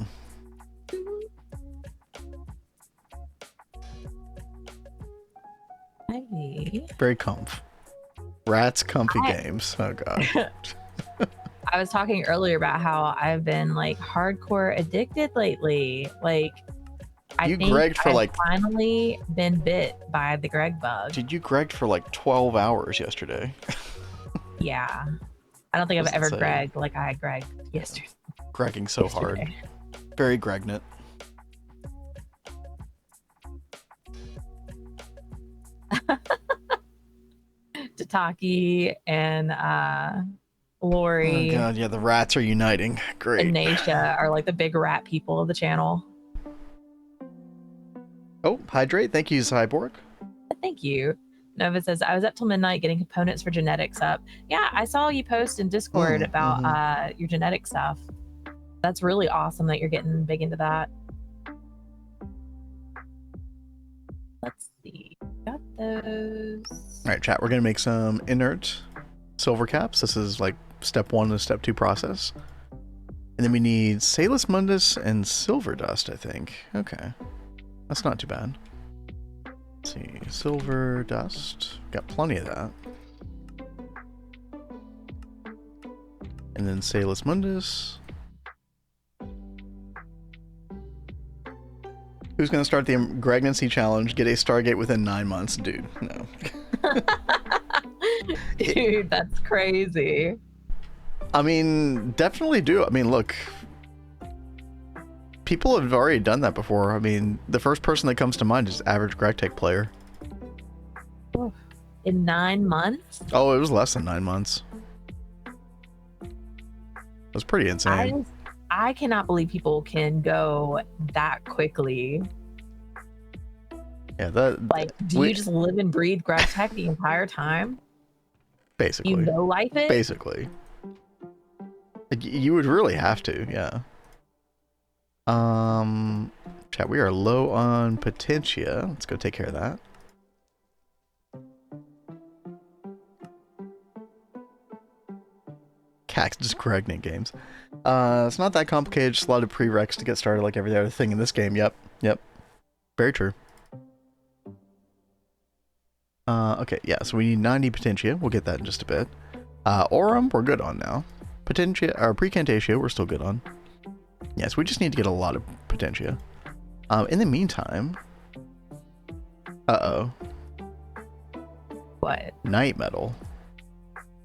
Hey. Very comf. Rats comfy games. Oh god. I was talking earlier about how I've been like hardcore addicted lately. Like I think I've finally been bit by the Greg bug. Did you Greg for like 12 hours yesterday? Yeah. I don't think I've ever Greg like I Greg yesterday. Gregging so hard. Very Gregnet. Tataki and Lori, Oh god, yeah, the rats are uniting. Great. and Naisha are like the big rat people of the channel. Oh, hydrate. Thank you, Cyborg. Thank you. Nova says, I was up till midnight getting components for genetics up. Yeah, I saw you post in Discord about your genetic stuff. That's really awesome that you're getting big into that. Let's see. Got those. All right, chat. We're gonna make some inert silver caps. This is like step 1 to step 2 process. And then we need Salus Mundus and silver dust, I think. Okay. That's not too bad. Let's see. Silver dust. Got plenty of that. And then Salus Mundus. Who's going to start the pregnancy challenge? Get a Stargate within 9 months? Dude, no. Dude, that's crazy. I mean, definitely do. I mean, look. People have already done that before. I mean, the first person that comes to mind is average Gregtech player. In 9 months? Oh, it was less than 9 months. It was pretty insane. I cannot believe people can go that quickly. Yeah, that Like, do you just live and breathe Gregtech the entire time? basically. You know life it? Basically. Like, you would really have to, yeah. Chat, we are low on Potentia. Let's go take care of that. Cactus Pregnant games. It's not that complicated, just a lot of prereqs to get started like every other thing in this game. Yep. Very true. Okay, yeah, so we need 90 Potentia. We'll get that in just a bit. Aurum, we're good on now. Potentia, or Precantatio, we're still good on. Yes, we just need to get a lot of Potentia. In the meantime... Uh-oh. What? Night metal.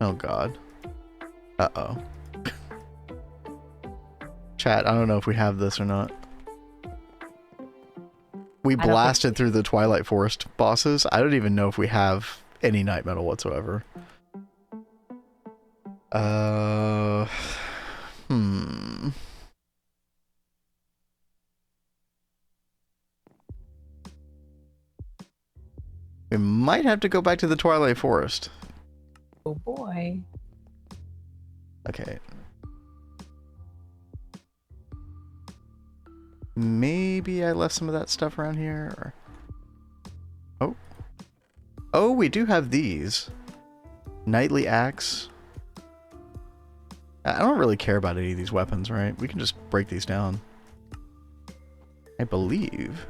Oh, God. Uh-oh. Chat, I don't know if we have this or not. We blasted through the Twilight Forest bosses. I don't even know if we have any night metal whatsoever. We might have to go back to the Twilight Forest. Oh boy. Okay. Maybe I left some of that stuff around here. Or... Oh. Oh, we do have these. Knightly Axe. I don't really care about any of these weapons, right? We can just break these down. I believe.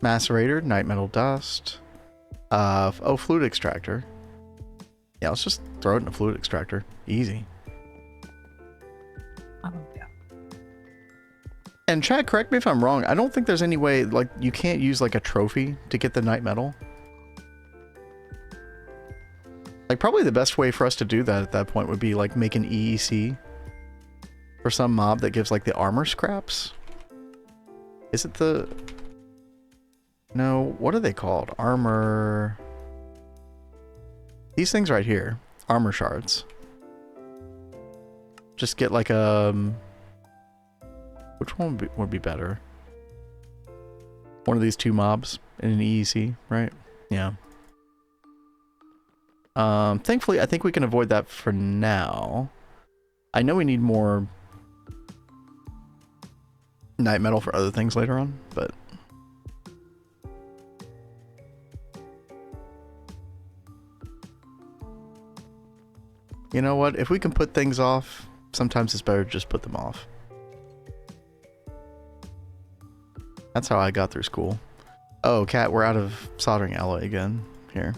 Macerator, Night Metal Dust. Oh, Fluid Extractor. Yeah, let's just throw it in a Fluid Extractor. Easy. Oh, yeah. And Chad, correct me if I'm wrong. I don't think there's any way, like, you can't use, like, a trophy to get the Night Metal. Like, probably the best way for us to do that at that point would be, like, make an EEC for some mob that gives, like, the armor scraps. Is it the... No, what are they called? Armor... These things right here. Armor shards. Just get, like, which one would be better? One of these two mobs in an EEC, right? Yeah. Thankfully, I think we can avoid that for now. I know we need more night metal for other things later on, but... You know what? If we can put things off, sometimes it's better to just put them off. That's how I got through school. Oh, Cat, we're out of soldering alloy again. Here.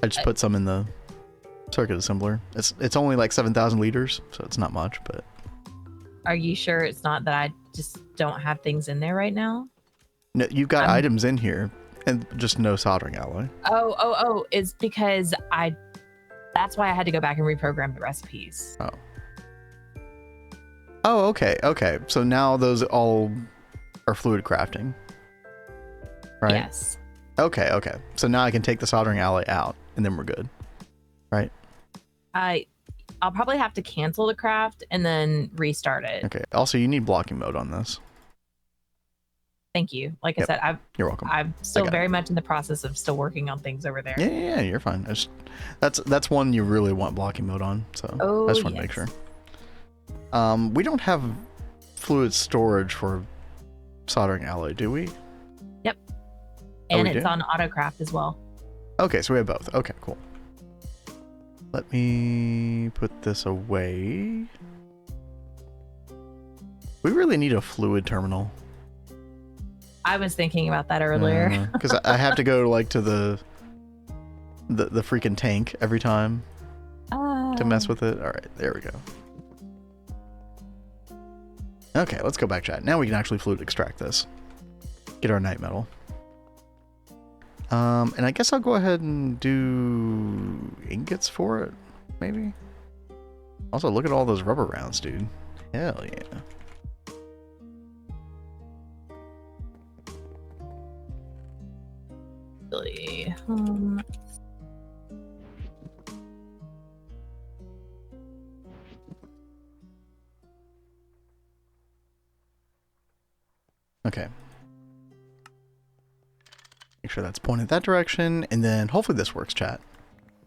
I just put some in the circuit assembler. It's only like 7,000 liters, so it's not much, but... Are you sure it's not that I just don't have things in there right now? No, you've got items in here, and just no soldering alloy. Oh, it's because that's why I had to go back and reprogram the recipes. Oh. Oh, okay. So now those all are fluid crafting. Right? Yes. Okay. So now I can take the soldering alloy out, and then we're good. Right? I'll probably have to cancel the craft and then restart it. Okay. Also, you need blocking mode on this. Thank you. Like I said, You're welcome. I'm still very much in the process of still working on things over there. Yeah, you're fine. That's one you really want blocking mode on. So I just want to make sure. We don't have fluid storage for soldering alloy, do we? Yep. And it's on Autocraft as well. Okay, so we have both. Okay, cool. Let me put this away. We really need a fluid terminal. I was thinking about that earlier. Because I have to go like to the freaking tank every time to mess with it. All right, there we go. Okay, let's go back, chat. Now we can actually fluid extract this. Get our night metal. And I guess I'll go ahead and do ingots for it, maybe. Also, look at all those rubber rounds, dude. Hell yeah. Really, Okay. Make sure that's pointed that direction, and then hopefully this works, chat.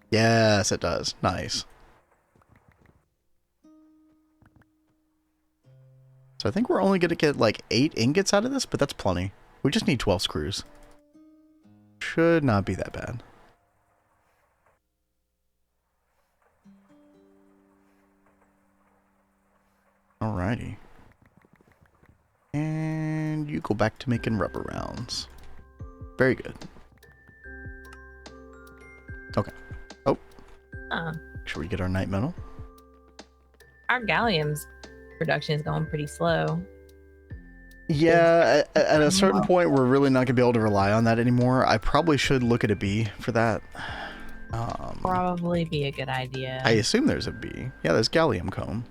Yes, it does. Nice. So I think we're only going to get like 8 ingots out of this, but that's plenty. We just need 12 screws. Should not be that bad. Alrighty. And you go back to making rubber rounds. Very good. Okay. Oh. Make sure we get our night metal. Our gallium's production is going pretty slow. Yeah, at a certain point, we're really not going to be able to rely on that anymore. I probably should look at a B for that. Probably be a good idea. I assume there's a B. Yeah, there's gallium comb.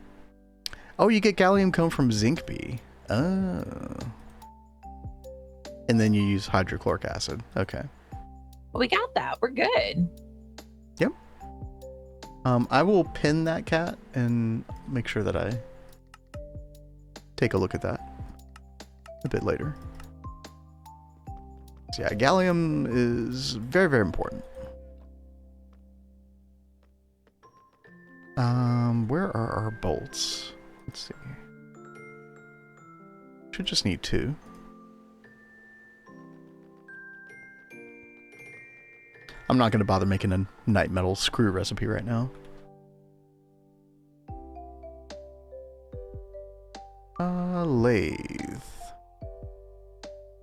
Oh, you get gallium comb from zinc B. Oh. And then you use hydrochloric acid. Okay. Well, we got that. We're good. Yep. I will pin that cat and make sure that I take a look at that a bit later. So yeah, gallium is very, very important. Where are our bolts? Let's see. Should just need 2. I'm not going to bother making a night metal screw recipe right now. Lathe.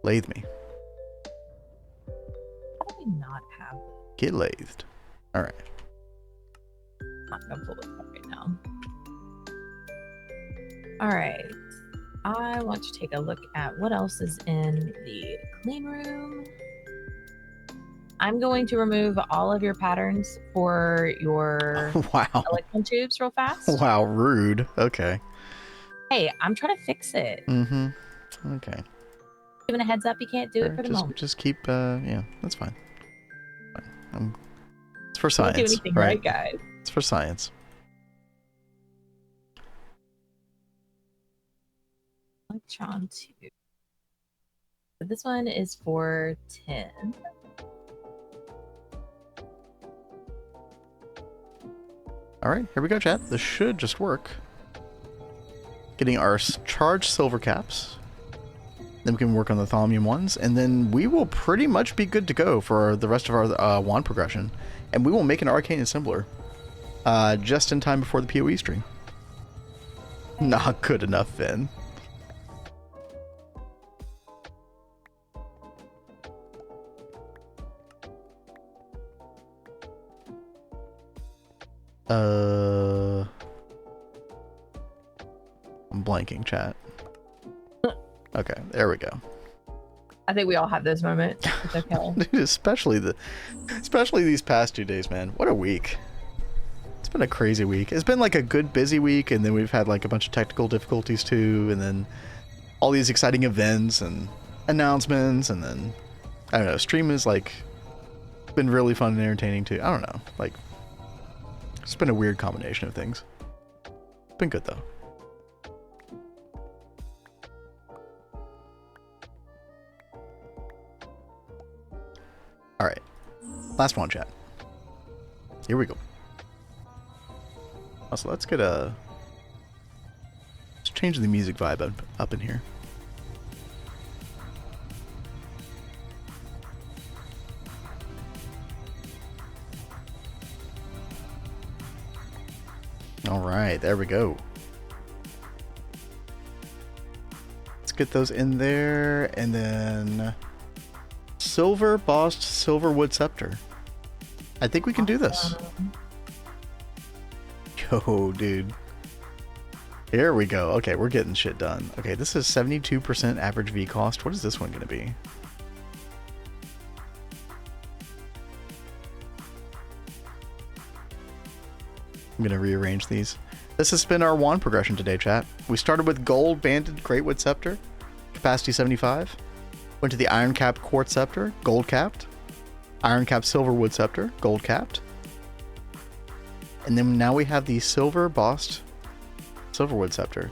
Lathe me. Probably not have. Get lathed. Alright. Not gonna pull this up right now. Alright. I want to take a look at what else is in the clean room. I'm going to remove all of your patterns for your electron tubes real fast. Wow, rude. Okay. Hey, I'm trying to fix it. Mm-hmm. Okay. Giving a heads up, you can't do it for the moment. Just keep, yeah, that's fine. It's for science, can't do anything right, guys? It's for science. Electron tube. So this one is for 10. All right, here we go, chat. This should just work. Getting our charged silver caps. Then we can work on the thaumium ones, and then we will pretty much be good to go for the rest of our wand progression. And we will make an arcane assembler just in time before the PoE stream. Not good enough, Finn. I'm blanking, chat. Okay, there we go. I think we all have those moments. It's okay. Dude, especially these past 2 days, man. What a week. It's been a crazy week. It's been like a good busy week, and then we've had like a bunch of technical difficulties too, and then all these exciting events and announcements, and then I don't know, stream is like been really fun and entertaining too. I don't know. Like It's been a weird combination of things. It's been good though. All right, last one, chat. Here we go. Also, let's get a. Let's change the music vibe up in here. All right, there we go. Let's get those in there, and then silver bossed silverwood scepter. I think we can do this. Yo, dude. Here we go. Okay, we're getting shit done. Okay, this is 72% average V cost. What is this one going to be? I'm going to rearrange these. This has been our wand progression today, chat. We started with gold banded Greatwood Scepter, capacity 75. Went to the iron capped Quartz Scepter, gold capped. Iron capped Silverwood Scepter, gold capped. And then now we have the silver bossed Silverwood Scepter.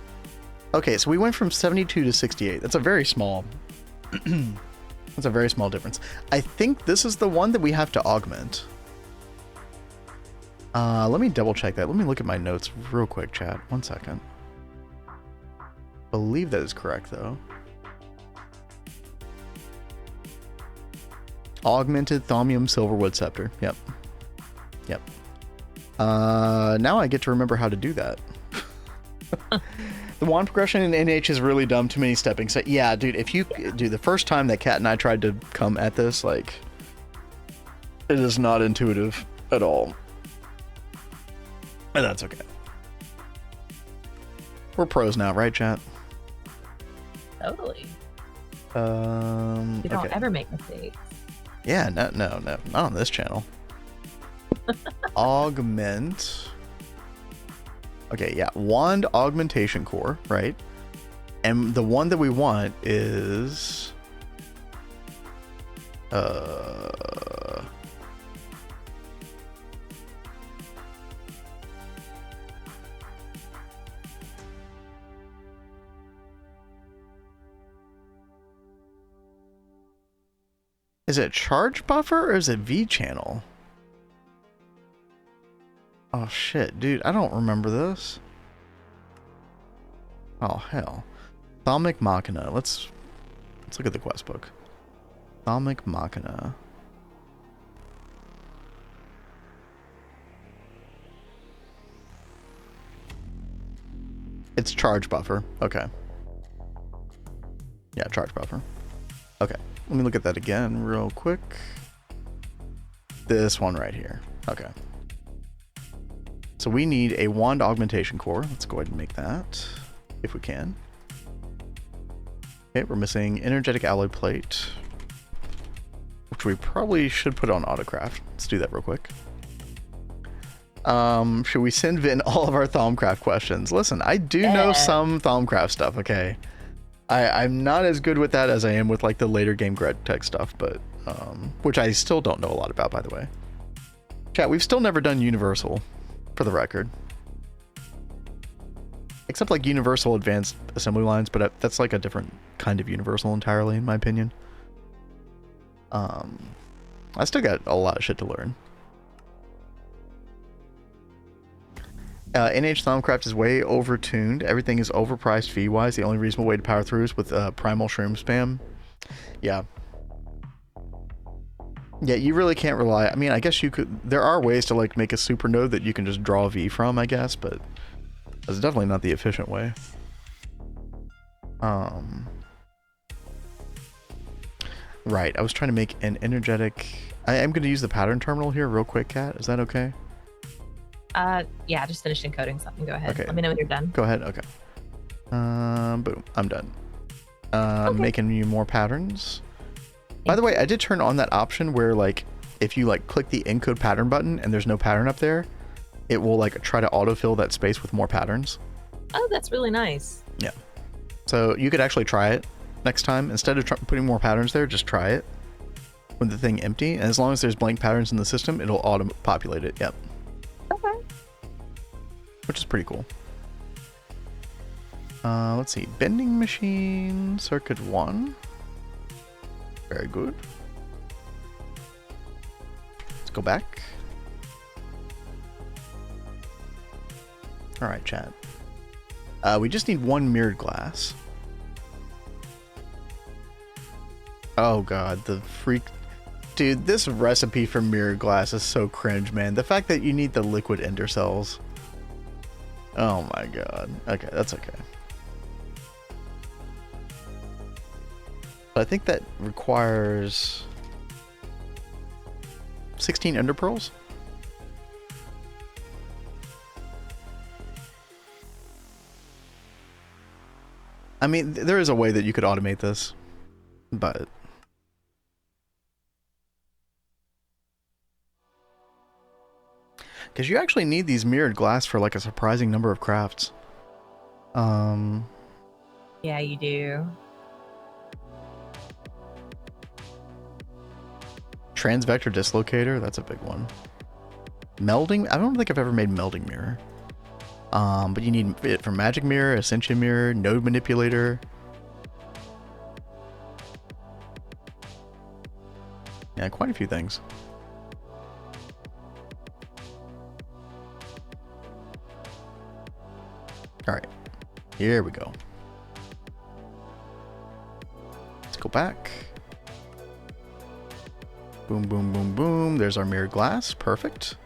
Okay, so we went from 72 to 68. That's a very small... that's a very small difference. I think this is the one that we have to augment. Let me double check that. Let me look at my notes real quick, chat. 1 second. I believe that is correct, though. Augmented Thaumium Silverwood Scepter. Yep. Yep. Now I get to remember how to do that. The wand progression in NH is really dumb. Too many stepping. So, yeah, dude, if you... Dude, the first time that Kat and I tried to come at this, like... It is not intuitive at all. And that's okay. We're pros now, right, chat? Totally. You You don't ever make mistakes. Yeah, no, not on this channel. Augment. Okay, yeah, wand augmentation core, right? And the one that we want is is it charge buffer or is it V channel? Oh shit, dude, I don't remember this. Oh hell. Thalmic Machina. Let's look at the quest book. Thalmic Machina. It's charge buffer. Okay. Yeah, charge buffer. Okay. Let me look at that again real quick. This one right here. Okay. So we need a wand augmentation core. Let's go ahead and make that if we can. Okay, we're missing energetic alloy plate, which we probably should put on autocraft. Let's do that real quick. Should we send Vin all of our Thaumcraft questions? Listen, I do know some Thaumcraft stuff, okay? I'm not as good with that as I am with like the later game Gregtech stuff, but which I still don't know a lot about, by the way. Chat, we've still never done Universal, for the record. Except like Universal Advanced Assembly Lines, but that's like a different kind of Universal entirely, in my opinion. I still got a lot of shit to learn. NH Thaumcraft is way overtuned. Everything is overpriced fee-wise. The only reasonable way to power through is with primal shroom spam. Yeah. Yeah, you really can't rely... I mean, I guess you could... There are ways to, like, make a super node that you can just draw V from, I guess, but that's definitely not the efficient way. Right, I was trying to make an energetic... I am going to use the pattern terminal here real quick, Kat. Is that okay? Yeah, just finished encoding something. Go ahead. Okay. Let me know when you're done. Go ahead. Okay. Boom. I'm done. Okay. Making you more patterns. By the way, I did turn on that option where, like, if you, like, click the encode pattern button and there's no pattern up there, it will, like, try to autofill that space with more patterns. Oh, that's really nice. Yeah. So you could actually try it next time. Instead of putting more patterns there, just try it with the thing empty. And as long as there's blank patterns in the system, it'll auto-populate it. Yep. Okay. Which is pretty cool. Let's see. Bending machine, circuit 1. Very good. Let's go back. All right, chat. We just need one mirrored glass. Oh god, the freak. Dude, this recipe for mirrored glass is so cringe, man. The fact that you need the liquid ender cells. Oh my god. Okay, that's okay. But I think that requires 16 ender pearls. I mean, there is a way that you could automate this, but because you actually need these mirrored glass for like a surprising number of crafts. Yeah, you do. Transvector dislocator, that's a big one. Melding, I don't think I've ever made melding mirror. But you need it for magic mirror, ascension mirror, node manipulator. Yeah, quite a few things. All right, here we go. Let's go back. Boom, boom, boom, boom. There's our mirrored glass. Perfect.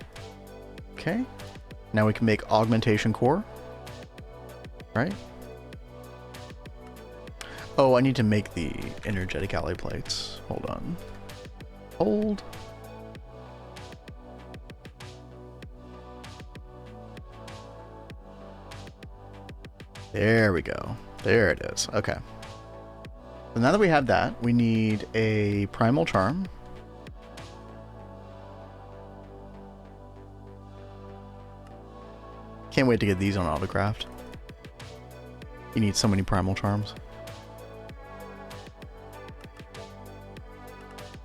Okay. Now we can make augmentation core. Right? Oh, I need to make the energetic alloy plates. Hold on. Hold. There we go. There it is. Okay. So now that we have that, we need a primal charm. Can't wait to get these on autocraft. You need so many primal charms.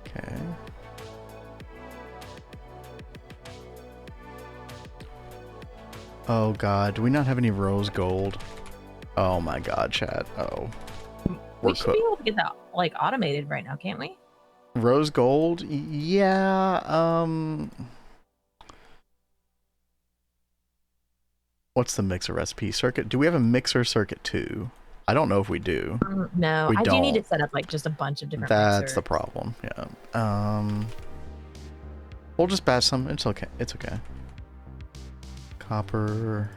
Okay. Oh god, do we not have any rose gold? Oh my god, chat. Oh. We should be able to get that like automated right now, can't we? Rose gold? Yeah, what's the mixer recipe? Circuit? Do we have a mixer circuit 2? I don't know if we do. No, We I don't. do need to set up like just a bunch of different That's mixers. the problem. Yeah. We'll just batch some. It's okay. It's okay. Copper.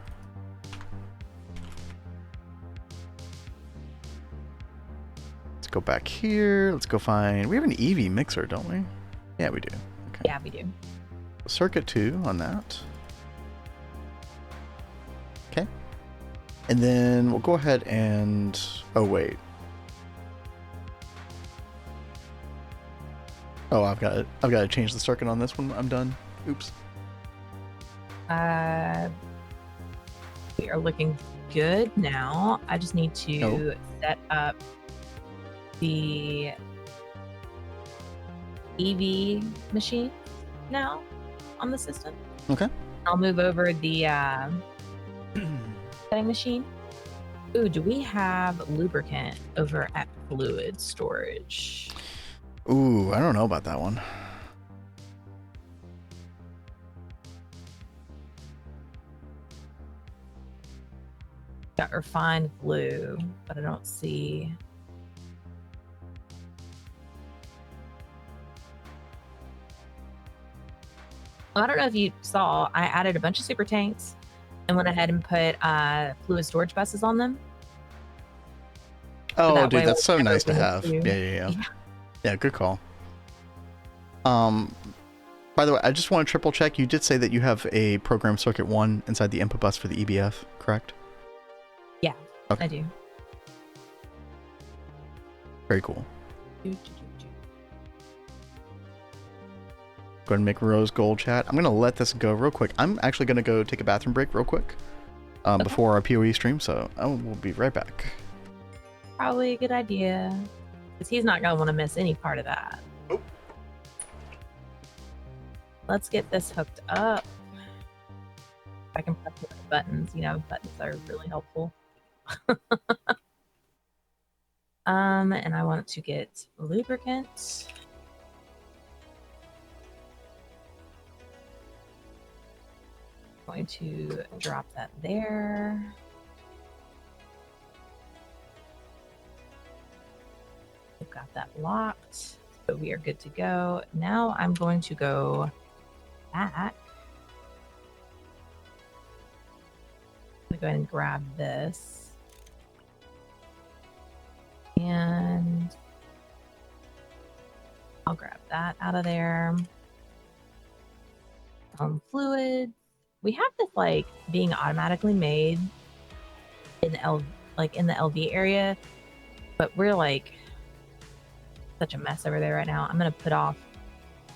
Let's go back here. Let's go find. We have an EV mixer, don't we? Yeah, we do. Okay. Yeah, we do. Circuit 2 on that. Okay. And then we'll go ahead and... Oh, wait. Oh, I've got to change the circuit on this one. I'm done. Oops. We are looking good now. I just need to set up the EV machine now on the system. Okay. I'll move over the setting machine. Ooh, do we have lubricant over at fluid storage? Ooh, I don't know about that one. Got refined glue, but I don't see. Well, I don't know if you saw, I added a bunch of super tanks and went ahead and put fluid storage buses on them. Oh, that dude, way that's so whenever nice to we need have. to- Yeah. Yeah. Yeah, good call. By the way, I just want to triple check. You did say that you have a program circuit 1 inside the input bus for the EBF, correct? Yeah, Okay. I do. Very cool. Do. Go ahead and make rose gold, chat. I'm going to let this go real quick. I'm actually going to go take a bathroom break real quick before our PoE stream, so I will be right back. Probably a good idea. Because he's not going to want to miss any part of that. Nope. Let's get this hooked up. I can press the buttons, you know, buttons are really helpful. And I want to get lubricant. Going to drop that there. We've got that locked, so we are good to go. Now I'm going to go back. I'm going to go ahead and grab this. And I'll grab that out of there. Fluid. We have this like being automatically made in the LV area, but we're like such a mess over there right now. I'm gonna put off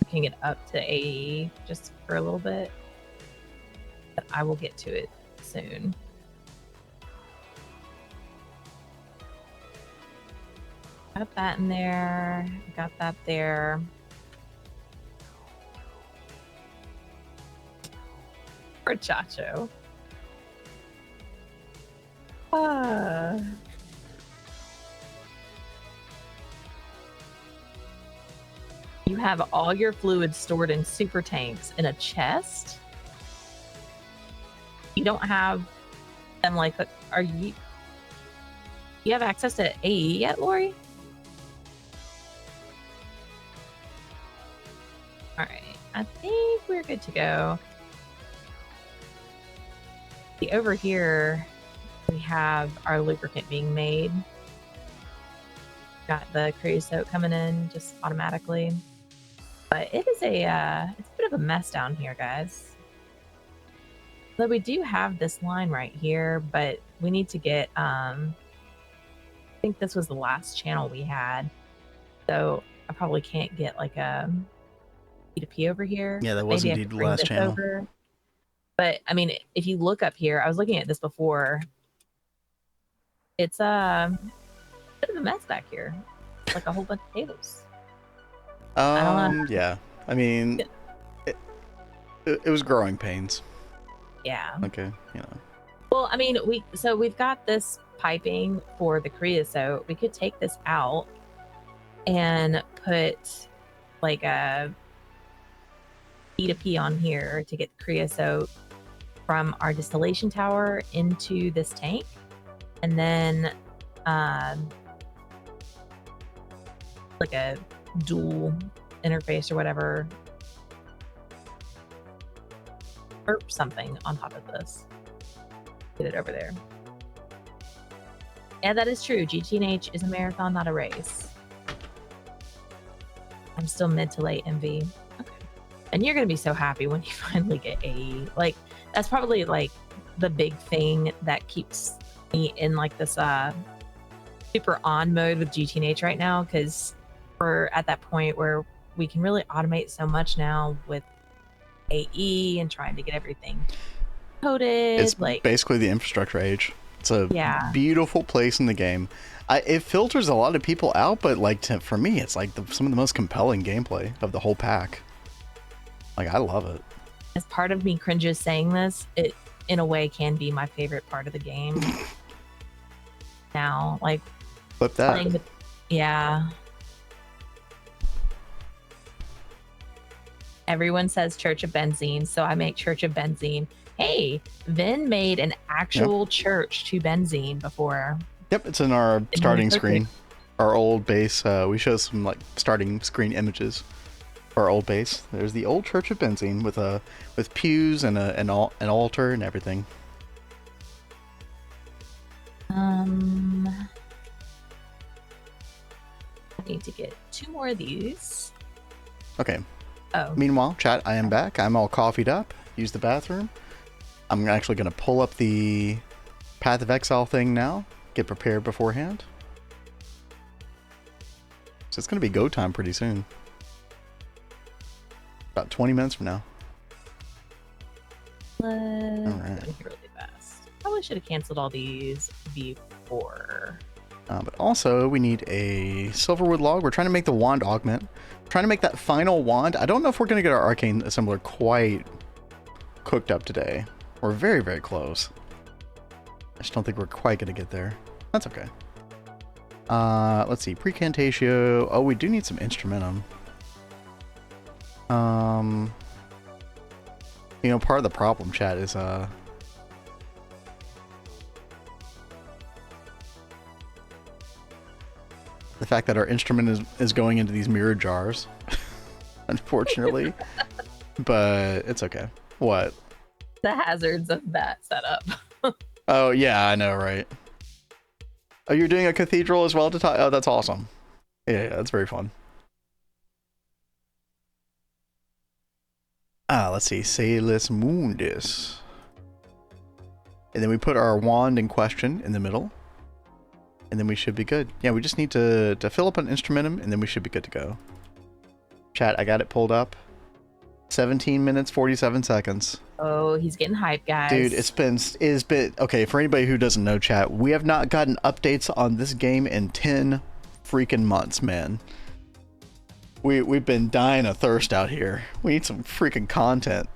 hooking it up to AE just for a little bit, but I will get to it soon. Got that in there. Got that there. For Chacho. You have all your fluids stored in super tanks in a chest? You don't have them like, you have access to AE yet, Lori? All right, I think we're good to go. See, over here, we have our lubricant being made. Got the creosote coming in just automatically. But it is it's a bit of a mess down here, guys. So we do have this line right here, but we need to get, I think this was the last channel we had. So I probably can't get like a P2P over here. Yeah, that was indeed the last channel. Over. But I mean, if you look up here, I was looking at this before. It's a bit of a mess back here. It's like a whole bunch of tables. Yeah. I mean, it was growing pains. Yeah. Okay, you know. Well, I mean, we've got this piping for the creosote. We could take this out and put like a P2P on here to get creosote from our distillation tower into this tank, and then like a dual interface or whatever, or something on top of this. Get it over there. Yeah, that is true. GTNH is a marathon, not a race. I'm still mid to late MV. Okay. And you're gonna be so happy when you finally get AE. Like, that's probably like the big thing that keeps me in like this super on mode with GTNH right now, because we're at that point where we can really automate so much now with AE and trying to get everything coded. It's like basically the infrastructure age. It's a beautiful place in the game. It filters a lot of people out, but like for me, it's like some of the most compelling gameplay of the whole pack. Like, I love it. As part of me cringes saying this, it in a way can be my favorite part of the game. Now, like, flip that. Yeah. Everyone says Church of Benzene, so I make Church of Benzene. Hey, Vin made an actual church to Benzene before. Yep, it's in our starting screen. Our old base. We show some like starting screen images for our old base. There's the old Church of Benzene with pews and an altar and everything. I need to get 2 more of these. Okay. Oh. Meanwhile, chat, I am back. I'm all coffeeed up. Use the bathroom. I'm actually going to pull up the Path of Exile thing now. Get prepared beforehand. So it's going to be go time pretty soon. About 20 minutes from now. All right. Really fast. Probably should have canceled all these before. But also, we need a Silverwood log. We're trying to make the wand augment. Trying to make that final wand. I don't know if we're going to get our arcane assembler quite cooked up today. We're very, very close. I just don't think we're quite gonna get there. That's okay. Let's see, precantatio. Oh, we do need some instrumentum. You know, part of the problem, chat, is the fact that our instrument is going into these mirror jars, unfortunately. But it's okay. What? The hazards of that setup. Oh yeah, I know, right? Oh, you're doing a cathedral as well to talk? Oh, that's awesome. Yeah, that's very fun. Let's see, Salus Mundus. And then we put our wand in question in the middle. And then we should be good. Yeah, we just need to fill up an instrumentum, and then we should be good to go. Chat, I got it pulled up. 17 minutes, 47 seconds. Oh, he's getting hyped, guys. Dude, it's been okay, for anybody who doesn't know, chat, we have not gotten updates on this game in 10 freaking months, man. We've been dying of thirst out here. We need some freaking content.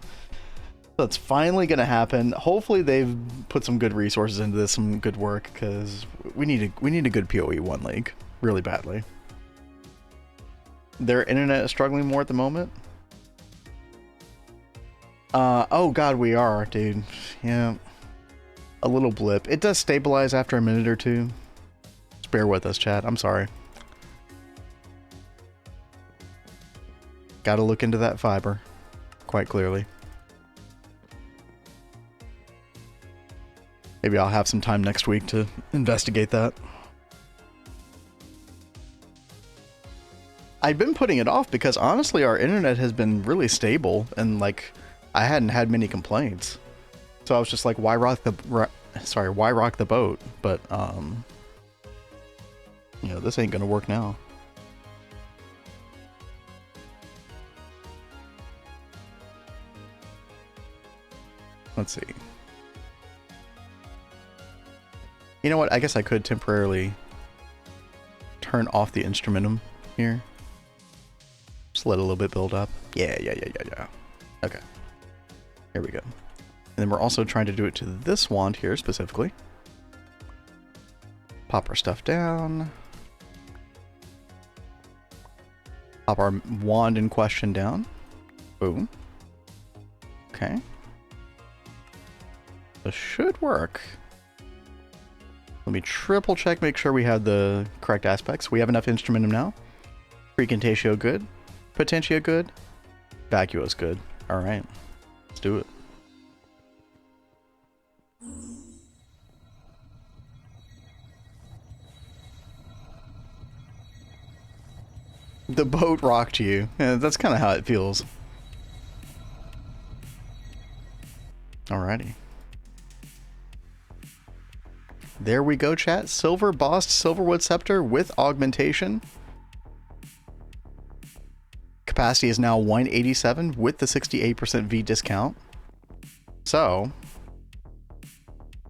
So it's finally gonna happen. Hopefully they've put some good resources into this, some good work, because we need a good PoE 1 league really badly. Their internet is struggling more at the moment. Oh god, we are, dude. Yeah. A little blip. It does stabilize after a minute or two. Just bear with us, chat. I'm sorry. Gotta look into that fiber. Quite clearly. Maybe I'll have some time next week to investigate that. I've been putting it off because honestly our internet has been really stable and like I hadn't had many complaints. So I was just like, why rock the boat? But you know, this ain't gonna work now. Let's see. You know what? I guess I could temporarily turn off the instrumentum here. Just let a little bit build up. Yeah. Okay. Here we go. And then we're also trying to do it to this wand here specifically. Pop our stuff down. Pop our wand in question down. Boom. Okay. This should work. Let me triple check, make sure we have the correct aspects. We have enough instrumentum now. Precantatio good. Potentia good. Vacuo's good. Alright. Let's do it. The boat rocked you. Yeah, that's kind of how it feels. Alrighty. There we go, chat. Silver bossed Silverwood Scepter with augmentation. Capacity is now 187 with the 68% V discount. So,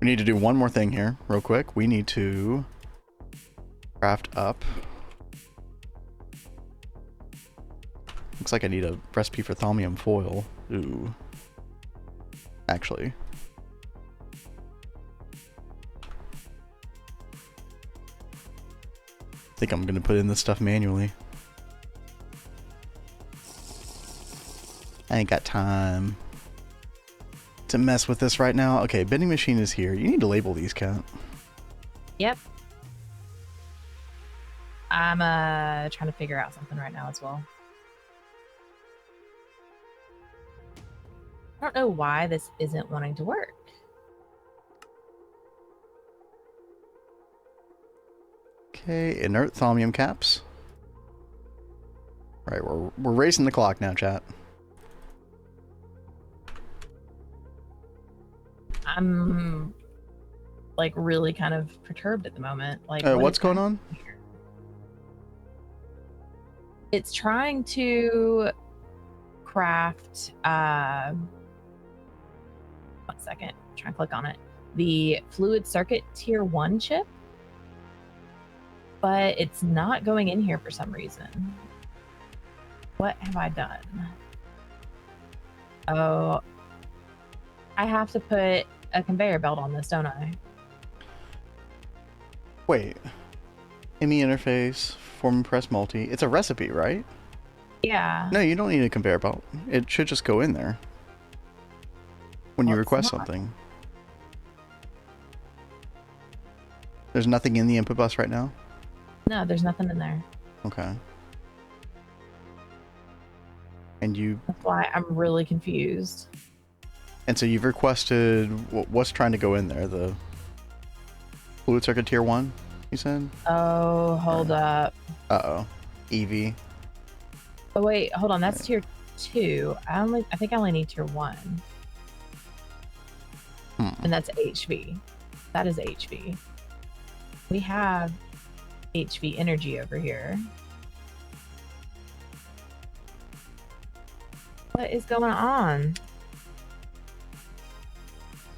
we need to do one more thing here, real quick. We need to craft up. Looks like I need a recipe for thaumium foil. Ooh. Actually. I think I'm gonna put in this stuff manually. I ain't got time to mess with this right now. Okay, vending machine is here. You need to label these, Kat. Yep. I'm trying to figure out something right now as well. I don't know why this isn't wanting to work. Okay, inert thaumium caps. Right, we're racing the clock now, chat. I'm like really kind of perturbed at the moment. Like, what's going on? It's trying to craft. 1 second, trying to click on it. The fluid circuit tier 1 chip, but it's not going in here for some reason. What have I done? Oh, I have to put a conveyor belt on this, don't I? Wait. ME interface, form and press multi. It's a recipe, right? Yeah. No, you don't need a conveyor belt. It should just go in there when you Well, it's request not. something. There's nothing in the input bus right now? No, there's nothing in there. Okay. And you... That's why I'm really confused. And so you've requested... What's trying to go in there? The fluid circuit tier 1, you said? Oh, hold up. Uh-oh. EV. Oh wait, hold on. That's tier 2. I think I only need tier 1. And that's HV. That is HV. We have HV energy over here. What is going on?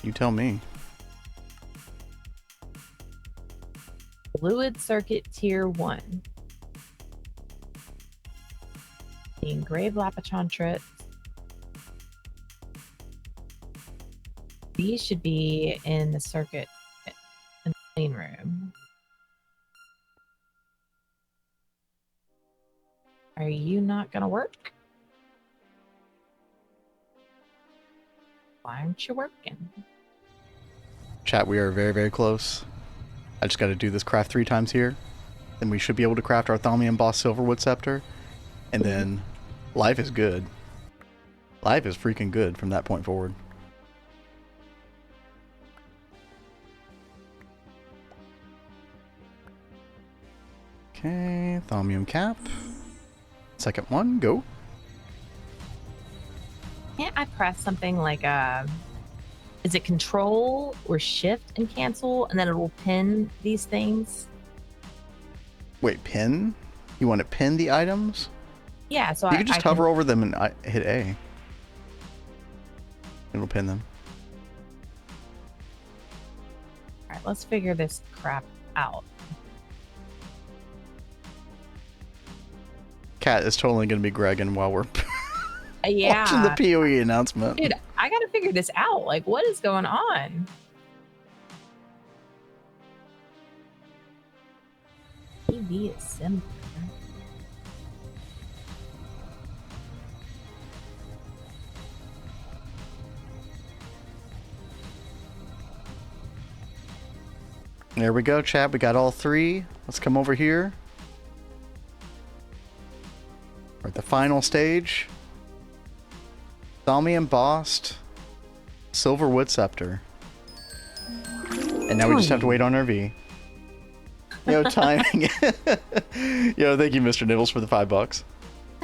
You tell me. Fluid circuit tier 1. The engraved Lapachontrits. These should be in the circuit in the clean room. Are you not gonna work? Why aren't you working? Chat, we are very, very close. I just got to do this craft 3 times here. Then we should be able to craft our Thaumium Boss Silverwood Scepter. And then life is good. Life is freaking good from that point forward. Okay, Thaumium Cap. Second one, go. Can't I press something like is it control or shift and cancel and then it will pin these things? Wait, pin? You want to pin the items? Yeah, so You can just hover over them and hit A. It'll pin them. All right, let's figure this crap out. Cat is totally going to be Gregging while we're Yeah. watching the PoE announcement. Dude, I gotta figure this out. Like, what is going on? TV assembler. There we go, chat. We got all 3. Let's come over here. We're at the final stage. Thaumium Bossed Silverwood Scepter. And now we just have to wait on our V. Yo, timing. Yo, thank you, Mr. Nibbles, for the $5.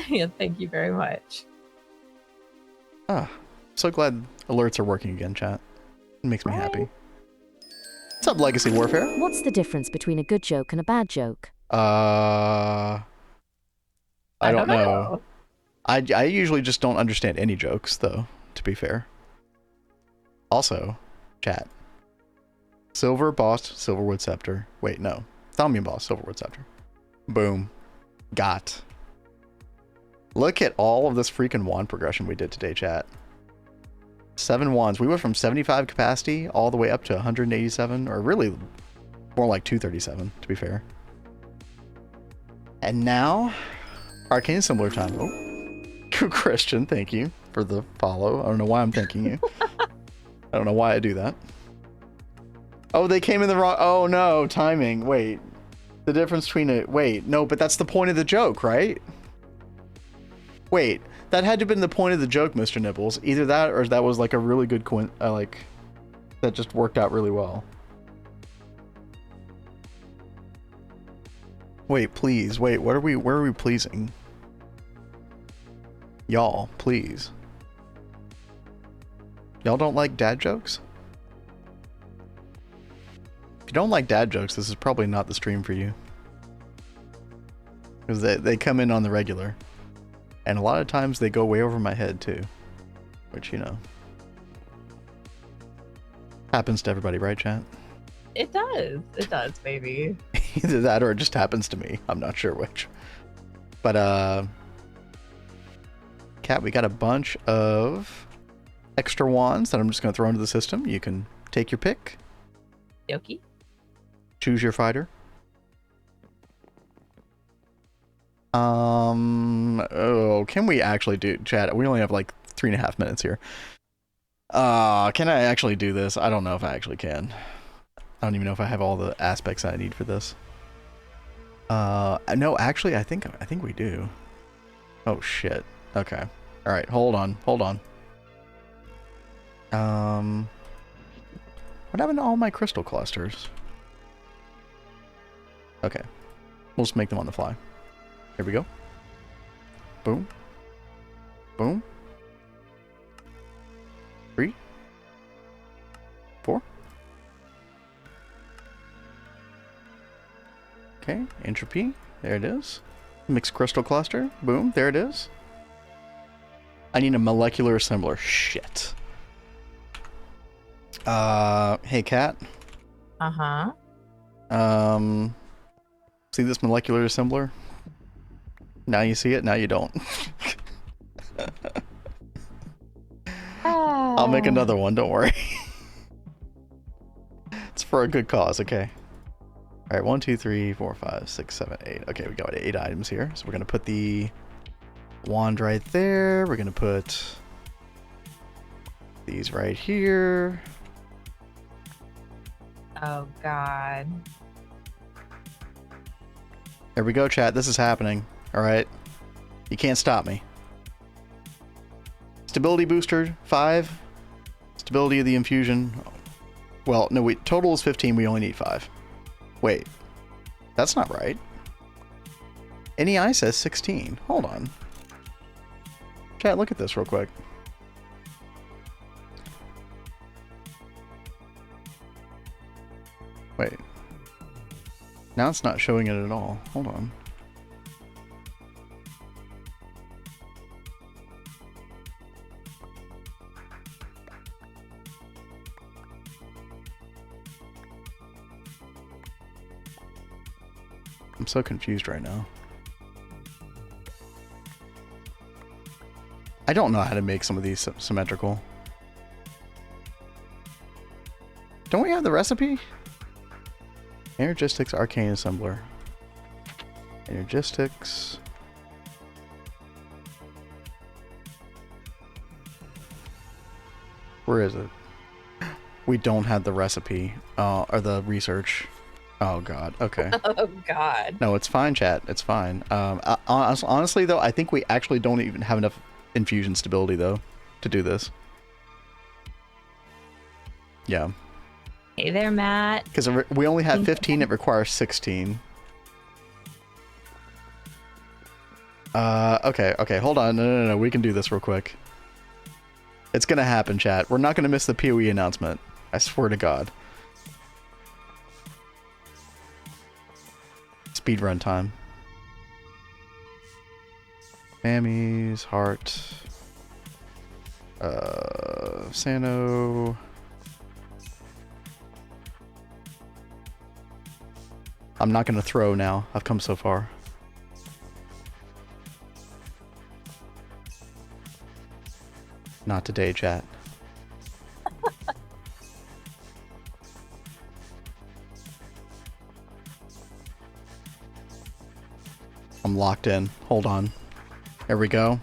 Yeah, thank you very much. Ah, so glad alerts are working again, chat. It makes me happy. What's up, Legacy Warfare? What's the difference between a good joke and a bad joke? I don't know. I usually just don't understand any jokes, though, to be fair. Also, chat. Silver Bossed Silverwood Scepter. Wait, no. Thaumium Boss Silverwood Scepter. Boom. Got. Look at all of this freaking wand progression we did today, chat. 7 wands. We went from 75 capacity all the way up to 187, or really more like 237, to be fair. And now, Arcane Assembler time. Oh. Christian, thank you for the follow. I don't know why I'm thanking you. I don't know why I do that. Oh, they came in the wrong... Oh, no. Timing. Wait. The difference between a... Wait. No, but that's the point of the joke, right? Wait. That had to have been the point of the joke, Mr. Nibbles. Either that or that was like a really good... that just worked out really well. Wait, please. Wait, where are we pleasing? Y'all, please. Y'all don't like dad jokes? If you don't like dad jokes, this is probably not the stream for you. Because they come in on the regular. And a lot of times they go way over my head too. Which, you know. Happens to everybody, right, chat? It does. It does, baby. Either that or it just happens to me. I'm not sure which. But, Cat, we got a bunch of extra wands that I'm just going to throw into the system. You can take your pick. Yoki. Choose your fighter. Oh, can we actually do chat? We only have like 3.5 minutes here. Can I actually do this? I don't know if I actually can. I don't even know if I have all the aspects I need for this. No, actually, I think we do. Oh shit. Okay. All right. Hold on. What happened to all my crystal clusters? Okay. We'll just make them on the fly. Here we go. Boom. Boom. 3. 4. Okay, entropy. There it is. Mixed crystal cluster. Boom, there it is. I need a molecular assembler. Shit. Hey, cat. Uh-huh. See this molecular assembler? Now you see it, now you don't. I'll make another one, don't worry. It's for a good cause, okay. All right, 1, 2, 3, 4, 5, 6, 7, 8. Okay, we got 8 items here. So we're gonna put the wand right there. We're gonna put these right here. Oh, God. There we go, chat. This is happening. All right. You can't stop me. Stability booster, 5. Stability of the infusion. Well, no, total is 15. We only need 5. Wait. That's not right. NEI says 16. Hold on. Chat, look at this real quick. Wait. Now it's not showing it at all. Hold on. I'm so confused right now. I don't know how to make some of these symmetrical. Don't we have the recipe? Energistics Arcane Assembler. Energistics. Where is it? We don't have the recipe, or the research. Oh god, okay. Oh, God. No, it's fine, chat. It's fine. Honestly, though, I think we actually don't even have enough infusion stability, though, to do this. Yeah. Hey there, Matt. Because we only have 15, it requires 16. Okay, hold on. No, we can do this real quick. It's gonna happen, chat. We're not gonna miss the PoE announcement. I swear to God. Speedrun time. Mammy's heart. Sano. I'm not gonna throw now. I've come so far. Not today, chat. I'm locked in. Hold on. There we go.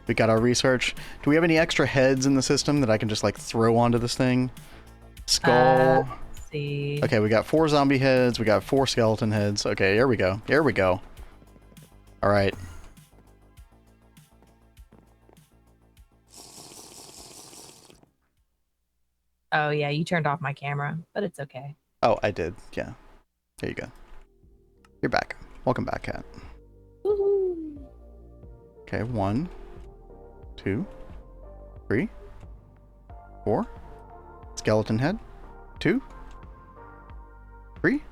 We got our research. Do we have any extra heads in the system that I can just like throw onto this thing? Skull. Let's see. Okay, we got 4 zombie heads. We got 4 skeleton heads. Okay, here we go. Here we go. All right. Oh, yeah, you turned off my camera, but it's okay. Oh, I did. Yeah. There you go. You're back. Welcome back, Cat. Woohoo. Okay, 1, 2, 3, 4. Skeleton head. 2, 3.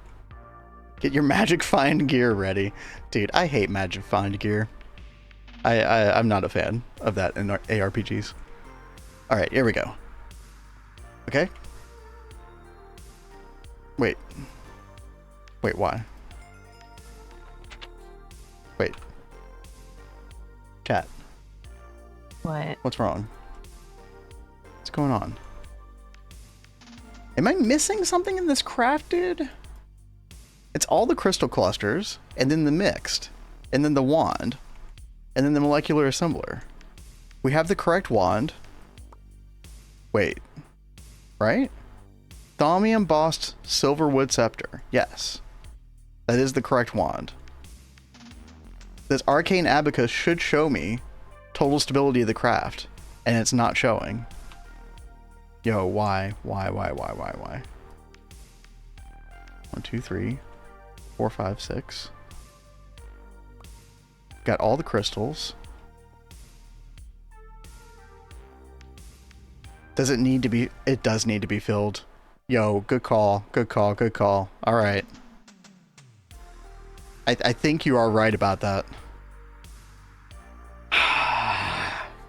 Get your magic find gear ready. Dude, I hate magic find gear. I'm not a fan of that in ARPGs. Alright, here we go. Okay. Wait, why? Wait. Chat. What? What's wrong? going on? Am I missing something in this craft, dude? It's all the crystal clusters, and then the mixed, and then the wand, and then the molecular assembler. We have the correct wand. Wait. Right? Thaumium embossed silver wood scepter. Yes. That is the correct wand. This arcane abacus should show me total stability of the craft, and it's not showing. Yo, why? 1, 2, 3, 4, 5, 6. Got all the crystals. Does it need to be? It does need to be filled. Yo, good call. Good call. Good call. All right. I think you are right about that.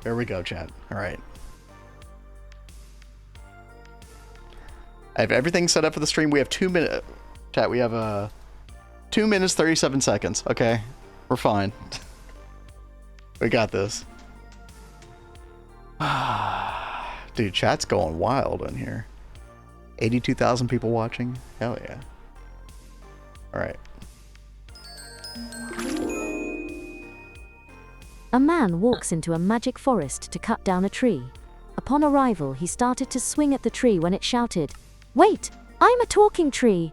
There we go, chat. All right. I have everything set up for the stream. We have 2 minutes. Chat, we have 2 minutes, 37 seconds. Okay. We're fine. We got this. Dude, chat's going wild in here. 82,000 people watching. Hell yeah. All right. A man walks into a magic forest to cut down a tree. Upon arrival, he started to swing at the tree when it shouted, "Wait, I'm a talking tree."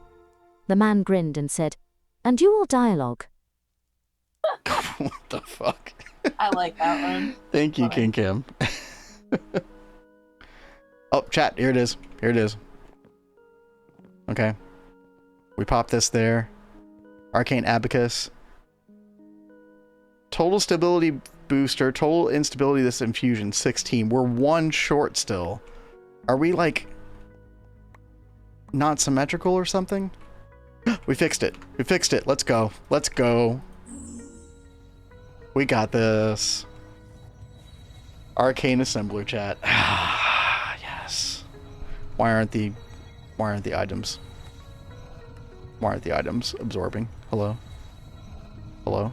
The man grinned and said, "And you all dialogue." What the fuck? I like that one. Thank you, King Kim. Oh, chat, here it is. Here it is. Okay. We pop this there. Arcane Abacus. Total stability booster. Total instability this infusion, 16. We're 1 short still. Are we, like, not symmetrical or something? We fixed it. We fixed it. Let's go. Let's go. We got this. Arcane Assembler, chat. Yes. Why aren't the items? Why aren't the items absorbing? Hello? Hello?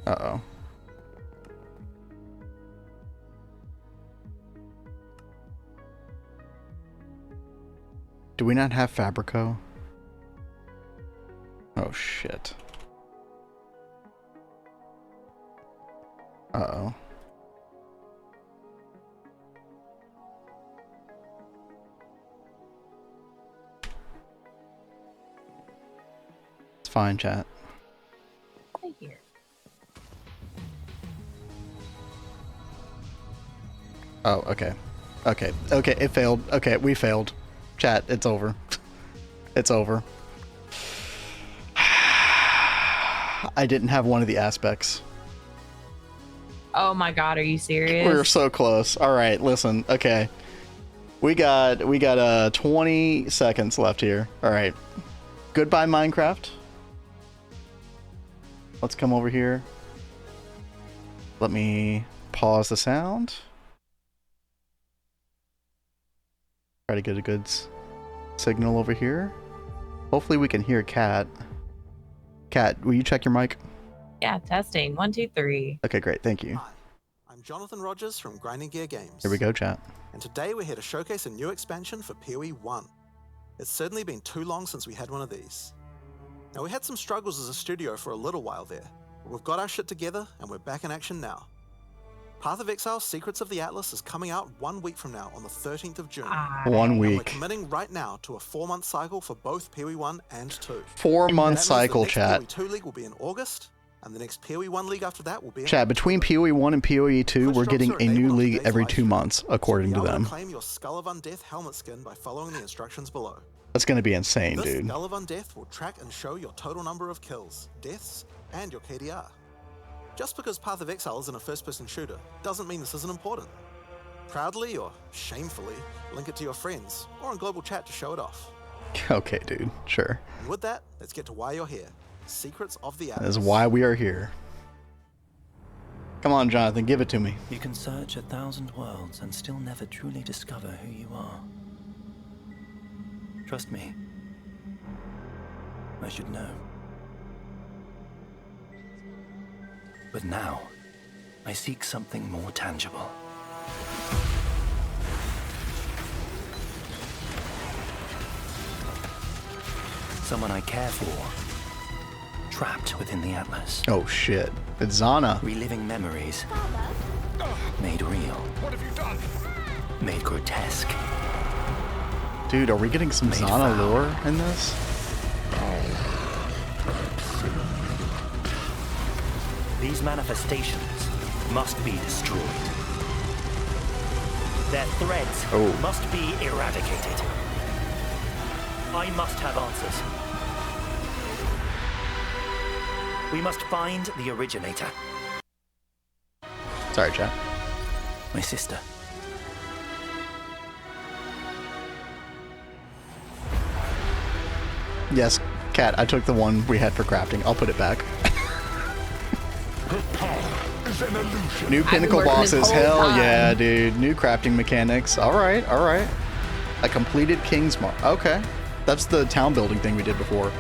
Uh-oh. Do we not have Fabrico? Oh, shit. Uh-oh. It's fine, chat. Thank you. Oh, okay. Okay. Okay, it failed. Okay, we failed. Chat, it's over. It's over. I didn't have one of the aspects. Oh my god, are you serious? We're so close. All right, listen. Okay. We got 20 seconds left here. All right. Goodbye, Minecraft. Let's come over here. Let me pause the sound. Try to get a good signal over here. Hopefully we can hear Cat. Cat, will you check your mic? Yeah, testing. 1, 2, 3. Okay, great. Thank you. Hi, I'm Jonathan Rogers from Grinding Gear Games. Here we go, chat. And today we're here to showcase a new expansion for PoE 1. It's certainly been too long since we had one of these. Now, we had some struggles as a studio for a little while there, but we've got our shit together and we're back in action now. Path of Exile Secrets of the Atlas is coming out 1 week from now on the 13th of June. 1 And we're week. committing right now to a 4-month cycle for both PoE 1 and 2. 4-month cycle, chat. The next PoE 2 League will be in August, and the next PoE 1 League after that will be in Chat, between PoE 1 and PoE 2, we're getting a new league every 2 months, according to them. Claim your Skull of Undeath helmet skin by following the instructions below. That's going to be insane, This dude. Skull of Undeath will track and show your total number of kills, deaths, and your KDR. Just because Path of Exile isn't a first-person shooter doesn't mean this isn't important. Proudly or shamefully, link it to your friends or in global chat to show it off. Okay, dude. Sure. And with that, let's get to why you're here. Secrets of the That Atlas. is why we are here. Come on, Jonathan, give it to me. You can search 1,000 worlds and still never truly discover who you are. Trust me. I should know. But now, I seek something more tangible. Someone I care for. Trapped within the Atlas. Oh shit. It's Zana. Reliving memories. Made real. What have you done? Made grotesque. Dude, are we getting some Made Zana foul. lore in this? These manifestations must be destroyed. Their threads must be eradicated. I must have answers. We must find the originator. Sorry, chat. My sister. Yes, Cat, I took the one we had for crafting. I'll put it back. Her power is an illusion. New been pinnacle working this bosses. whole Hell time. yeah, dude. New crafting mechanics. Alright, alright. A completed King's Mark. Okay. That's the town building thing we did before.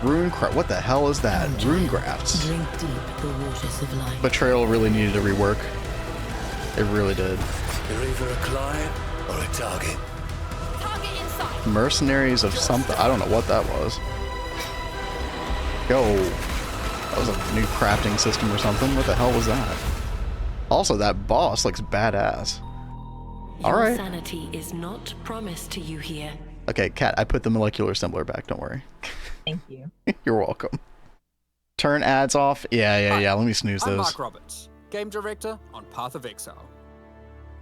Rune craft. What the hell is that? Rune grafts. Drink deep the waters of life. Betrayal really needed a rework. It really did. You're either a client or a target. Target inside. Mercenaries of something. I don't know what that was. Yo. That was a new crafting system or something. What the hell was that? Also, that boss looks badass. Your Alright. sanity is not promised to you here. Okay, Cat, I put the molecular assembler back. Don't worry. Thank you. You're welcome. Turn ads off. Yeah. Let me snooze I'm those. Mark Roberts, Game Director on Path of Exile.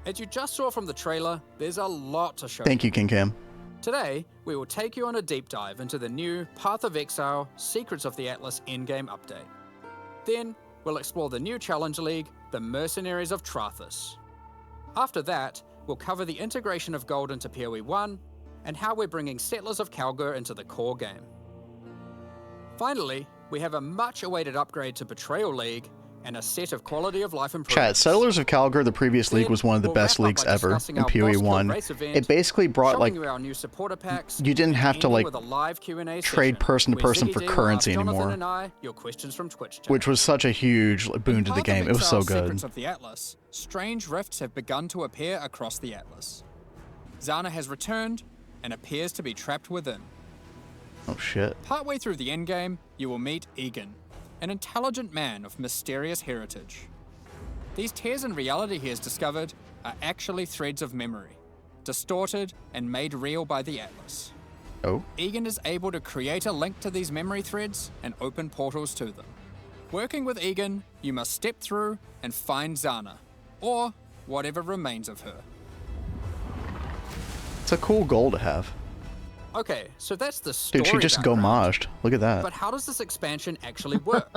As you just saw from the trailer, there's a lot to show. Thank you, King Cam. Today, we will take you on a deep dive into the new Path of Exile Secrets of the Atlas endgame update. Then, we'll explore the new Challenge League, the Mercenaries of Trathus. After that, we'll cover the integration of gold into PoE 1 and how we're bringing Settlers of Kalgur into the core game. Finally, we have a much-awaited upgrade to Betrayal League and a set of quality of life improvements. Chat, Settlers of Kalgur, the previous league, was one of the We'll best wrap up leagues by ever discussing in our PoE Boss Kill 1. race event, It basically brought, showing like, you our new supporter packs, you didn't have to, ending like, with a live Q&A trade session person to where person Ziggy for D will currency ask Jonathan anymore. and I your questions from Twitch chat. which was such a huge boon to the Path of game. It was so Exile good. Secrets of the Atlas, strange rifts have begun to appear across the Atlas. Zana has returned and appears to be trapped within. Oh shit. Partway through the endgame, you will meet Egan, an intelligent man of mysterious heritage. These tears in reality he has discovered are actually threads of memory, distorted and made real by the Atlas. Oh. Egan is able to create a link to these memory threads and open portals to them. Working with Egan, you must step through and find Zana, or whatever remains of her. It's a cool goal to have. Okay, so that's the story. Dude, she just background. gomaged. Look at that. But how does this expansion actually work?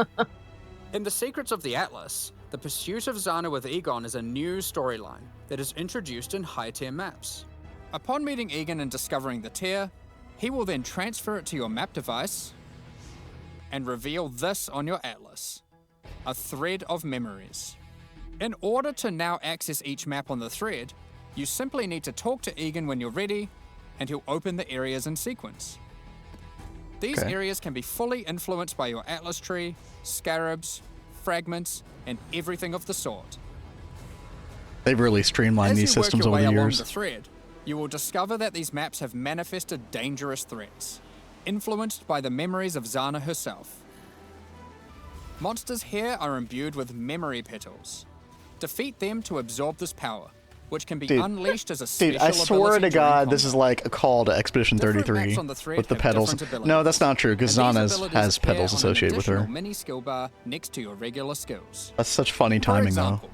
In the Secrets of the Atlas, the pursuit of Zana with Egon is a new storyline that is introduced in high-tier maps. Upon meeting Egan and discovering the tier, he will then transfer it to your map device and reveal this on your Atlas, a thread of memories. In order to now access each map on the thread, you simply need to talk to Egan when you're ready, and he'll open the areas in sequence. These Okay. areas can be fully influenced by your Atlas tree, scarabs, fragments, and everything of the sort. They've really streamlined As these you work systems your over way the along years. the thread, you will discover that these maps have manifested dangerous threats, influenced by the memories of Zana herself. Monsters here are imbued with memory petals. Defeat them to absorb this power, which can be Dude. unleashed as a special Dude, I swear ability to during God, this is combat. like a call to Expedition Different 33 maps on the thread with the have pedals. different No, that's not true, And because these Zana's abilities has appear pedals on an associated with additional her. mini skill bar next to your regular skills. That's such funny For timing, example,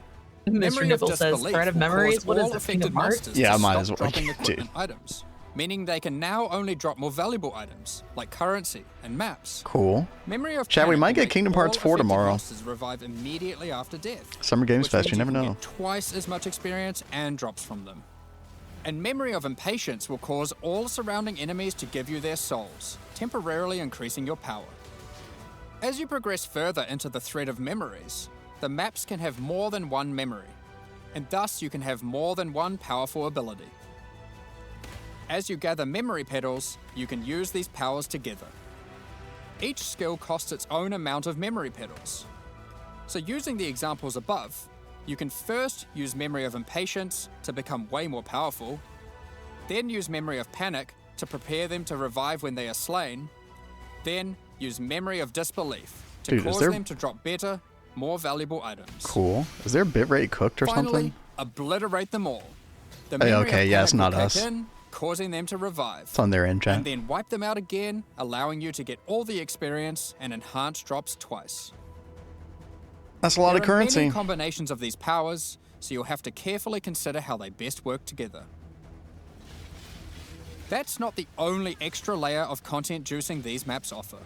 Mr. memory of Nibble says, disbelief thread of will memories? cause What is all this, King affected of Hearts? monsters Yeah, to might stop as well. dropping Dude. equipment items, meaning they can now only drop more valuable items, like currency and maps. though. Cool. Memory of Chat, we Panic might will get make Kingdom all Hearts 4 affected tomorrow. monsters revive immediately after death. Summer Games which Fest, you means never can know. get twice as much experience and drops from them. And Memory of Impatience will cause all surrounding enemies to give you their souls, temporarily increasing your power. As you progress further into the thread of memories, the maps can have more than one memory, and thus you can have more than one powerful ability. As you gather memory petals, you can use these powers together. Each skill costs its own amount of memory petals. So using the examples above, You can first use Memory of Impatience to become way more powerful, then use Memory of Panic to prepare them to revive when they are slain, then use Memory of Disbelief to cause them to drop better, more valuable items. Cool. Is their bitrate cooked or Finally, something? obliterate them all. The Hey, Memory okay, of yeah, it's Panic not will us. kick in, causing them to revive. It's on their end, chat. And then wipe them out again, allowing you to get all the experience and enhanced drops twice. That's a lot of There are currency. many combinations of these powers, so you'll have to carefully consider how they best work together. That's not the only extra layer of content juicing these maps offer.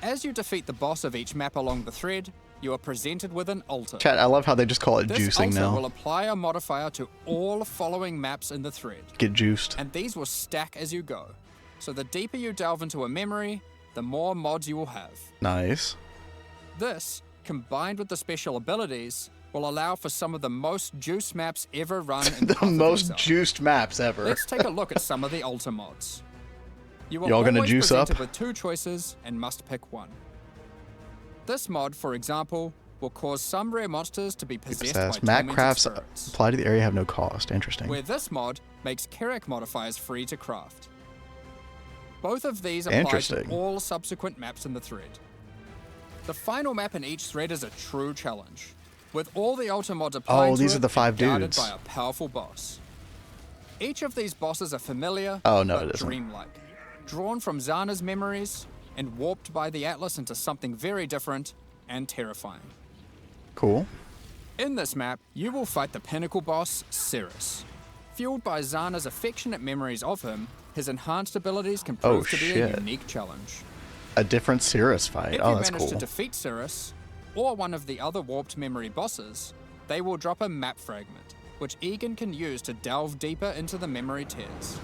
As you defeat the boss of each map along the thread, you are presented with an altar. Chat, I love how they just call it This juicing altar now. will apply a modifier to all following maps in the thread. Get juiced. And these will stack as you go. So the deeper you delve into a memory, the more mods you will have. Nice. This, combined with the special abilities, will allow for some of the most juiced maps ever run in The most juiced maps ever. Let's take a look at some of the altar mods. You are Y'all gonna always juice presented up? with two choices and must pick one. This mod, for example, will cause some rare monsters to be possessed by Says, Mac tormented crafts spirits, apply to the area have no cost. Interesting. where this mod makes Kerak modifiers free to craft. Both of these apply to Interesting. all subsequent maps in the thread. The final map in each thread is a true challenge, with all the altar mods applied Oh, to these it are the 5 and guarded dudes. by a powerful boss. Each of these bosses are familiar, Oh, no, but it isn't. dreamlike, drawn from Zana's memories and warped by the Atlas into something very different and terrifying. Cool. In this map, you will fight the pinnacle boss, Cirrus. Fueled by Zana's affectionate memories of him, his enhanced abilities can Oh, prove to be a shit. unique challenge. A different Cirrus fight. If Oh, you that's manage cool. to defeat Cirrus, or one of the other warped memory bosses, they will drop a map fragment, which Egan can use to delve deeper into the memory tears.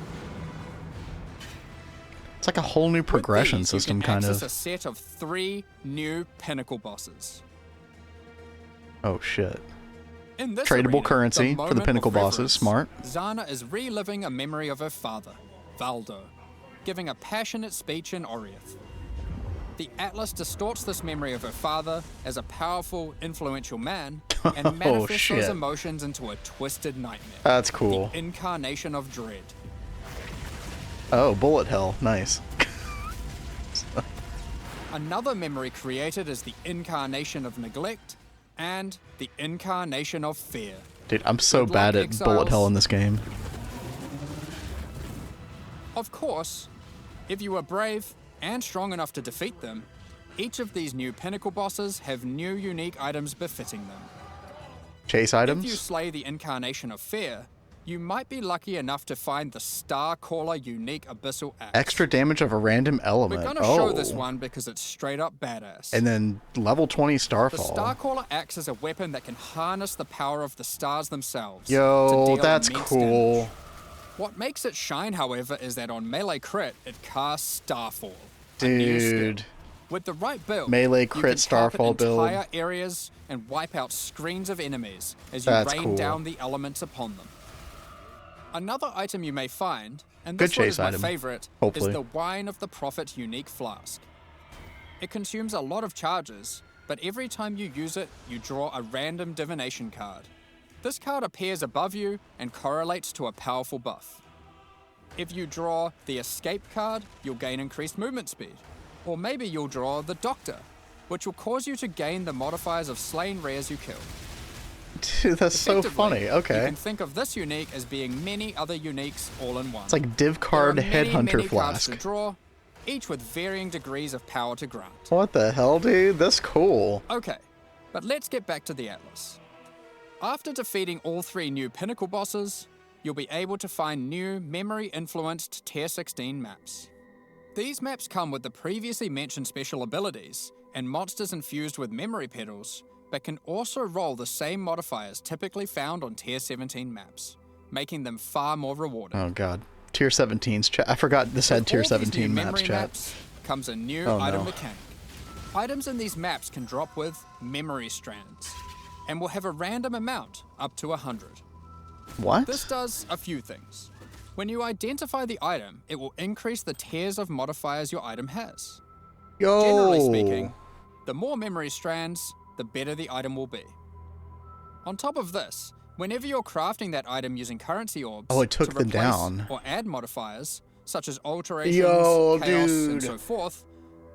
It's like a whole new progression With these, system, you can kind access of. a set of 3 new pinnacle bosses. Oh, shit. In this Tradable arena, currency for the moment pinnacle of bosses. reverence, Smart. Zana is reliving a memory of her father, Valdo, giving a passionate speech in Oriath. The Atlas distorts this memory of her father as a powerful, influential man and manifests those shit. emotions into a twisted nightmare. That's cool. The incarnation of dread. Oh, bullet hell. Nice. Another memory created is the incarnation of neglect and the incarnation of fear. Dude, I'm so Good bad luck, at exiles. bullet hell in this game. Of course, if you are brave and strong enough to defeat them, each of these new pinnacle bosses have new unique items befitting them. Chase If you items? slay the incarnation of fear, you might be lucky enough to find the Star Caller unique abyssal axe. Extra damage of a random element. We're gonna Oh. show this one because it's straight up badass. And then level 20 The Starfall. Starcaller axe is a weapon that can harness the power of the stars themselves. to Yo, deal that's immense cool. damage. What makes it shine, however, is that on melee crit, it casts Starfall. a new skill. Dude. With the right build, Melee you crit can carpet Starfall build. entire areas and wipe out screens of enemies as you That's rain cool. down the elements upon them. Another item you may find, and Good this one chase is my item, favorite, hopefully. is the Wine of the Prophet unique flask. It consumes a lot of charges, but every time you use it, you draw a random divination card. This card appears above you and correlates to a powerful buff. If you draw the Escape card, you'll gain increased movement speed. Or maybe you'll draw the Doctor, which will cause you to gain the modifiers of slain rares you kill. Dude, that's so Effectively, funny. You Okay. can think of this unique as being many other uniques all in one. It's like div There card are many, headhunter many cards flask. to draw, each with varying degrees of power to grant. What the hell, dude? That's cool. Okay, but let's get back to the Atlas. After defeating all 3 new pinnacle bosses, you'll be able to find new memory-influenced Tier 16 maps. These maps come with the previously mentioned special abilities and monsters infused with memory pedals, but can also roll the same modifiers typically found on Tier 17 maps, making them far more rewarding. Oh, God. Tier 17's chat. I forgot this had With Tier all these 17 new maps, memory chat. maps comes a new Oh, item no. mechanic. Items in these maps can drop with memory strands, and will have a random amount up to 100. What? This does a few things. When you identify the item, it will increase the tiers of modifiers your item has. Yo. Generally speaking, the more memory strands, the better the item will be. On top of this, whenever you're crafting that item using currency orbs Oh, it took to them replace down. or add modifiers, such as alterations, Yo, chaos, dude. and so forth,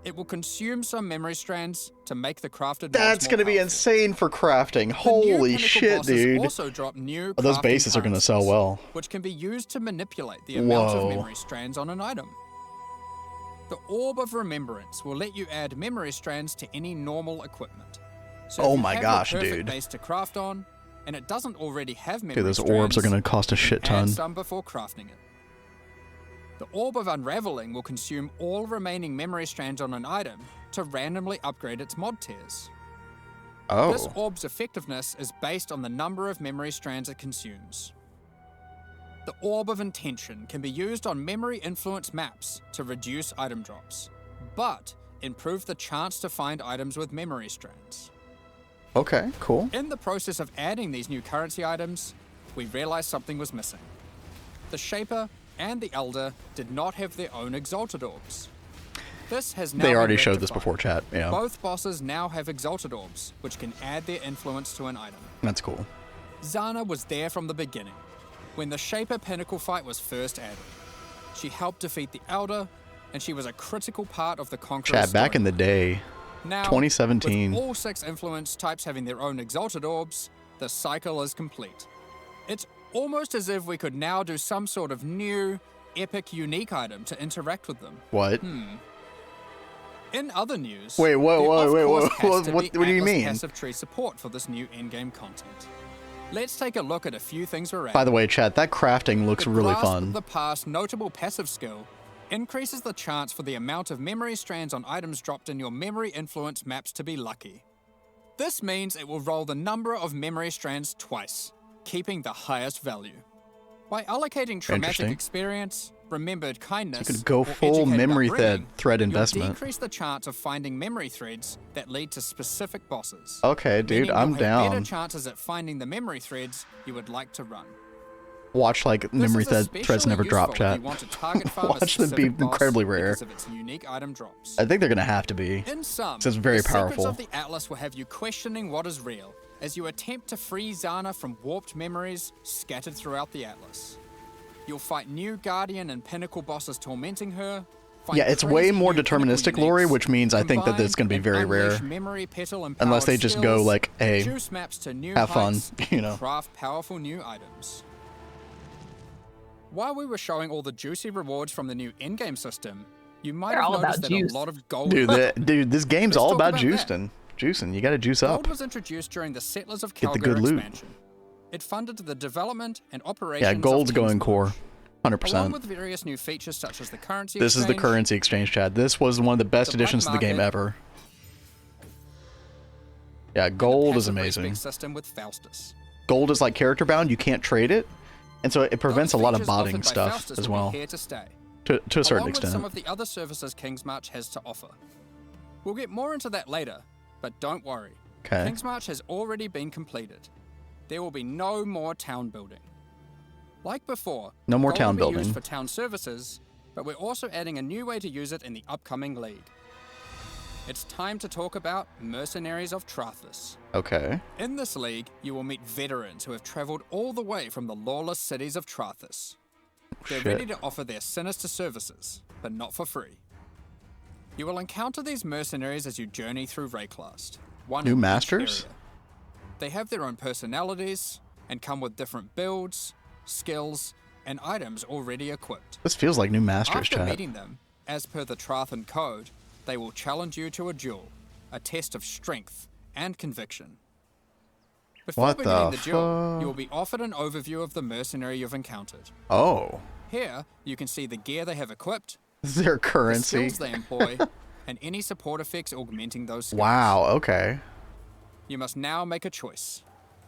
it will consume some memory strands to make the crafted That's mods gonna more be powerful. insane for crafting. The new Holy pinnacle shit, bosses dude. also drop new Oh, those crafting bases are gonna sell currencies, well. which can be used to manipulate the amount Whoa. of memory strands on an item. The Orb of Remembrance will let you add memory strands to any normal equipment. So Oh if you my have gosh, your perfect dude. base to craft on, and it doesn't already have memory Dude, those strands, orbs are gonna cost a you can shit ton. add some before crafting it. The Orb of Unraveling will consume all remaining memory strands on an item to randomly upgrade its mod tiers. This Oh. orb's effectiveness is based on the number of memory strands it consumes. The Orb of Intention can be used on memory influence maps to reduce item drops, but improve the chance to find items with memory strands. Okay, cool. In the process of adding these new currency items, we realized something was missing. The Shaper and the Elder did not have their own Exalted Orbs. This has now They been already showed this rectified. before, chat. Yeah. Both bosses now have Exalted Orbs, which can add their influence to an item. That's cool. Zana was there from the beginning, when the Shaper Pinnacle fight was first added. She helped defeat the Elder, and she was a critical part of the Conqueror's Chat, back in the day, Now, 2017. with all 6 influence types having their own Exalted Orbs, the cycle is complete. It's almost as if we could now do some sort of new, epic, unique item to interact with them. What? In other news, Wait, whoa, there whoa, of wait, course whoa, has to what be do you Atlas mean? passive tree support for this new in-game content. Let's take a look at a few things we're By the way, chat, that crafting looks the really Grasp fun. of the Past notable passive skill increases the chance for the amount of memory strands on items dropped in your memory influence maps to be lucky. This means it will roll the number of memory strands twice, keeping the highest value. By allocating traumatic Interesting. experience, remembered kindness, You could go or full educated memory upbringing, thread you'll investment. decrease the chance of finding memory threads that lead to specific bosses. Okay, dude, meaning I'm you'll have better down. chances at finding the memory threads you would like to run. Watch like This memory is threads especially never drop, useful if chat. you want to target farm a Watch them be specific boss incredibly rare. because of its unique item drops. I think they're gonna have to be. In sum, So it's very the powerful. secrets of the Atlas will have you questioning what is real as you attempt to free Zana from warped memories scattered throughout the Atlas. You'll fight new Guardian and Pinnacle bosses tormenting her. find Yeah, it's way crazy more new Pinnacle deterministic lore, uniques, which means I think that it's combine gonna be and very rare. unleash memory petal and Unless they powered just go skills, like, hey, juice maps to new have fun, heights, you know. craft powerful new items. While we were showing all the juicy rewards from the new in-game system, you might They're have all noticed about that juice. a lot of gold. Dude, this game's Let's all talk about about that. juicing. Juicing, you gotta juice Gold up. was introduced during the Settlers of Get the Calgary good loot. expansion. It funded the development and operation Yeah, gold's of going King's core, Launch, along 100%. with various new features such as the currency This is the exchange, currency exchange, chat. This was one of the best The black additions to the game market, ever. Yeah, and the gold is passive amazing. respec system with Faustus. Gold is like character bound, you can't trade it, and so it prevents a Those lot of features offered botting by stuff Faustus as will be well, here to stay, to a certain along with extent. some of the other services Kingsmarch has to offer. We'll get more into that later, but don't worry. Okay. Kingsmarch has already been completed. There will be no more town building. Like before, No more gold town will be building. used for town services, but we're also adding a new way to use it in the upcoming league. It's time to talk about Mercenaries of Trathus. Okay. In this league, you will meet veterans who have traveled all the way from the lawless cities of Trathus. They're Shit. ready to offer their sinister services, but not for free. You will encounter these mercenaries as you journey through Rayclast. One New in each masters? area. They have their own personalities and come with different builds, skills, and items already equipped. This feels like new masters, After chat. meeting them, as per the Trathan code, they will challenge you to a duel, a test of strength and conviction. Before What beginning the the duel, fuck? you will be offered an overview of the mercenary you've encountered. Oh. Here, you can see the gear they have equipped, This is their the currency. skills they employ, and any support effects augmenting those skills. Wow, okay. You must now make a choice.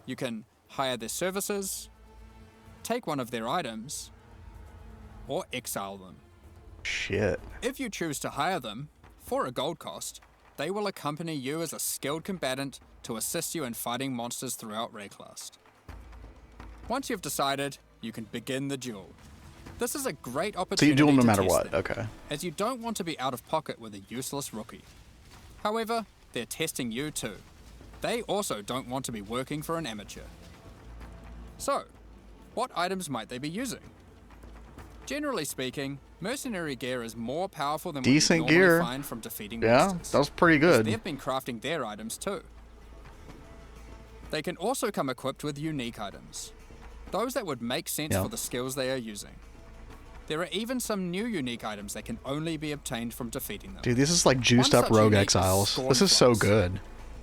You can hire their services, take one of their items, or exile them. Shit. If you choose to hire them, for a gold cost, they will accompany you as a skilled combatant to assist you in fighting monsters throughout Rayclast. Once you've decided, you can begin the duel. This is a great So opportunity you duel no to matter test what, them, okay. as you don't want to be out of pocket with a useless rookie. However, they're testing you too. They also don't want to be working for an amateur. So, what items might they be using? Generally speaking, mercenary gear is more powerful than Decent what you normally gear. find from defeating Yeah, monsters. that was pretty Because good. they've been crafting their items too. They can also come equipped with unique items, those that would make sense Yeah. for the skills they are using. There are even some new unique items that can only be obtained from defeating them. Dude, this is like juiced One up such Rogue unique is Exiles. Scorn This is so Flies. good.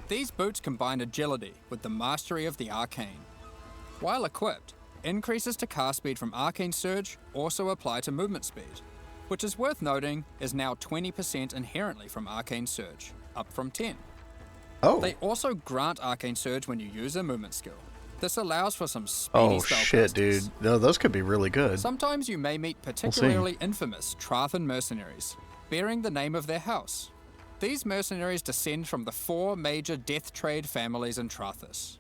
These boots combine agility with the mastery of the arcane. While equipped, increases to cast speed from Arcane Surge also apply to movement speed, which is worth noting is now 20% inherently from Arcane Surge, up from 10. Oh. They also grant Arcane Surge when you use a movement skill. This allows for some speedy Oh spell shit, casters. dude. No, those could be really good. Sometimes you may meet see. particularly infamous Trathan mercenaries, bearing the name of their house. These mercenaries descend from the 4 major death trade families in Trathis.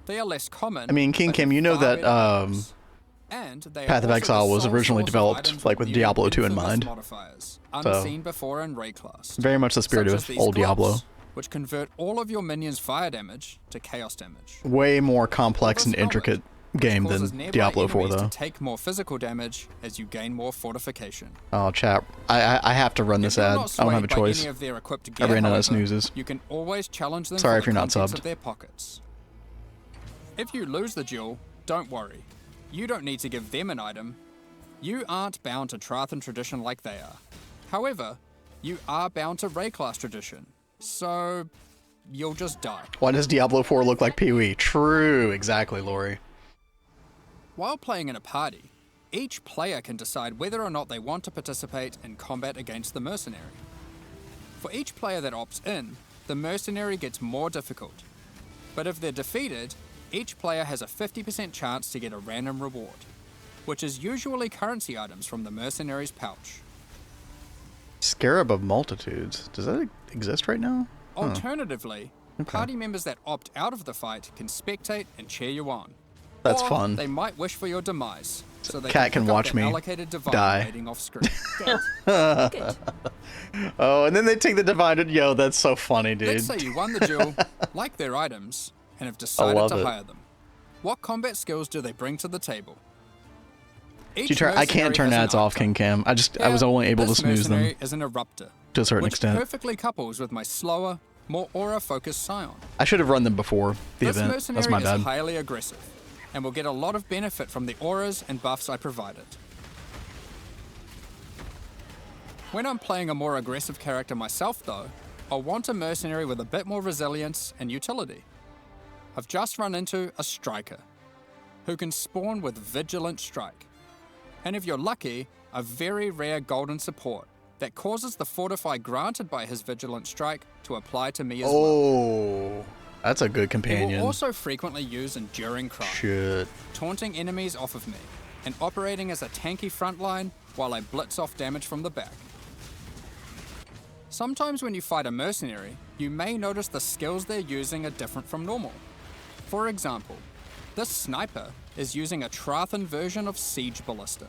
They are less common. I mean, King but Kim, have you know far that better items. And they are Path of also Exile the was sole originally source of developed, items like, with new Diablo 2 in infamous mind. modifiers, So, unseen before in Rayclass. very much the spirit such of as these old Diablo. gloves, which convert all of your minions' fire damage to chaos damage. Way more complex This and intricate which game causes than nearby Diablo 4, enemies though. to take more physical damage as you gain more fortification. Oh, chat. I have to run If this you're ad. not I don't have a swayed by choice. any of their equipped I gear, ran out of however, snoozes. You can always challenge them Sorry for if the you're not contents subbed. of their pockets. If you lose the duel, don't worry. You don't need to give them an item. You aren't bound to Trathan tradition like they are. However, you are bound to Rayclass tradition, so you'll just die. Why does Diablo 4 look like Pee-wee? True, exactly, Lori. While playing in a party, each player can decide whether or not they want to participate in combat against the mercenary. For each player that opts in, the mercenary gets more difficult. But if they're defeated, each player has a 50% chance to get a random reward, which is usually currency items from the mercenary's pouch. Scarab of Multitudes. Does that exist right now? Huh. Alternatively, party members that opt out of the fight can spectate and cheer you on. That's Or fun. They might wish for your demise, so they Cat can pick up watch the me allocated divine die. waiting off screen. Good. Oh, and then they take the divided. Yo, that's so funny, dude. Let's say you won the duel, like their items, and have decided love to it. hire them. What combat skills do they bring to the table? Each I can't mercenary turn has an ads off, outcome. King Cam. I Yeah, was only able to this snooze them mercenary is an eruptor, to a certain which extent. perfectly couples with my slower, more aura-focused Scion. I should have run them before the This event. mercenary That's my is bad. highly aggressive, and will get a lot of benefit from the auras and buffs I provided. When I'm playing a more aggressive character myself though, I'll want a mercenary with a bit more resilience and utility. I've just run into a striker, who can spawn with Vigilant Strike. And if you're lucky, a very rare golden support that causes the fortify granted by his Vigilant Strike to apply to me as well. Oh, that's a good He companion. will also frequently use Enduring Cry, Shit. taunting enemies off of me, and operating as a tanky frontline while I blitz off damage from the back. Sometimes when you fight a mercenary, you may notice the skills they're using are different from normal. For example, this sniper is using a Trathan version of Siege Ballista.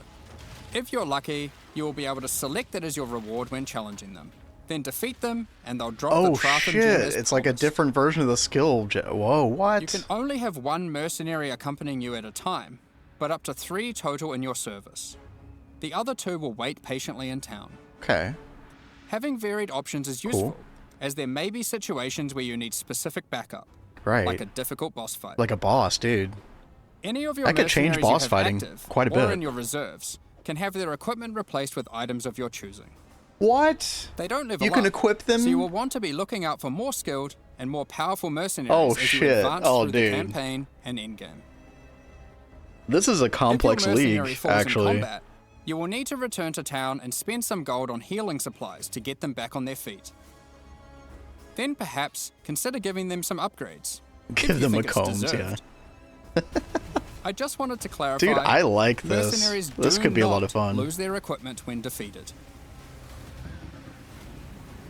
If you're lucky, you will be able to select it as your reward when challenging them. Then defeat them, and they'll drop the Oh Trathan gem shit! as It's like a promised. different version of the skill. Whoa, what? You can only have one mercenary accompanying you at a time, but up to 3 total in your service. The other 2 will wait patiently in town. Okay. Having varied options is useful, as there may be situations where you need specific backup, Right. like a difficult boss fight. Like a boss, dude. Any of your That could change mercenaries boss you have fighting active, quite a or bit. in your reserves, can have their equipment replaced with items of your choosing. What? They don't level You can up, equip them? so you will want to be looking out for more skilled and more powerful mercenaries Oh, as you shit. advance Oh, through dude. the campaign and endgame. This is a complex if your mercenary league, falls in actually. combat, you will need to return to town and spend some gold on healing supplies to get them back on their feet. Then perhaps consider giving them some upgrades. if Give you them a think it's combs, deserved. I just wanted to clarify. Dude, I like this. Mercenaries This do could be a lot not of fun. Lose their equipment when defeated.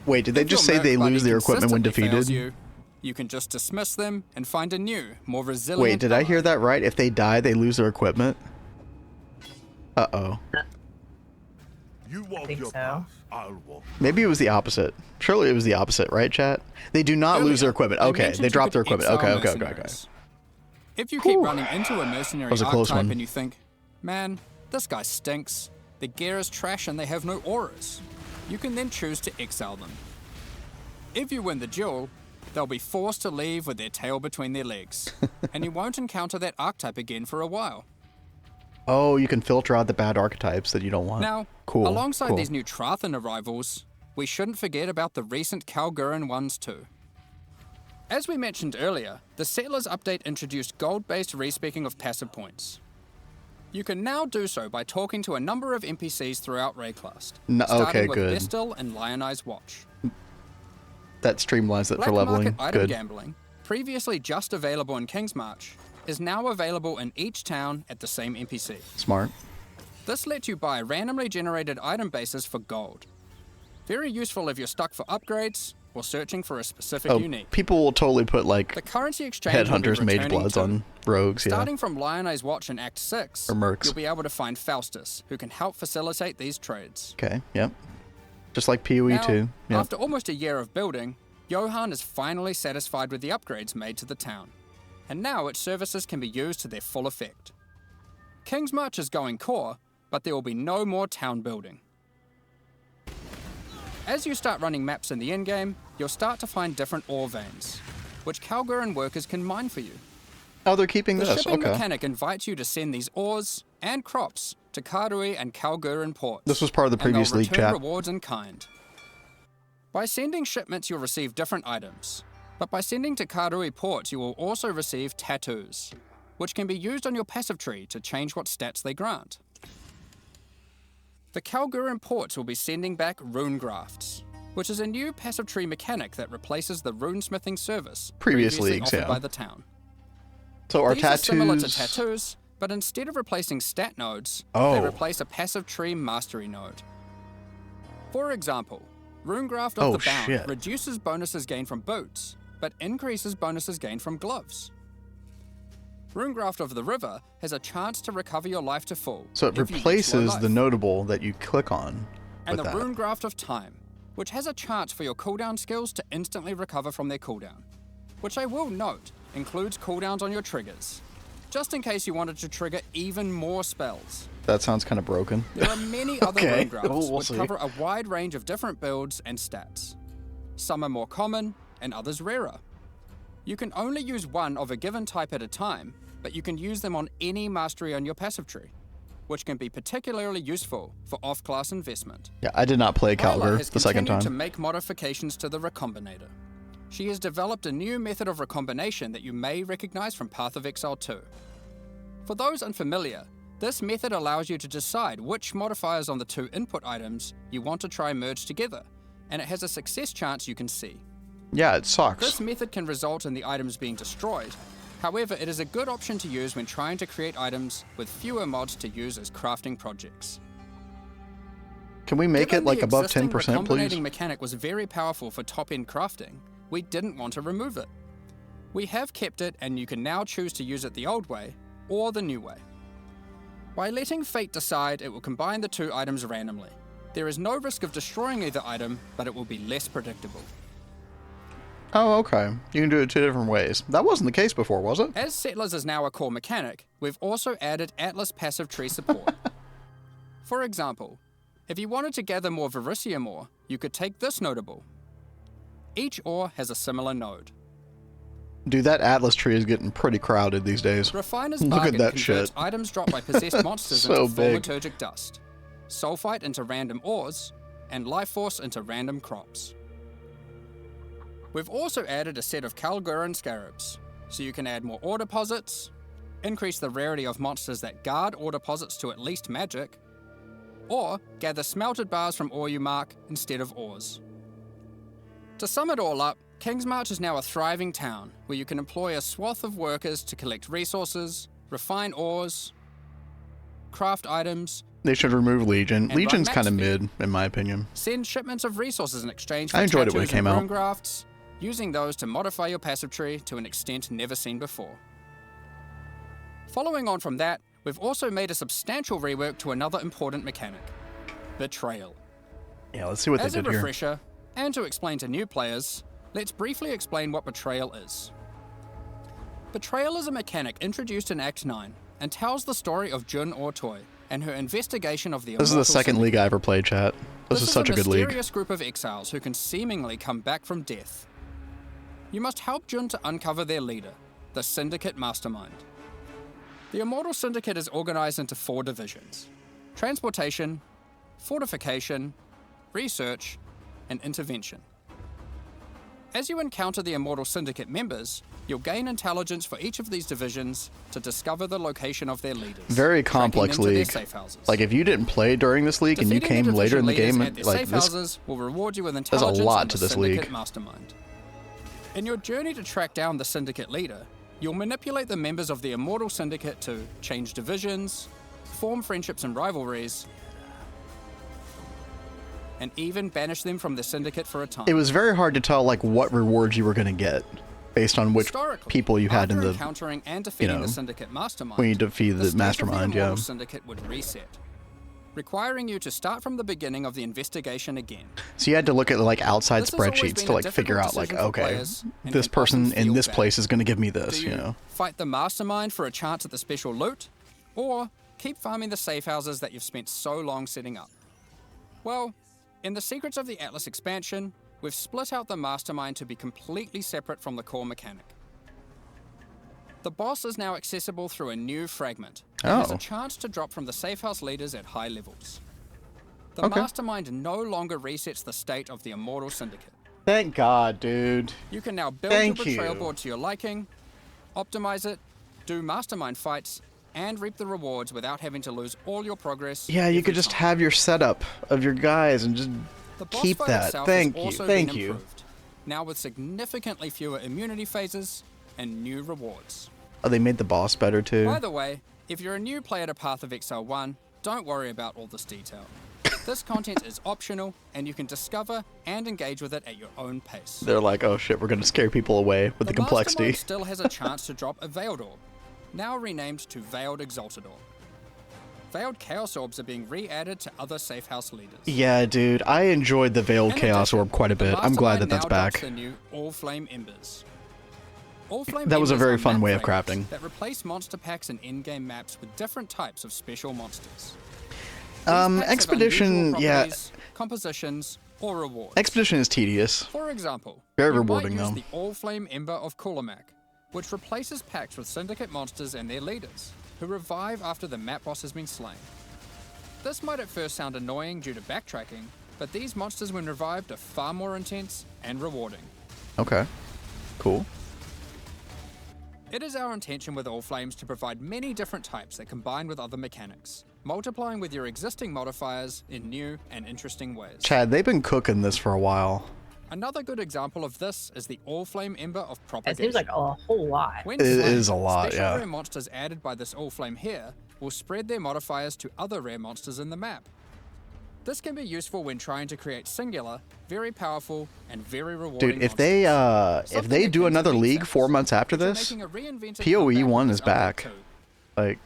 Wait, did they If just your say they merc buddy lose their equipment when consistently fails defeated? you can just dismiss them and find a new, more resilient. Wait, did I hear ally. that right? If they die, they lose their equipment? Uh-oh. You walk think your so. path, I'll walk. Maybe it was the opposite. Surely it was the opposite, right, chat? They do not lose their equipment. I Okay, mentioned they you drop their could equipment. exile Okay. mercenaries. If you keep running into a mercenary was a close archetype one. and you think, man, this guy stinks, the gear is trash and they have no auras, you can then choose to exile them. If you win the duel, they'll be forced to leave with their tail between their legs, and you won't encounter that archetype again for a while. Oh, you can filter out the bad archetypes that you don't want. Now, cool. alongside cool. these new Trathan arrivals, we shouldn't forget about the recent Kalgurin ones too. As we mentioned earlier, the Settlers update introduced gold-based respeccing of passive points. You can now do so by talking to a number of NPCs throughout Rayclast, starting okay, with good. Vestal and Lionized Watch. That streamlines it Black for leveling. market item Good. gambling, previously just available in Kingsmarch, is now available in each town at the same NPC. Smart. This lets you buy randomly generated item bases for gold. Very useful if you're stuck for upgrades or searching for a specific Oh, unique. people will totally put like The currency exchange will be headhunters, mage returning bloods to- on rogues. Yeah. Starting from Lionized Watch in Act 6, Or mercs. you'll be able to find Faustus, who can help facilitate these trades. Okay. Yep. Just like PoE Now, too. Yep. after almost a year of building, Johan is finally satisfied with the upgrades made to the town, and now its services can be used to their full effect. Kingsmarch is going core, but there will be no more town building. As you start running maps in the endgame, you'll start to find different ore veins, which Kalgurin workers can mine for you. Oh, they're keeping The this. shipping Okay. mechanic invites you to send these ores and crops to Karui and Kalgurin ports. This was part of the and they'll previous league return chat. rewards in kind. By sending shipments, you'll receive different items. But by sending to Karui ports, you will also receive tattoos, which can be used on your passive tree to change what stats they grant. The Kalgurin ports will be sending back rune grafts, which is a new passive tree mechanic that replaces the runesmithing service Previous previously leagues, offered yeah. by the town. So are These are similar to tattoos? tattoos, but instead of replacing stat nodes, Oh. they replace a passive tree mastery node. For example, Runegraft of Oh, the Bound shit. reduces bonuses gained from boots, but increases bonuses gained from gloves. Runegraft of the River has a chance to recover your life to full. So it if you reach low replaces life. the notable that you click on And with the that. Runegraft of Time, which has a chance for your cooldown skills to instantly recover from their cooldown, which I will note includes cooldowns on your triggers, just in case you wanted to trigger even more spells. That sounds kind of broken. There are many other Okay, Runegrafts we'll which see. cover a wide range of different builds and stats. Some are more common and others rarer. You can only use one of a given type at a time, but you can use them on any mastery on your passive tree, which can be particularly useful for off-class investment. Yeah, I did not play Hyla Calgar has the second continued to time. make modifications to the Recombinator. She has developed a new method of recombination that you may recognize from Path of Exile 2. For those unfamiliar, this method allows you to decide which modifiers on the two input items you want to try merge together, and it has a success chance you can see. Yeah, it sucks. This method can result in the items being destroyed. However, it is a good option to use when trying to create items with fewer mods to use as crafting projects. Can we make Given it like the above existing 10%, please? recombinating mechanic was very powerful for top-end crafting, we didn't want to remove it. We have kept it, and you can now choose to use it the old way or the new way. By letting fate decide, it will combine the two items randomly. There is no risk of destroying either item, but it will be less predictable. Oh, okay. You can do it two different ways. That wasn't the case before, was it? As Settlers is now a core mechanic, we've also added Atlas passive tree support. For example, if you wanted to gather more Verisium ore, you could take this notable. Each ore has a similar node. Dude, that Atlas tree is getting pretty crowded these days. Refiner's Look at Bargain that converts shit. items dropped by possessed monsters So into full big. liturgic dust, sulfite into random ores, and life force into random crops. We've also added a set of Kalgurin scarabs, so you can add more ore deposits, increase the rarity of monsters that guard ore deposits to at least magic, or gather smelted bars from ore you mark instead of ores. To sum it all up, Kingsmarch is now a thriving town where you can employ a swath of workers to collect resources, refine ores, craft items, They should remove Legion. And Legion's run kind of max mid, in my opinion. send shipments of resources in exchange for I enjoyed it when it tattoos came and out. rune grafts, using those to modify your passive tree to an extent never seen before. Following on from that, we've also made a substantial rework to another important mechanic, betrayal. Yeah, let's see what As they a did here. refresher, and to explain to new players, let's briefly explain what betrayal is. Betrayal is a mechanic introduced in Act 9 and tells the story of Jun Ortoy and her investigation of the This is the Immortal second Syndicate. league I ever played, chat. This is such a good league. mysterious group of exiles who can seemingly come back from death. You must help Jun to uncover their leader, the Syndicate Mastermind. The Immortal Syndicate is organized into 4 divisions: transportation, fortification, research, and intervention. As you encounter the Immortal Syndicate members, you'll gain intelligence for each of these divisions to discover the location of their leaders. Very tracking complex them to their league. safe houses. Like if you didn't play during this league and you Defeating came the later in the division game, leaders at their like safe this, houses will reward you with there's a intelligence lot on to the this Syndicate league. Mastermind. In your journey to track down the Syndicate leader, you'll manipulate the members of the Immortal Syndicate to change divisions, form friendships and rivalries, and even banish them from the Syndicate for a time. it was very hard to tell like what rewards you were going to get based on which Historically, people you had in after the encountering and defeating know, the Syndicate Mastermind, when you defeated the state of Mastermind, the yeah. Immortal Syndicate would reset, requiring you to start from the beginning of the investigation again. So you had to look at like outside This has always spreadsheets been to a like figure difficult out like, decision for okay, players, and this can often person in feel this bad. place is going to give me this, Do you you know. fight the Mastermind for a chance at the special loot, or keep farming the safe houses that you've spent so long setting up? Well, in the Secrets of the Atlas expansion, we've split out the Mastermind to be completely separate from the core mechanic. The boss is now accessible through a new fragment. It has Oh. a chance to drop from the safe house leaders at high levels. The Okay. Mastermind no longer resets the state of the Immortal Syndicate. Thank God, dude. You can now build Thank your betrayal you. board to your liking, optimize it, do Mastermind fights, and reap the rewards without having to lose all your progress. Yeah, you every could just time. have your setup of your guys and just The boss keep fight that. itself Thank has you. also Thank been you. improved, now with significantly fewer immunity phases and new rewards. Oh, they made the boss better too. By the way, if you're a new player to Path of Exile 1, don't worry about all this detail. This content is optional, and you can discover and engage with it at your own pace. They're like, oh shit, we're going to scare people away with the complexity. Mastermind still has a chance to drop a Veiled Orb, now renamed to Veiled Exalted Orb. Veiled Chaos Orbs are being re-added to other safe house leaders. Yeah, dude, I enjoyed the Veiled In Chaos addition, Orb quite a the bit. I'm glad that Mastermind that's now drops back. the new All Flame Embers. All Flame That was a Embers very are fun map way of fragments crafting. that replace monster packs and in-game maps with different types of special monsters. These packs have Expedition, unusual yeah. properties, compositions, or rewards. Expedition is tedious. For example, Very you rewarding, might use though. the All Flame Ember of Kulamak, which replaces packs with Syndicate monsters and their leaders, who revive after the map boss has been slain. This might at first sound annoying due to backtracking, but these monsters when revived are far more intense and rewarding. Okay. Cool. It is our intention with All Flames to provide many different types that combine with other mechanics, multiplying with your existing modifiers in new and interesting ways. Chad, they've been cooking this for a while. Another good example of this is the All Flame Ember of It Propagation. seems like a whole lot. When It slain, is a lot, special yeah. rare monsters added by this All Flame here will spread their modifiers to other rare monsters in the map. This can be useful when trying to create singular, very powerful, and very rewarding Dude, if monsters. they do another league 4 months after this, PoE 1 is back. Like,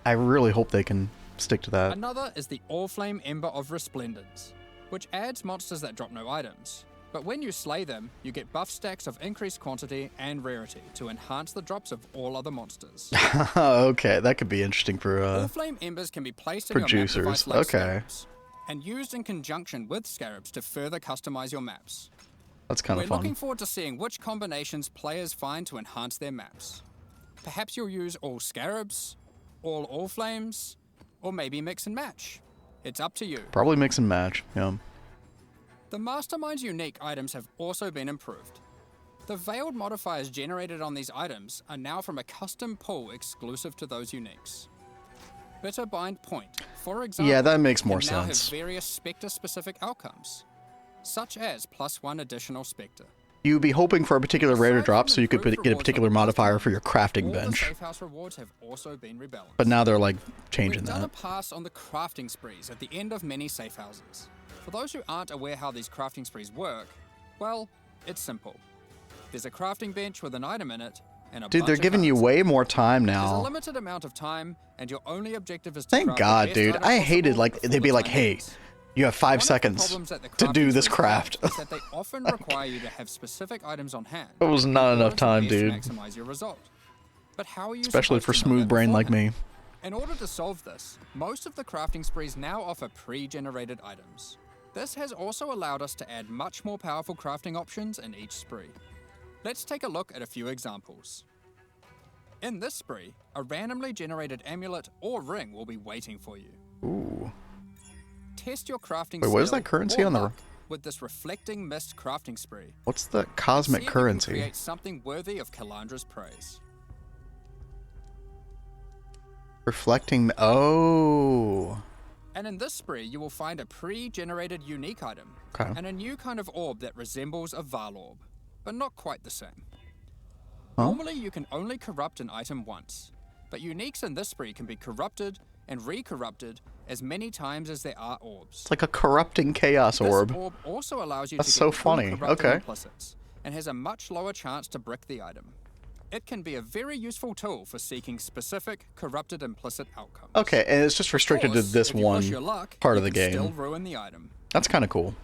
I really hope they can stick to that. Another is the All Flame Ember of Resplendence, which adds monsters that drop no items. But when you slay them, you get buff stacks of increased quantity and rarity to enhance the drops of all other monsters. Okay, that could be interesting for All Flame Embers can be placed in for your map juicers. device like Okay. scarabs, and used in conjunction with scarabs to further customize your maps. That's kind We're of fun. looking forward to seeing which combinations players find to enhance their maps. Perhaps you'll use all scarabs, all flames, or maybe mix and match. It's up to you. Probably mix and match. Yeah. The Mastermind's unique items have also been improved. The veiled modifiers generated on these items are now from a custom pool exclusive to those uniques. Bitter Bind Point, for example, Yeah, that makes more can now sense. have various Spectre-specific outcomes, such as +1 additional Spectre. You'd be hoping for a particular rare to Aside drop from so you could improved get a rewards particular on the modifier for your crafting All the bench. safe house rewards have also been rebalanced. But now they're like changing We've done a that. pass on the crafting sprees at the end of many safe houses. For those who aren't aware how these crafting sprees work, well, it's simple. There's a crafting bench with an item in it, and a Dude, bunch they're of giving you cards. way more time There's a now. limited amount of time, and your only objective is to Thank craft the God, best dude. item I hated possible like before they'd be the like, time "Hey, ends. You have 5 seconds to do this craft. is that they often require you to have specific items on hand. It was not enough time, to dude. maximize your result. But how are you Especially supposed for to know smooth that brain like beforehand? me. In order to solve this, most of the crafting sprees now offer pre-generated items. This has also allowed us to add much more powerful crafting options in each spree. Let's take a look at a few examples. In this spree, a randomly generated amulet or ring will be waiting for you. Ooh. Test your crafting Wait, what is skill that currency or on the... luck with this reflecting mist crafting spree. What's the See cosmic if you can currency? create something worthy of Kalandra's praise. Reflecting... Oh. And in this spree, you will find a pre-generated unique item Okay. and a new kind of orb that resembles a Val orb, but not quite the same. Huh? Normally, you can only corrupt an item once, but uniques in this spree can be corrupted and re-corrupted as many times as there are orbs. It's like a corrupting chaos orb. This orb also allows you That's to so get funny. corrupted Okay. implicits and has a much lower chance to brick the item. It can be a very useful tool for seeking specific corrupted implicit outcomes. Okay, and it's just restricted to Of course, this if you push one your luck, part you of the can Still game. ruin the item. That's kind of cool.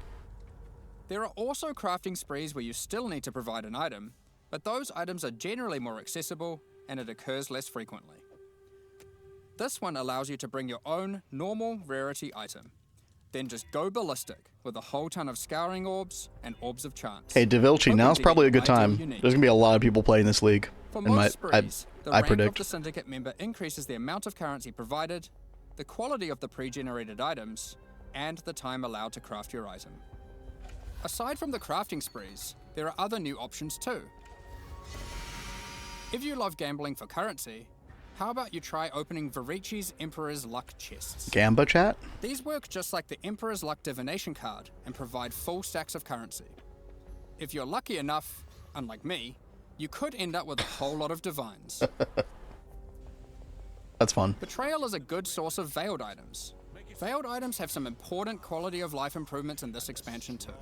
There are also crafting sprees where you still need to provide an item, but those items are generally more accessible and it occurs less frequently. This one allows you to bring your own normal rarity item, then just go ballistic with a whole ton of scouring orbs and orbs of chance. Hey, Devilchi, hoping now's to probably a get good the ideal time. unique. There's gonna be a lot of people playing this league. For And most sprees, the I rank predict. of the syndicate member increases the amount of currency provided, the quality of the pre-generated items, and the time allowed to craft your item. Aside from the crafting sprees, there are other new options too. If you love gambling for currency, how about you try opening Varici's Emperor's Luck chests? Gamba chat? These work just like the Emperor's Luck divination card and provide full stacks of currency. If you're lucky enough, unlike me, you could end up with a whole lot of divines. That's fun. Betrayal is a good source of veiled items. Veiled items have some important quality of life improvements in this expansion too.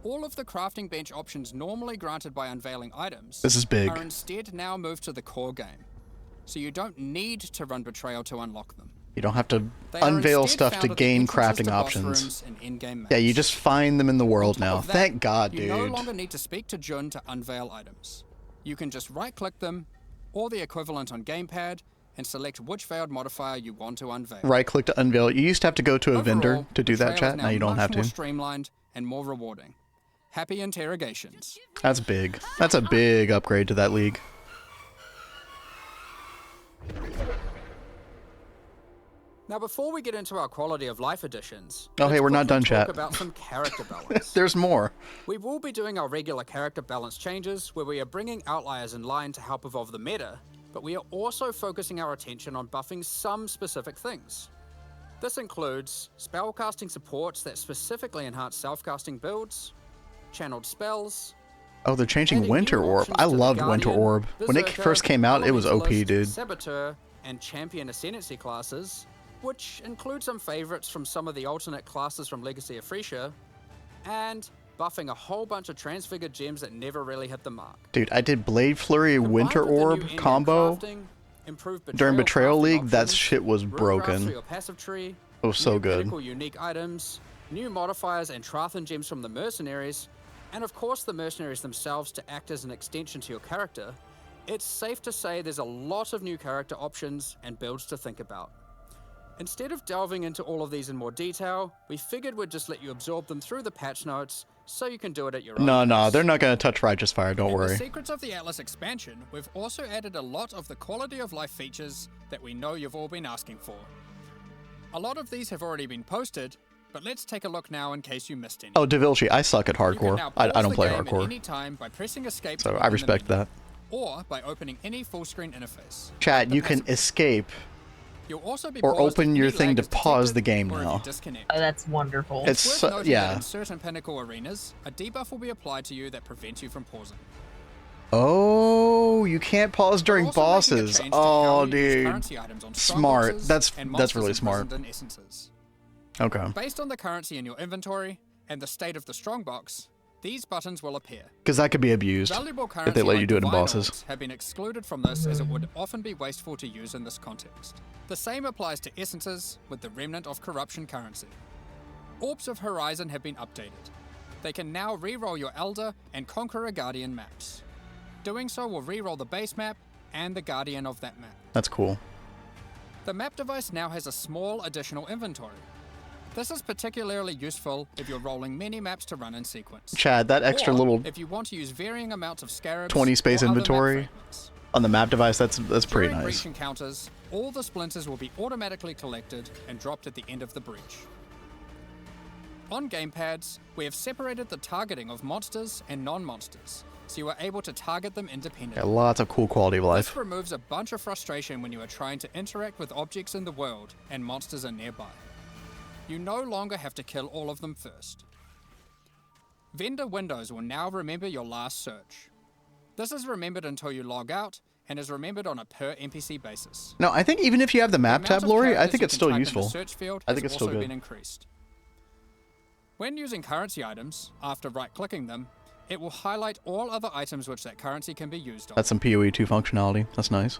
All of the crafting bench options normally granted by unveiling items This is big. are instead now moved to the core game, so you don't need to run Betrayal to unlock them. You don't have to They are unveil instead stuff found to at the gain entrances crafting to boss options. rooms and in-game Yeah, you maps. just find them in the world On top now. of that, Thank God, you dude. no longer need to speak to Jun to unveil items. You can just right-click them, or the equivalent on gamepad, and select which veiled modifier you want to unveil. Right click to unveil. You used to have to go to a vendor Overall, to do that, Betrayal is chat. Now you don't much have more to. streamlined and more rewarding. Happy interrogations. That's big. That's a big upgrade to that league. Now, before we get into our quality of life additions, Oh, hey, let's we're not quickly done, talk chat. about some character balance. There's more. We will be doing our regular character balance changes, where we are bringing outliers in line to help evolve the meta, but we are also focusing our attention on buffing some specific things. This includes spellcasting supports that specifically enhance self-casting builds, channeled spells. Oh, they're changing adding Winter new Orb. options I to the loved Winter Guardian, Orb. When it Berserker, first came out, it was OP, Elementalist, dude. Saboteur, and Champion Ascendancy classes, which include some favorites from some of the alternate classes from Legacy of Frisia, and buffing a whole bunch of transfigured gems that never really hit the mark. Dude, I did Blade Flurry Combined Winter with the new Orb in-game combo crafting, improved during Betrayal crafting League. That options, shit was rune grafts for broken. your passive tree, It was so new good. critical unique items, new modifiers and Trathan gems from the mercenaries, and of course the mercenaries themselves to act as an extension to your character. It's safe to say there's a lot of new character options and builds to think about. Instead of delving into all of these in more detail, we figured we'd just let you absorb them through the patch notes so you can do it at your own No, pace. they're not gonna touch Righteous Fire. Don't In the worry. Secrets of the Atlas expansion, we've also added a lot of the quality of life features that we know you've all been asking for. A lot of these have already been posted, but let's take a look now in case you missed any. Oh, Devilchi, I suck at You can hardcore. now I pause don't the play game at hardcore. any time by pressing escape So to I open the respect menu, that. or by opening any full screen interface. Chat, The you can passive- escape You'll also be or paused open if your any thing lag to is pause the detected game or if now. you disconnect. Oh, that's wonderful. It's worth so, noting that yeah. in certain pinnacle arenas, a debuff will be applied to you that prevents you from pausing. Oh, you can't pause during We're also making a bosses. change to how Oh, you use dude. currency items on strong Smart. boxes That's and that's monsters really smart. imprisoned in essences. Okay. Based on the currency in your inventory and the state of the strongbox, these buttons will appear. Because that could be abused Valuable if currency they let you like do it in divine bosses. orbs have been excluded from this as it would often be wasteful to use in this context. The same applies to essences with the remnant of corruption currency. Orbs of Horizon have been updated. They can now re-roll your Elder and Conqueror Guardian maps. Doing so will re-roll the base map and the Guardian of that map. That's cool. The map device now has a small additional inventory. This is particularly useful if you're rolling many maps to run in sequence. Chad, that extra Or little if you want to use varying amounts of scarabs 20 space or other map inventory fragments. on the map device, that's pretty During nice. breach encounters, all the splinters will be automatically collected and dropped at the end of the breach. On gamepads, we have separated the targeting of monsters and non-monsters, so you are able to target them independently. Yeah, lots of cool quality of life. This removes a bunch of frustration when you are trying to interact with objects in the world and monsters are nearby. You no longer have to kill all of them first. Vendor windows will now remember your last search. This is remembered until you log out and is remembered on a per NPC basis. No, I think even if you have the map The amount tab, of Lori, I characters think you it's can still type in the useful. search field I think has it's still also good. been increased. When using currency items, after right-clicking them, it will highlight all other items which that currency can be used on. That's some PoE 2 functionality. That's nice.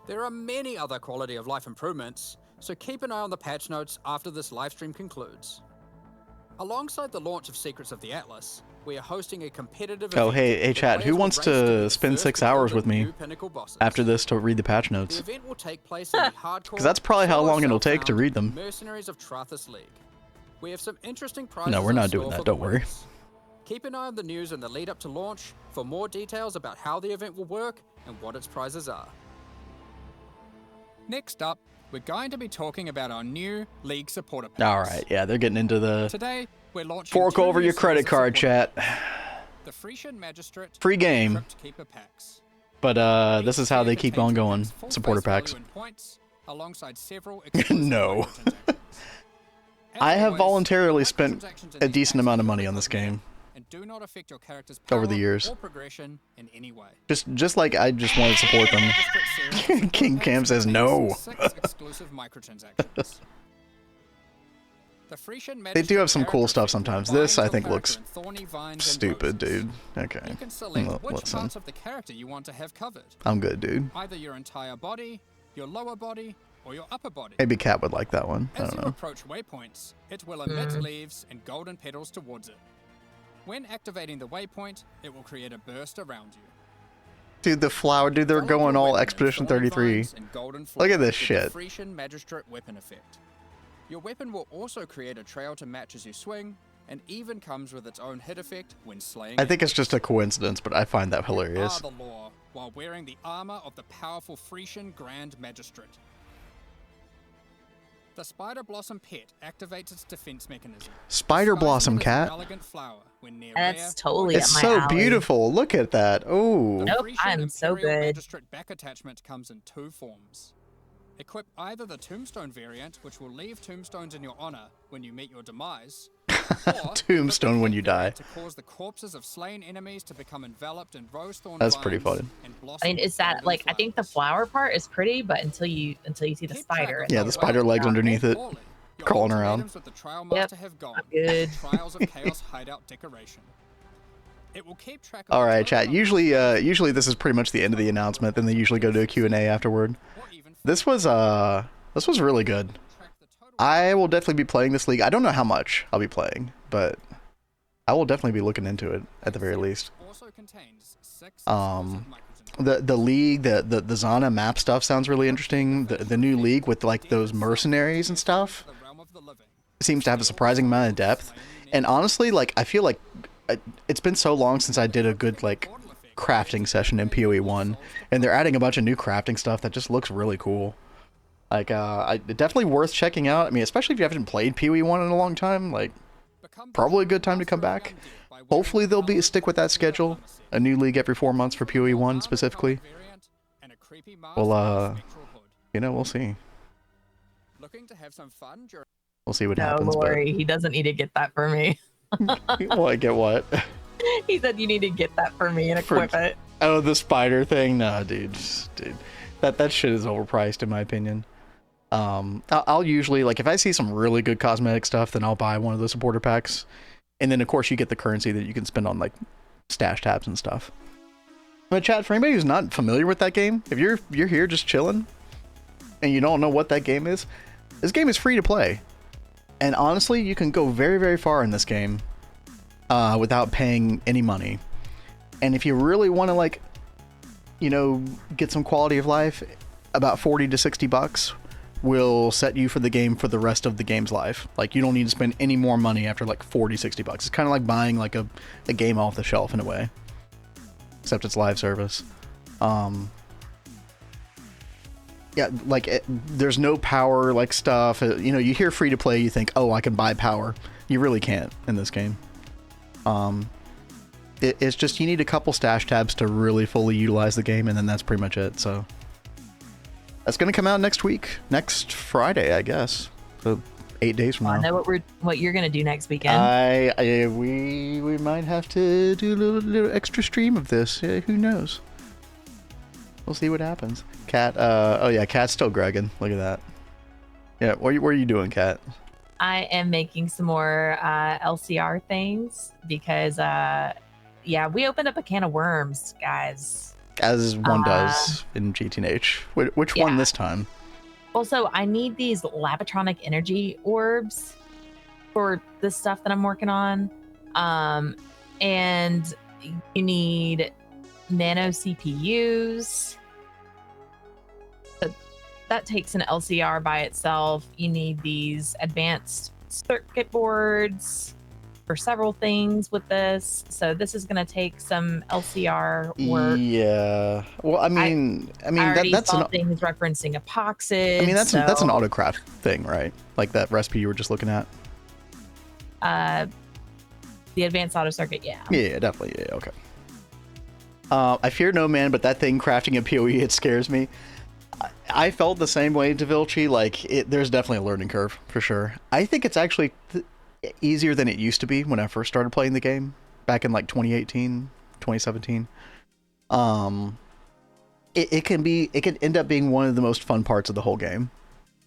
There are many other quality of life improvements, so keep an eye on the patch notes after this livestream concludes. Alongside the launch of Secrets of the Atlas, we are hosting a competitive Oh, event hey, where chat, who players will wants race be to the spend first 6 to build hours the with me new pinnacle bosses. after this to read the patch The notes? event will take place in the hardcore, Because that's probably how solo long it'll take to self-found read them. Mercenaries of Trathis League. We have some interesting prizes No, we're in not store doing for that, the don't worry. winners. Keep an eye on the news in the lead up to launch for more details about how the event will work and what its prizes are. Next up, we're going to be talking about our new League supporter packs. Alright, yeah, they're getting into the Today, we're launching fork two over new your series credit of card, supporter chat. packs. The Frisian Magistrate Free and game. Crypt Keeper packs. But this Each is how they tier keep on contains going. Within's full Supporter face value packs. and points, alongside several exclusive No. microtransactions. As I have always, voluntarily the spent microtransactions in a these decent packs amount of are money on perfectly this game legal and do not affect your character's over the power years. or progression in any way. Just like I just want to support them. Magistrate series of supporter King packs Cam says contains no. 6 exclusive microtransactions. The Frisian They do have some Magistrate cool character stuff effect sometimes. will This, bind I your think, character looks in thorny vines and stupid, roses. dude. Okay. You can select which Listen, parts of the character you want to have covered. I'm good, dude. Either your entire body, your lower body, or your upper body. Maybe Cat would like that one. I As don't you know. approach waypoints, it will emit leaves and golden petals towards it. When activating the waypoint, it will create a burst around you. Dude, the flower, dude, they're Follow going your all weapon in Expedition thorny 33. vines and golden Look at flowers this with shit. The Frisian Magistrate weapon effect. Your weapon will also create a trail to match as you swing, and even comes with its own hit effect when slaying. I think it's enemies. just a coincidence, but I find that You hilarious. are the law, while wearing the armor of the powerful Frisian Grand Magistrate. The Spider Blossom pet activates its defense mechanism. Spider disguising Blossom it as an Cat. elegant flower when near That's rare totally or up It's my so alley. beautiful. Look at that. Oh. Nope, Frisian I'm so Imperial good. Magistrate back attachment comes in 2 forms. Equip either the Tombstone variant, which will leave tombstones in your honor when you meet your demise, or Tombstone equip when the you pet die. variant to cause the corpses of slain enemies to become enveloped in rose thorn That's pretty vines funny. and I blossom mean, with is that golden like I think the flowers. flower part is pretty, but until you see the Keep track spider. of Yeah, how the spider well legs or underneath it, poorly your crawling around. ultimatums with the Trial Master have gone. I'm good. Trials of Chaos hideout decoration. It will keep track of All the right, total chat. number of Usually this is pretty much the end of the announcement. Then they usually go to a Q&A afterward. or even This was really good. track the total I will definitely be playing this league. I don't know how much I'll be playing, but I will definitely be looking into it at the very least. also contains 6 Um, exclusive The league, the Zana map stuff sounds really interesting. The new league with like those mercenaries and stuff the realm of the living. seems to have a surprising amount of depth. And honestly, like I feel like it's been so long since I did a good like crafting session in PoE 1, and they're adding a bunch of new crafting stuff that just looks really cool. Like definitely worth checking out. I mean, especially if you haven't played PoE 1 in a long time, like probably a good time to come back. Hopefully they'll stick with that schedule. A new league every 4 months for PoE 1 specifically. Well, we'll see. Looking to have some fun during We'll see what No, happens. Lori, he doesn't need to get that for me. But well, I get what? He said you need to get that for me and For- equip it. Oh, the spider thing? Nah, dude. That shit is overpriced in my opinion. I'll usually, like, if I see some really good cosmetic stuff, then I'll buy one of the supporter packs. And then, of course, you get the currency that you can spend on, like, stash tabs and stuff. But chat, for anybody who's not familiar with that game, if you're here just chilling, and you don't know what that game is, this game is free to play. And honestly, you can go very, very far in this game without paying any money. And if you really want to, like, you know, get some quality of life, about 40 to 60 bucks will set you for the game for the rest of the game's life. Like, you don't need to spend any more money after like 40, 60 bucks. It's kind of like buying like a game off the shelf in a way, except it's live service. Yeah, like there's no power like stuff. You know, you hear free to play, you think, oh, I can buy power. You really can't in this game. It's just you need a couple stash tabs to really fully utilize the game, and then that's pretty much it. So that's gonna come out next week, next Friday, I guess. So 8 days from now. I know what you're gonna do next weekend. We might have to do a little extra stream of this. Who knows? We'll see what happens. Cat, oh yeah, Cat's still Gregging. Look at that. Yeah, what are you doing, Cat? I am making some more LCR things because, yeah, we opened up a can of worms, guys. As one does in GTNH. Which one this time? Also, I need these Labotronic energy orbs for the stuff that I'm working on. And you need nano CPUs. That takes an LCR by itself. You need these advanced circuit boards for several things with this. So this is going to take some LCR work. Yeah. Well, I mean, that's saw things referencing epoxy. I mean, that's an AutoCraft thing, right? Like that recipe you were just looking at. The advanced auto circuit, yeah. Yeah, definitely. Yeah, okay. I fear no man, but that thing crafting a PoE, it scares me. I felt the same way, Devilchi. Like, there's definitely a learning curve, for sure. I think it's actually easier than it used to be when I first started playing the game, back in, like, 2018, 2017. It can end up being one of the most fun parts of the whole game,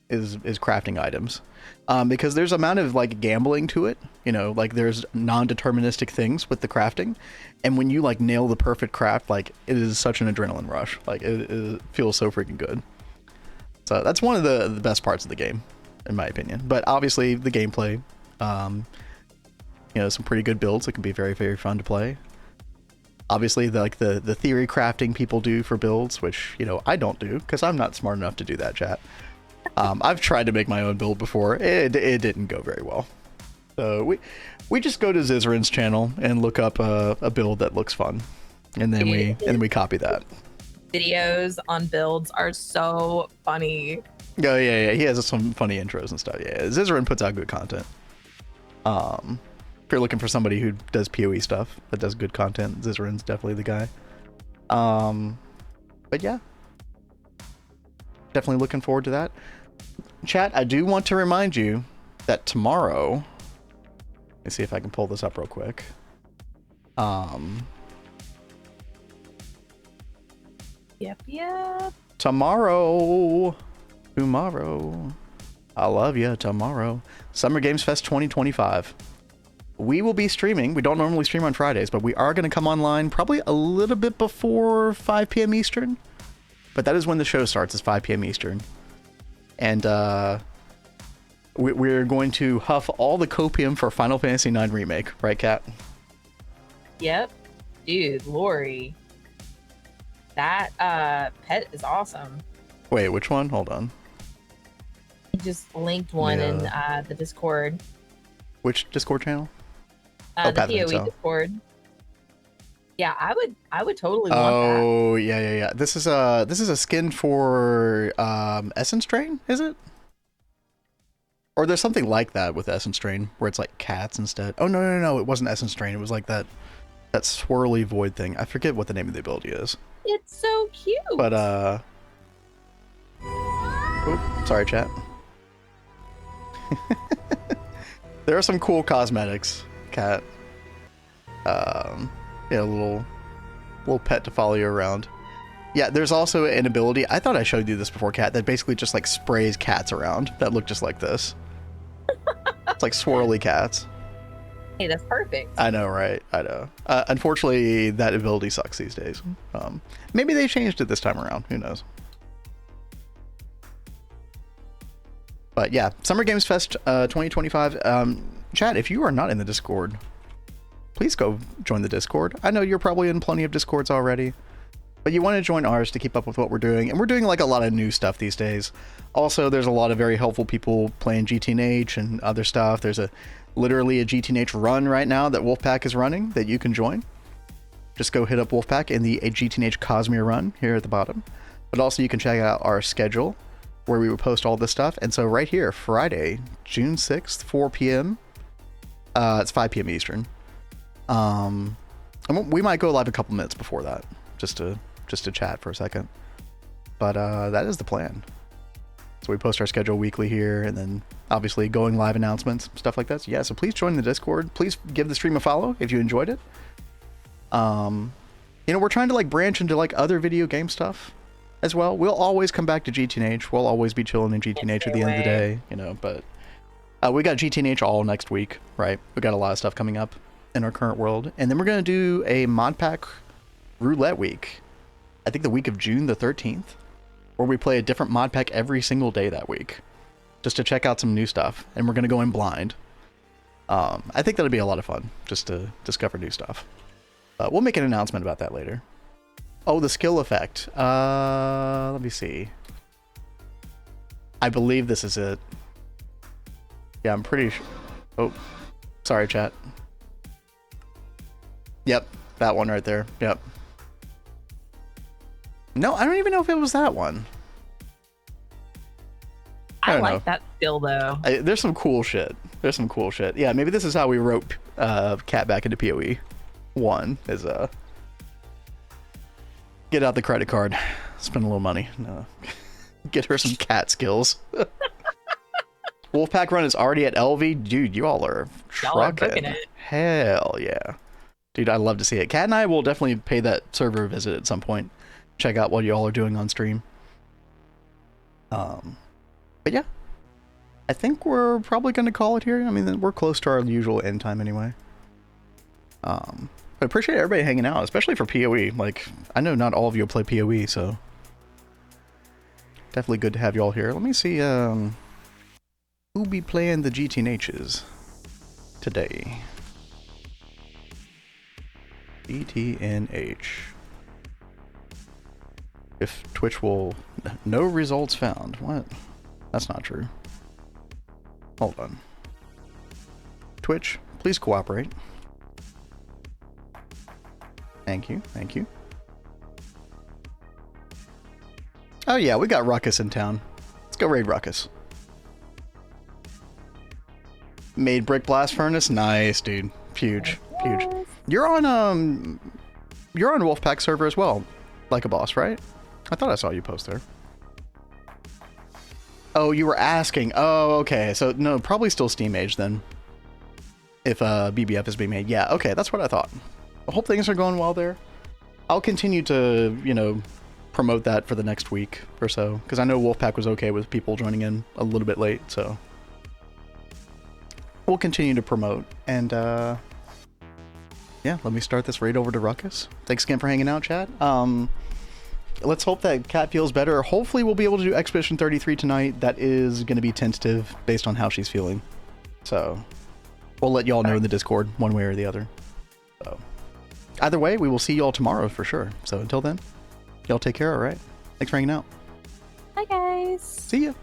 is crafting items. Because there's amount of, like, gambling to it. You know, like, there's non-deterministic things with the crafting. And when you, like, nail the perfect craft, like, it is such an adrenaline rush. Like, it feels so freaking good. So that's one of the best parts of the game, in my opinion. But obviously, the gameplay, you know, some pretty good builds that can be very, very fun to play. Obviously, the theory crafting people do for builds, which, you know, I don't do, because I'm not smart enough to do that, chat. I've tried to make my own build before. It didn't go very well. So we just go to Zizrin's channel and look up a build that looks fun, and then we copy that. Videos on builds are so funny. Oh yeah, he has some funny intros and stuff. Yeah, Zizrin puts out good content. If you're looking for somebody who does PoE stuff that does good content, Zizrin's definitely the guy. But yeah, definitely looking forward to that. Chat, I do want to remind you that tomorrow, let's see if I can pull this up real quick. Yep. Tomorrow, I love you. Tomorrow, Summer Games Fest 2025. We will be streaming. We don't normally stream on Fridays, but we are going to come online probably a little bit before 5 p.m. Eastern. But that is when the show starts, is 5 p.m. Eastern. And we're going to huff all the copium for Final Fantasy IX Remake. Right, Kat? Yep. Dude, Lori. That pet is awesome. Wait, which one? Hold on. He just linked one in the Discord. Which Discord channel? The PoE Discord. Yeah, I would totally want that. Oh, yeah. This is a skin for Essence Drain, is it? Or there's something like that with Essence Drain where it's like cats instead. Oh no, it wasn't Essence Drain. It was like that swirly void thing. I forget what the name of the ability is. It's so cute. But sorry, chat. There are some cool cosmetics, Cat. Yeah, a little pet to follow you around. Yeah, there's also an ability, I thought I showed you this before, Cat, that basically just like sprays cats around that look just like this. It's like swirly cats. Hey, that's perfect. I know, right? I know. Unfortunately, that ability sucks these days. Maybe they changed it this time around. Who knows? But yeah, Summer Games Fest 2025. Chat, if you are not in the Discord, please go join the Discord. I know you're probably in plenty of Discords already, but you want to join ours to keep up with what we're doing. And we're doing like a lot of new stuff these days. Also, there's a lot of very helpful people playing GTNH and other stuff. There's literally a GTNH run right now that Wolfpack is running that you can join. Just go hit up Wolfpack in the GTNH Cosmere run here at the bottom. But also you can check out our schedule where we would post all this stuff. And so right here, Friday, June 6th, 4 p.m. It's 5 p.m. Eastern. We might go live a couple minutes before that, just to chat for a second. But that is the plan. So we post our schedule weekly here, and then obviously going live announcements, stuff like that. So yeah, so please join the Discord. Please give the stream a follow if you enjoyed it. You know, we're trying to like branch into like other video game stuff as well. We'll always come back to GTNH. We'll always be chilling in GTNH at the end of the day, you know, but we got GTNH all next week, right? We got a lot of stuff coming up in our current world. And then we're going to do a mod pack roulette week. I think the week of June the 13th, where we play a different mod pack every single day that week, just to check out some new stuff. And we're going to go in blind. I think that'll be a lot of fun, just to discover new stuff. We'll make an announcement about that later. Oh, the skill effect. Let me see. I believe this is it. Yeah, I'm pretty sure. Oh, sorry, chat. Yep, that one right there. Yep. No, I don't even know if it was that one. I like that skill though. There's some cool shit. There's some cool shit. Yeah, maybe this is how we wrote Cat back into PoE 1 is get out the credit card, spend a little money. No. Get her some cat skills. Wolfpack run is already at LV. Dude, you all are trucking. Hell yeah. Dude, I'd love to see it. Cat and I will definitely pay that server a visit at some point. Check out what y'all are doing on stream. But yeah. I think we're probably going to call it here. I mean, we're close to our usual end time anyway. I appreciate everybody hanging out, especially for PoE. Like, I know not all of you play PoE, so definitely good to have you all here. Let me see who be playing the GTNHs today. GTNH. If Twitch will... No results found. What? That's not true. Hold on. Twitch, please cooperate. Thank you, thank you. Oh yeah, we got Ruckus in town. Let's go raid Ruckus. Made brick blast furnace? Nice, dude. Huge, huge. You're on Wolfpack server as well, like a boss, right? I thought I saw you post there. Oh, you were asking. Oh, okay. So no, probably still Steam Age then. If BBF is being made. Yeah, okay, that's what I thought. I hope things are going well there. I'll continue to, you know, promote that for the next week or so, because I know Wolfpack was okay with people joining in a little bit late, so we'll continue to promote. And yeah, let me start this raid over to Ruckus. Thanks again for hanging out, chat. Let's hope that Cat feels better. Hopefully we'll be able to do Expedition 33 tonight. That is going to be tentative based on how she's feeling. So we'll let y'all know in the Discord one way or the other. So either way, we will see y'all tomorrow for sure. So until then, y'all take care, all right? Thanks for hanging out. Bye, guys. See ya.